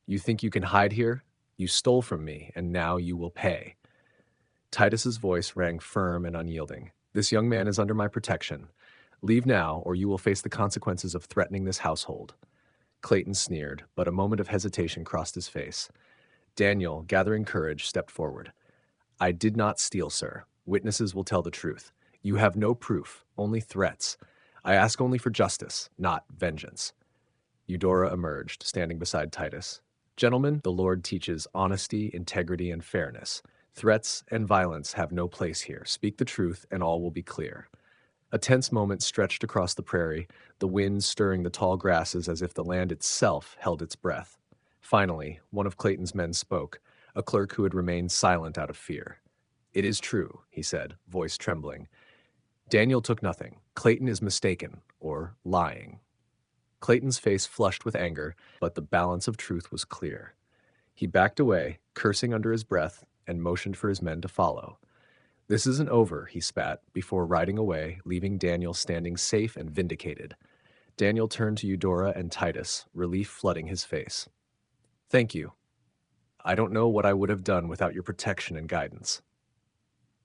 You think you can hide here? You stole from me, and now you will pay. Titus's voice rang firm and unyielding. This young man is under my protection. Leave now, or you will face the consequences of threatening this household. Clayton sneered, but a moment of hesitation crossed his face. Daniel, gathering courage, stepped forward. I did not steal, sir. Witnesses will tell the truth. You have no proof, only threats. I ask only for justice, not vengeance. Eudora emerged, standing beside Titus. Gentlemen, the Lord teaches honesty, integrity, and fairness. Threats and violence have no place here. Speak the truth, and all will be clear. A tense moment stretched across the prairie, the wind stirring the tall grasses as if the land itself held its breath. Finally, one of Clayton's men spoke, a clerk who had remained silent out of fear. It is true, he said, voice trembling. Daniel took nothing. Clayton is mistaken, or lying. Clayton's face flushed with anger, but the balance of truth was clear. He backed away, cursing under his breath, and motioned for his men to follow. This isn't over, he spat, before riding away, leaving Daniel standing safe and vindicated. Daniel turned to Eudora and Titus, relief flooding his face. Thank you. I don't know what I would have done without your protection and guidance.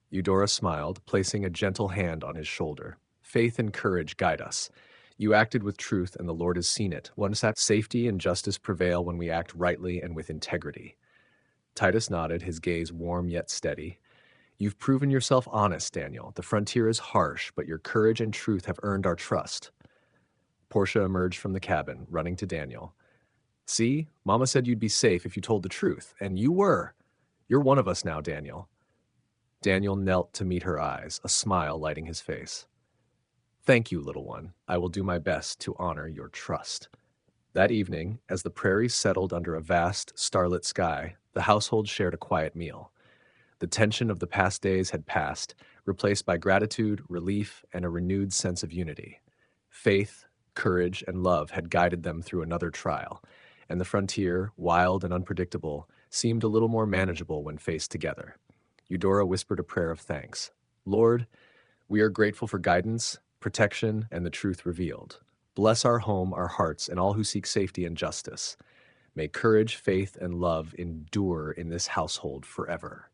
Eudora smiled, placing a gentle hand on his shoulder. Faith and courage guide us. You acted with truth, and the Lord has seen it. Once that safety and justice prevail when we act rightly and with integrity. Titus nodded, his gaze warm yet steady. You've proven yourself honest, Daniel. The frontier is harsh, but your courage and truth have earned our trust. Portia emerged from the cabin, running to Daniel. See, Mama said you'd be safe if you told the truth, and you were. You're one of us now, Daniel. Daniel knelt to meet her eyes, a smile lighting his face. Thank you, little one. I will do my best to honor your trust. That evening, as the prairie settled under a vast, starlit sky, the household shared a quiet meal. The tension of the past days had passed, replaced by gratitude, relief, and a renewed sense of unity. Faith, courage, and love had guided them through another trial, and the frontier, wild and unpredictable, seemed a little more manageable when faced together. Eudora whispered a prayer of thanks. Lord, we are grateful for guidance, protection, and the truth revealed. Bless our home, our hearts, and all who seek safety and justice. May courage, faith, and love endure in this household forever.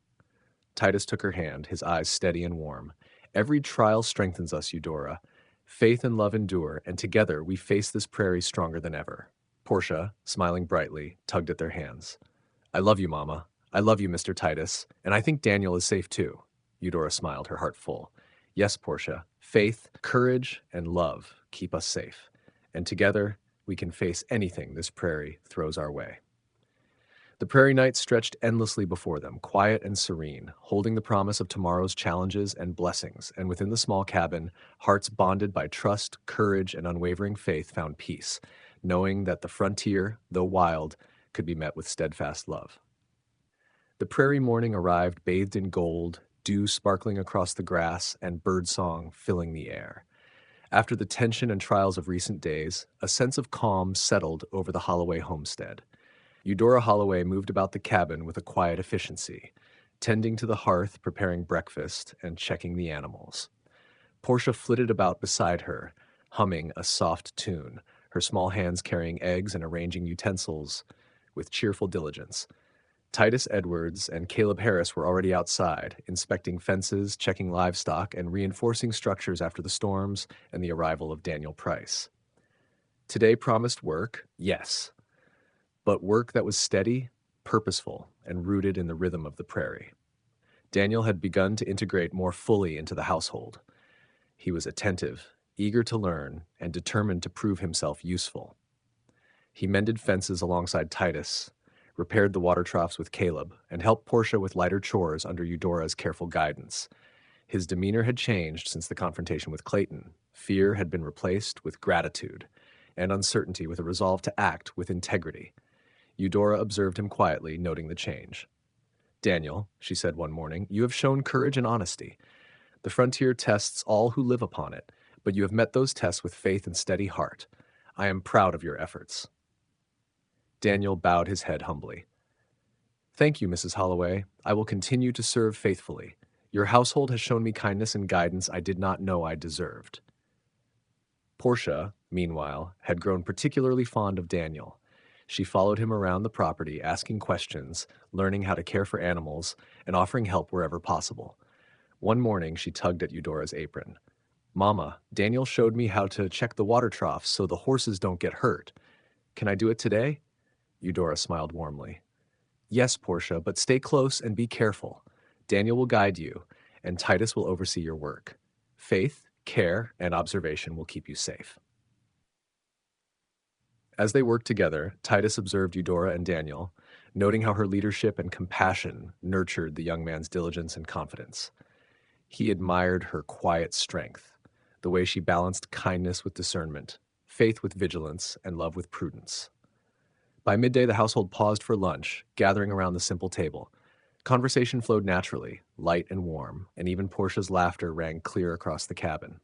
Titus took her hand, his eyes steady and warm. Every trial strengthens us, Eudora. Faith and love endure, and together we face this prairie stronger than ever. Portia, smiling brightly, tugged at their hands. I love you, Mama. I love you, Mr. Titus, and I think Daniel is safe too. Eudora smiled, her heart full. Yes, Portia, faith, courage, and love keep us safe, and together we can face anything this prairie throws our way. The prairie night stretched endlessly before them, quiet and serene, holding the promise of tomorrow's challenges and blessings, and within the small cabin, hearts bonded by trust, courage, and unwavering faith found peace, knowing that the frontier, though wild, could be met with steadfast love. The prairie morning arrived bathed in gold, dew sparkling across the grass, and birdsong filling the air. After the tension and trials of recent days, a sense of calm settled over the Holloway homestead. Eudora Holloway moved about the cabin with a quiet efficiency, tending to the hearth, preparing breakfast, and checking the animals. Portia flitted about beside her, humming a soft tune, her small hands carrying eggs and arranging utensils with cheerful diligence. Titus Edwards and Caleb Harris were already outside, inspecting fences, checking livestock, and reinforcing structures after the storms and the arrival of Daniel Price. Today promised work, yes, but work that was steady, purposeful, and rooted in the rhythm of the prairie. Daniel had begun to integrate more fully into the household. He was attentive, eager to learn, and determined to prove himself useful. He mended fences alongside Titus, repaired the water troughs with Caleb, and helped Portia with lighter chores under Eudora's careful guidance. His demeanor had changed since the confrontation with Clayton. Fear had been replaced with gratitude, and uncertainty with a resolve to act with integrity. Eudora observed him quietly, noting the change. Daniel, she said one morning, you have shown courage and honesty. The frontier tests all who live upon it, but you have met those tests with faith and steady heart. I am proud of your efforts. Daniel bowed his head humbly. Thank you, Mrs. Holloway. I will continue to serve faithfully. Your household has shown me kindness and guidance I did not know I deserved. Portia, meanwhile, had grown particularly fond of Daniel. She followed him around the property, asking questions, learning how to care for animals, and offering help wherever possible. One morning, she tugged at Eudora's apron. Mama, Daniel showed me how to check the water troughs so the horses don't get hurt. Can I do it today? Eudora smiled warmly. Yes, Portia, but stay close and be careful. Daniel will guide you, and Titus will oversee your work. Faith, care, and observation will keep you safe. As they worked together, Titus observed Eudora and Daniel, noting how her leadership and compassion nurtured the young man's diligence and confidence. He admired her quiet strength, the way she balanced kindness with discernment, faith with vigilance, and love with prudence. By midday, the household paused for lunch, gathering around the simple table. Conversation flowed naturally, light and warm, and even Portia's laughter rang clear across the cabin.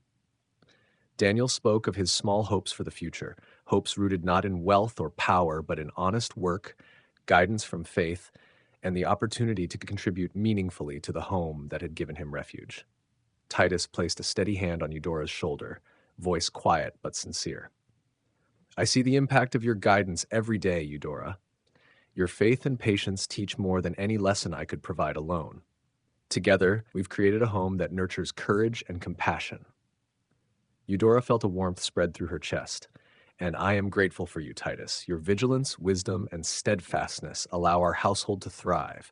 Daniel spoke of his small hopes for the future, hopes rooted not in wealth or power, but in honest work, guidance from faith, and the opportunity to contribute meaningfully to the home that had given him refuge. Titus placed a steady hand on Eudora's shoulder, voice quiet but sincere. I see the impact of your guidance every day, Eudora. Your faith and patience teach more than any lesson I could provide alone. Together, we've created a home that nurtures courage and compassion. Eudora felt a warmth spread through her chest. And I am grateful for you, Titus. Your vigilance, wisdom, and steadfastness allow our household to thrive.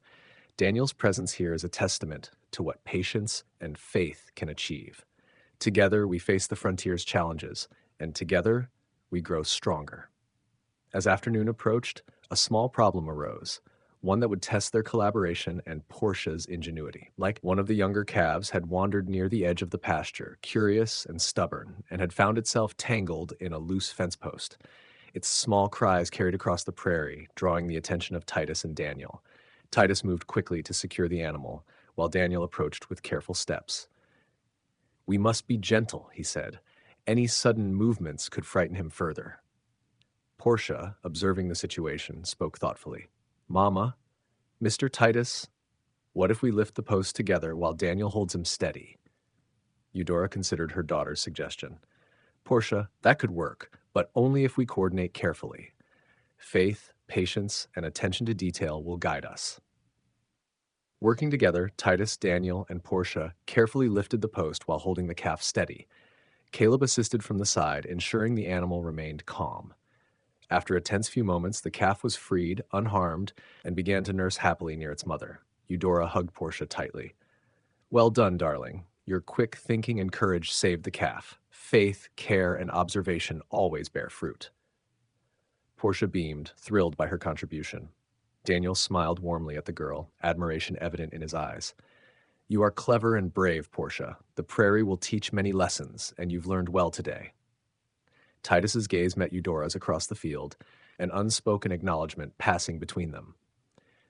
Daniel's presence here is a testament to what patience and faith can achieve. Together, we face the frontier's challenges, and together, we grow stronger. As afternoon approached, a small problem arose, one that would test their collaboration and Portia's ingenuity. Like one of the younger calves had wandered near the edge of the pasture, curious and stubborn, and had found itself tangled in a loose fence post. Its small cries carried across the prairie, drawing the attention of Titus and Daniel. Titus moved quickly to secure the animal, while Daniel approached with careful steps. "We must be gentle," he said. "Any sudden movements could frighten him further." Portia, observing the situation, spoke thoughtfully. "Mama, Mr. Titus, what if we lift the post together while Daniel holds him steady?" Eudora considered her daughter's suggestion. "Portia, that could work, but only if we coordinate carefully. Faith, patience, and attention to detail will guide us." Working together, Titus, Daniel, and Portia carefully lifted the post while holding the calf steady. Caleb assisted from the side, ensuring the animal remained calm. After a tense few moments, the calf was freed, unharmed, and began to nurse happily near its mother. Eudora hugged Portia tightly. "Well done, darling. Your quick thinking and courage saved the calf. Faith, care, and observation always bear fruit." Portia beamed, thrilled by her contribution. Daniel smiled warmly at the girl, admiration evident in his eyes. "You are clever and brave, Portia. The prairie will teach many lessons, and you've learned well today." Titus's gaze met Eudora's across the field, an unspoken acknowledgement passing between them.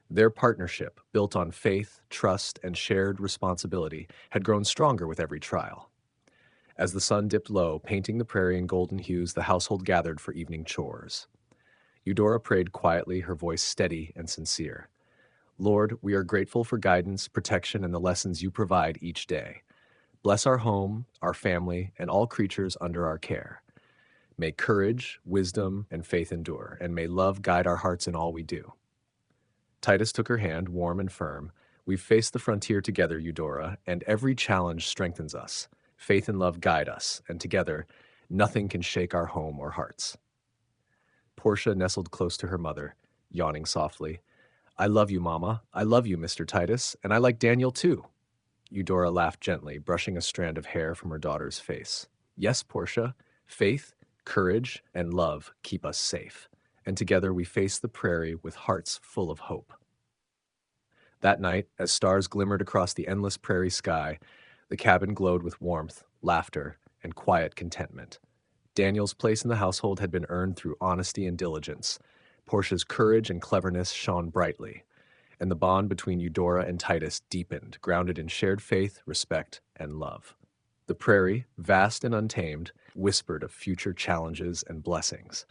Their partnership, built on faith, trust, and shared responsibility, had grown stronger with every trial. As the sun dipped low, painting the prairie in golden hues, the household gathered for evening chores. Eudora prayed quietly, her voice steady and sincere. "Lord, we are grateful for guidance, protection, and the lessons you provide each day. Bless our home, our family, and all creatures under our care. May courage, wisdom, and faith endure, and may love guide our hearts in all we do." Titus took her hand, warm and firm. "We've faced the frontier together, Eudora, and every challenge strengthens us. Faith and love guide us, and together, nothing can shake our home or hearts." Portia nestled close to her mother, yawning softly. "I love you, Mama. I love you, Mr. Titus, and I like Daniel too." Eudora laughed gently, brushing a strand of hair from her daughter's face. "Yes, Portia, faith, courage, and love keep us safe, and together we face the prairie with hearts full of hope." That night, as stars glimmered across the endless prairie sky, the cabin glowed with warmth, laughter, and quiet contentment. Daniel's place in the household had been earned through honesty and diligence. Portia's courage and cleverness shone brightly, and the bond between Eudora and Titus deepened, grounded in shared faith, respect, and love. The prairie, vast and untamed, whispered of future challenges and blessings.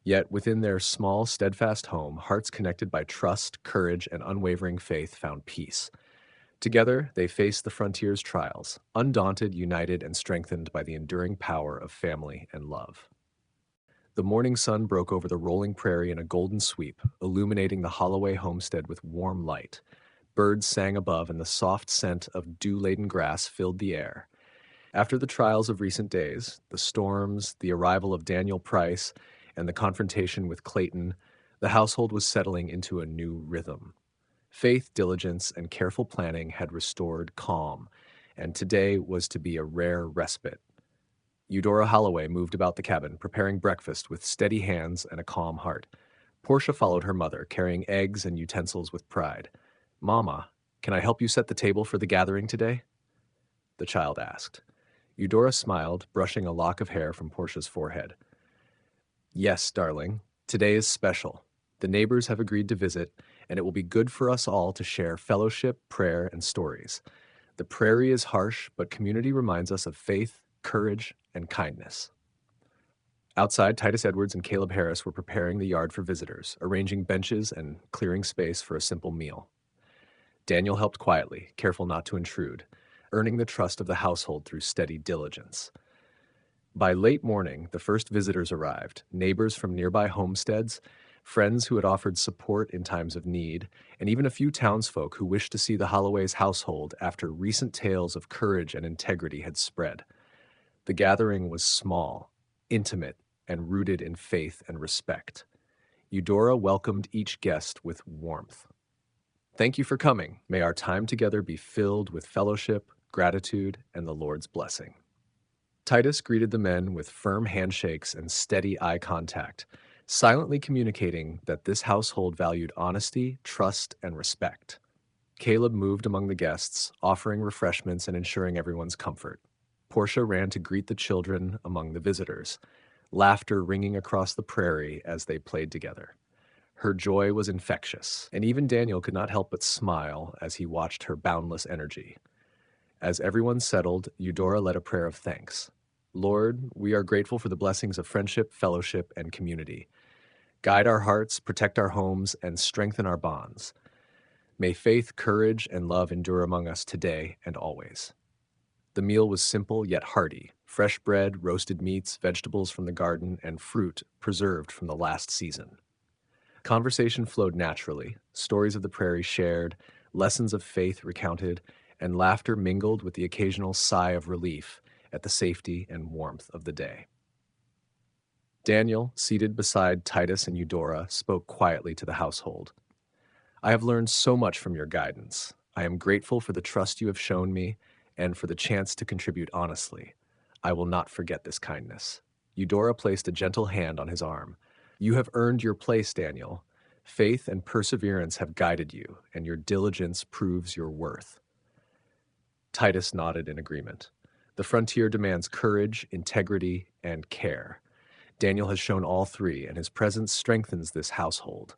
Yet within their small, steadfast home, hearts connected by trust, courage, and unwavering faith found peace. Together, they faced the frontier's trials, undaunted, united, and strengthened by the enduring power of family and love. The morning sun broke over the rolling prairie in a golden sweep, illuminating the Holloway homestead with warm light. Birds sang above, and the soft scent of dew-laden grass filled the air. After the trials of recent days, the storms, the arrival of Daniel Price, and the confrontation with Clayton, the household was settling into a new rhythm. Faith, diligence, and careful planning had restored calm, and today was to be a rare respite. Eudora Holloway moved about the cabin, preparing breakfast with steady hands and a calm heart. Portia followed her mother, carrying eggs and utensils with pride. "Mama, can I help you set the table for the gathering today?" the child asked. Eudora smiled, brushing a lock of hair from Portia's forehead. "Yes, darling, today is special. The neighbors have agreed to visit, and it will be good for us all to share fellowship, prayer, and stories. The prairie is harsh, but community reminds us of faith, courage, and kindness." Outside, Titus Edwards and Caleb Harris were preparing the yard for visitors, arranging benches and clearing space for a simple meal. Daniel helped quietly, careful not to intrude, earning the trust of the household through steady diligence. By late morning, the first visitors arrived, neighbors from nearby homesteads, friends who had offered support in times of need, and even a few townsfolk who wished to see the Holloway's household after recent tales of courage and integrity had spread. The gathering was small, intimate, and rooted in faith and respect. Eudora welcomed each guest with warmth. "Thank you for coming. May our time together be filled with fellowship, gratitude, and the Lord's blessing." Titus greeted the men with firm handshakes and steady eye contact, silently communicating that this household valued honesty, trust, and respect. Caleb moved among the guests, offering refreshments and ensuring everyone's comfort. Portia ran to greet the children among the visitors. laughter ringing across the prairie as they played together. Her joy was infectious, and even Daniel could not help but smile as he watched her boundless energy. As everyone settled, Eudora led a prayer of thanks. Lord, we are grateful for the blessings of friendship, fellowship, and community. Guide our hearts, protect our homes, and strengthen our bonds. May faith, courage, and love endure among us today and always. The meal was simple yet hearty: fresh bread, roasted meats, vegetables from the garden, and fruit preserved from the last season. Conversation flowed naturally, stories of the prairie shared, lessons of faith recounted, and laughter mingled with the occasional sigh of relief at the safety and warmth of the day. Daniel, seated beside Titus and Eudora, spoke quietly to the household. I have learned so much from your guidance. I am grateful for the trust you have shown me and for the chance to contribute honestly. I will not forget this kindness. Eudora placed a gentle hand on his arm. You have earned your place, Daniel. Faith and perseverance have guided you, and your diligence proves your worth. Titus nodded in agreement. The frontier demands courage, integrity, and care. Daniel has shown all three, and his presence strengthens this household.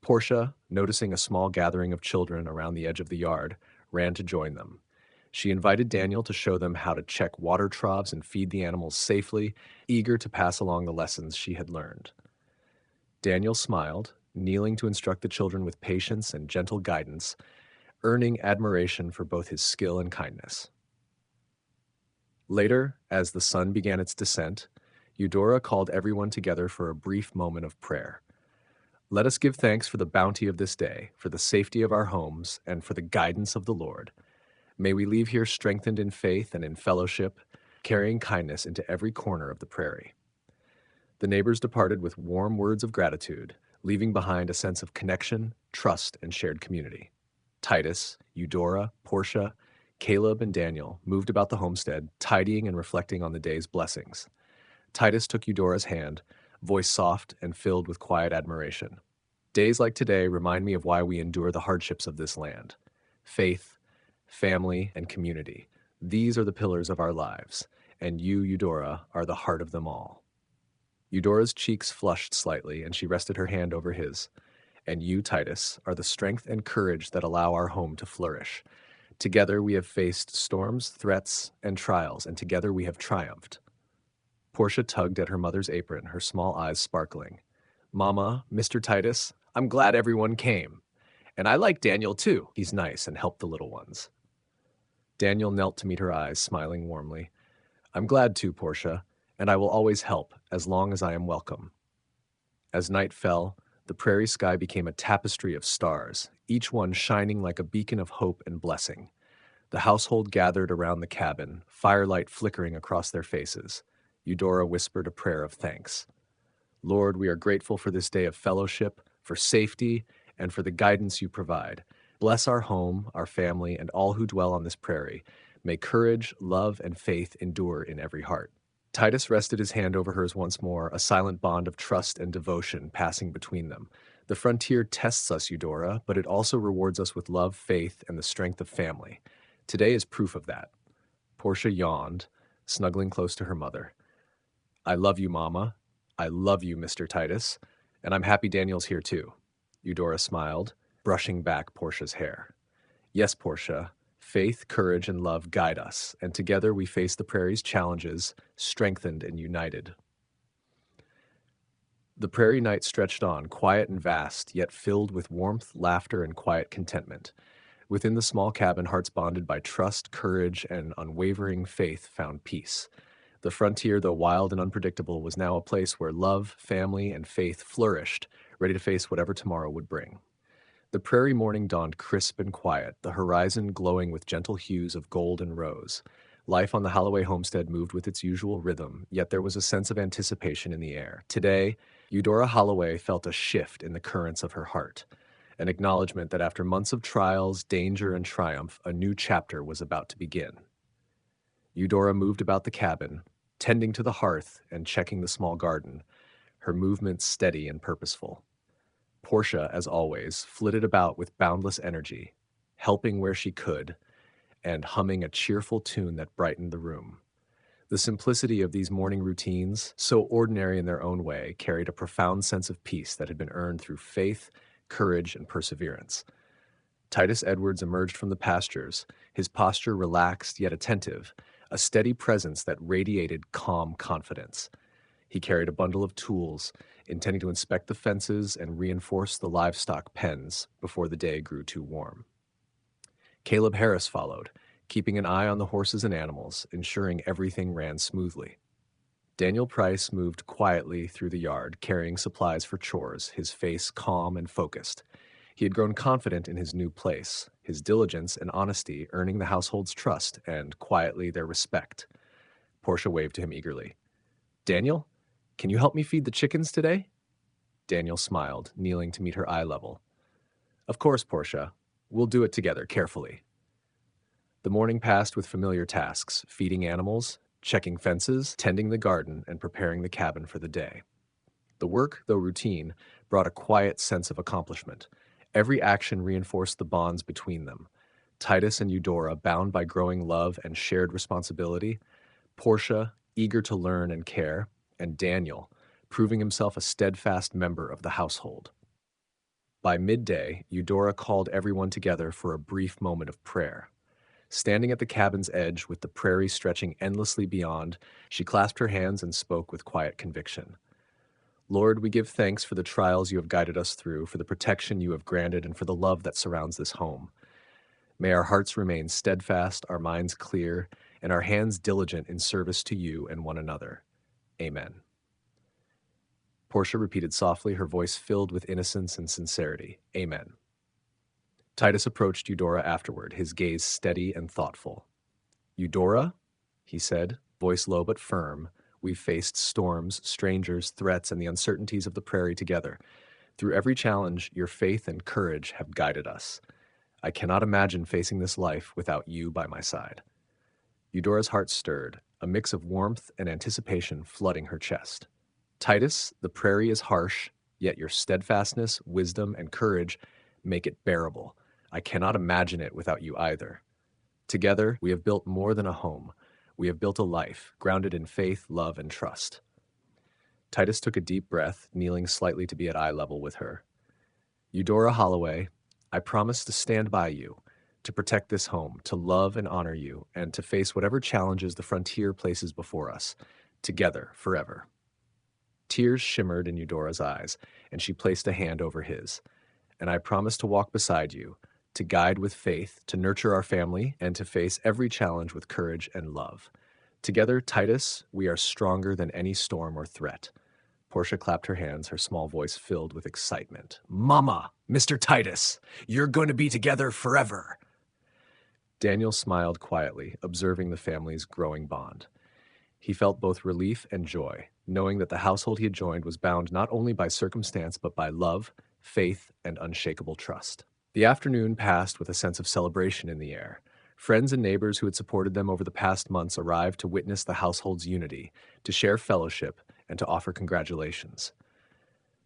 Portia, noticing a small gathering of children around the edge of the yard, ran to join them. She invited Daniel to show them how to check water troughs and feed the animals safely, eager to pass along the lessons she had learned. Daniel smiled, kneeling to instruct the children with patience and gentle guidance, earning admiration for both his skill and kindness. Later, as the sun began its descent, Eudora called everyone together for a brief moment of prayer. Let us give thanks for the bounty of this day, for the safety of our homes, and for the guidance of the Lord. May we leave here strengthened in faith and in fellowship, carrying kindness into every corner of the prairie. The neighbors departed with warm words of gratitude, leaving behind a sense of connection, trust, and shared community. Titus, Eudora, Portia, Caleb, and Daniel moved about the homestead, tidying and reflecting on the day's blessings. Titus took Eudora's hand, voice soft and filled with quiet admiration. Days like today remind me of why we endure the hardships of this land. Faith, family, and community. These are the pillars of our lives, and you, Eudora, are the heart of them all. Eudora's cheeks flushed slightly, and she rested her hand over his. And you, Titus, are the strength and courage that allow our home to flourish. Together we have faced storms, threats, and trials, and together we have triumphed. Portia tugged at her mother's apron, her small eyes sparkling. Mama, Mr. Titus, I'm glad everyone came. And I like Daniel too. He's nice and helped the little ones. Daniel knelt to meet her eyes, smiling warmly. I'm glad too, Portia, and I will always help as long as I am welcome. As night fell, the prairie sky became a tapestry of stars, each one shining like a beacon of hope and blessing. The household gathered around the cabin, firelight flickering across their faces. Eudora whispered a prayer of thanks. Lord, we are grateful for this day of fellowship, for safety, and for the guidance you provide. Bless our home, our family, and all who dwell on this prairie. May courage, love, and faith endure in every heart. Titus rested his hand over hers once more, a silent bond of trust and devotion passing between them. The frontier tests us, Eudora, but it also rewards us with love, faith, and the strength of family. Today is proof of that. Portia yawned, snuggling close to her mother. I love you, Mama. I love you, Mr. Titus. And I'm happy Daniel's here too. Eudora smiled, brushing back Portia's hair. Yes, Portia. Faith, courage, and love guide us, and together we face the prairie's challenges, strengthened and united. The prairie night stretched on, quiet and vast, yet filled with warmth, laughter, and quiet contentment. Within the small cabin, hearts bonded by trust, courage, and unwavering faith found peace. The frontier, though wild and unpredictable, was now a place where love, family, and faith flourished, ready to face whatever tomorrow would bring. The prairie morning dawned crisp and quiet, the horizon glowing with gentle hues of gold and rose. Life on the Holloway homestead moved with its usual rhythm, yet there was a sense of anticipation in the air. Today, Eudora Holloway felt a shift in the currents of her heart, an acknowledgement that after months of trials, danger, and triumph, a new chapter was about to begin. Eudora moved about the cabin, tending to the hearth and checking the small garden, her movements steady and purposeful. Portia, as always, flitted about with boundless energy, helping where she could, and humming a cheerful tune that brightened the room. The simplicity of these morning routines, so ordinary in their own way, carried a profound sense of peace that had been earned through faith, courage, and perseverance. Titus Edwards emerged from the pastures, his posture relaxed yet attentive, a steady presence that radiated calm confidence. He carried a bundle of tools, intending to inspect the fences and reinforce the livestock pens before the day grew too warm. Caleb Harris followed, keeping an eye on the horses and animals, ensuring everything ran smoothly. Daniel Price moved quietly through the yard, carrying supplies for chores, his face calm and focused. He had grown confident in his new place, his diligence and honesty earning the household's trust and, quietly, their respect. Portia waved to him eagerly. "Daniel, can you help me feed the chickens today?" Daniel smiled, kneeling to meet her eye level. "Of course, Portia. We'll do it together, carefully." The morning passed with familiar tasks, feeding animals, checking fences, tending the garden, and preparing the cabin for the day. The work, though routine, brought a quiet sense of accomplishment. Every action reinforced the bonds between them. Titus and Eudora, bound by growing love and shared responsibility, Portia, eager to learn and care, and Daniel, proving himself a steadfast member of the household. By midday, Eudora called everyone together for a brief moment of prayer. Standing at the cabin's edge with the prairie stretching endlessly beyond, she clasped her hands and spoke with quiet conviction. "Lord, we give thanks for the trials you have guided us through, for the protection you have granted, and for the love that surrounds this home. May our hearts remain steadfast, our minds clear, and our hands diligent in service to you and one another. Amen." Portia repeated softly, her voice filled with innocence and sincerity. "Amen." Titus approached Eudora afterward, his gaze steady and thoughtful. "Eudora," he said, voice low but firm, "we've faced storms, strangers, threats, and the uncertainties of the prairie together. Through every challenge, your faith and courage have guided us. I cannot imagine facing this life without you by my side." Eudora's heart stirred, a mix of warmth and anticipation flooding her chest. "Titus, the prairie is harsh, yet your steadfastness, wisdom, and courage make it bearable. I cannot imagine it without you either. Together, we have built more than a home. We have built a life, grounded in faith, love, and trust." Titus took a deep breath, kneeling slightly to be at eye level with her. "Eudora Holloway, I promise to stand by you, to protect this home, to love and honor you, and to face whatever challenges the frontier places before us, together, forever." Tears shimmered in Eudora's eyes, and she placed a hand over his. "And I promise to walk beside you, to guide with faith, to nurture our family, and to face every challenge with courage and love. Together, Titus, we are stronger than any storm or threat." Portia clapped her hands, her small voice filled with excitement. "Mama, Mr. Titus, you're going to be together forever." Daniel smiled quietly, observing the family's growing bond. He felt both relief and joy, knowing that the household he had joined was bound not only by circumstance but by love, faith, and unshakable trust. The afternoon passed with a sense of celebration in the air. Friends and neighbors who had supported them over the past months arrived to witness the household's unity, to share fellowship, and to offer congratulations.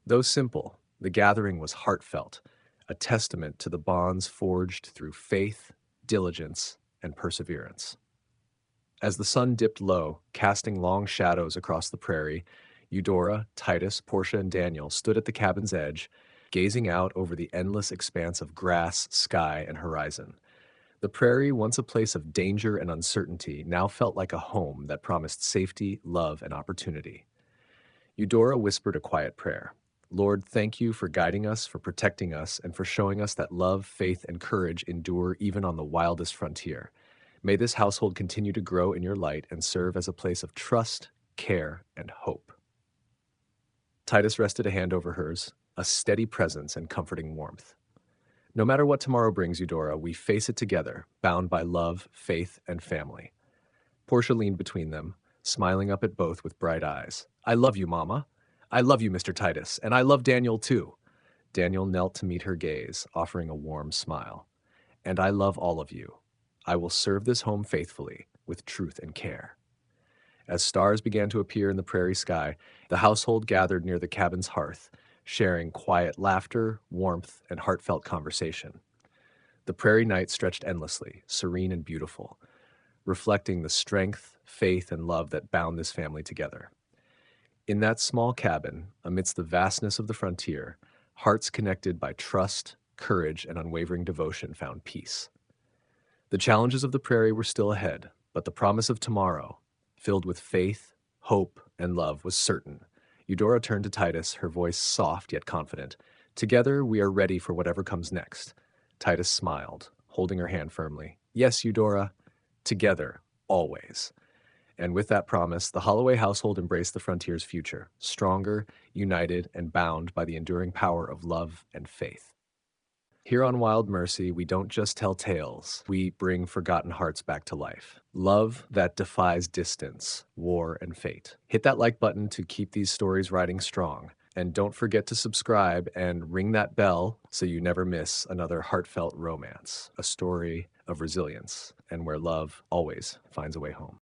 Though simple, the gathering was heartfelt, a testament to the bonds forged through faith, diligence, and perseverance. As the sun dipped low, casting long shadows across the prairie, Eudora, Titus, Portia, and Daniel stood at the cabin's edge, gazing out over the endless expanse of grass, sky, and horizon. The prairie, once a place of danger and uncertainty, now felt like a home that promised safety, love, and opportunity. Eudora whispered a quiet prayer. "Lord, thank you for guiding us, for protecting us, and for showing us that love, faith, and courage endure even on the wildest frontier. May this household continue to grow in your light and serve as a place of trust, care, and hope." Titus rested a hand over hers, a steady presence and comforting warmth. "No matter what tomorrow brings, Eudora, we face it together, bound by love, faith, and family." Portia leaned between them, smiling up at both with bright eyes. "I love you, Mama. I love you, Mr. Titus, and I love Daniel, too." Daniel knelt to meet her gaze, offering a warm smile. "And I love all of you. I will serve this home faithfully, with truth and care." As stars began to appear in the prairie sky, the household gathered near the cabin's hearth, sharing quiet laughter, warmth, and heartfelt conversation. The prairie night stretched endlessly, serene and beautiful. reflecting the strength, faith, and love that bound this family together. In that small cabin, amidst the vastness of the frontier, hearts connected by trust, courage, and unwavering devotion found peace. The challenges of the prairie were still ahead, but the promise of tomorrow, filled with faith, hope, and love, was certain. Eudora turned to Titus, her voice soft yet confident. Together, we are ready for whatever comes next. Titus smiled, holding her hand firmly. Yes, Eudora, together, always. And with that promise, the Holloway household embraced the frontier's future, stronger, united, and bound by the enduring power of love and faith. Here on Wild Mercy, we don't just tell tales, we bring forgotten hearts back to life. Love that defies distance, war, and fate. Hit that like button to keep these stories riding strong. And don't forget to subscribe and ring that bell so you never miss another heartfelt romance, a story of resilience, and where love always finds a way home.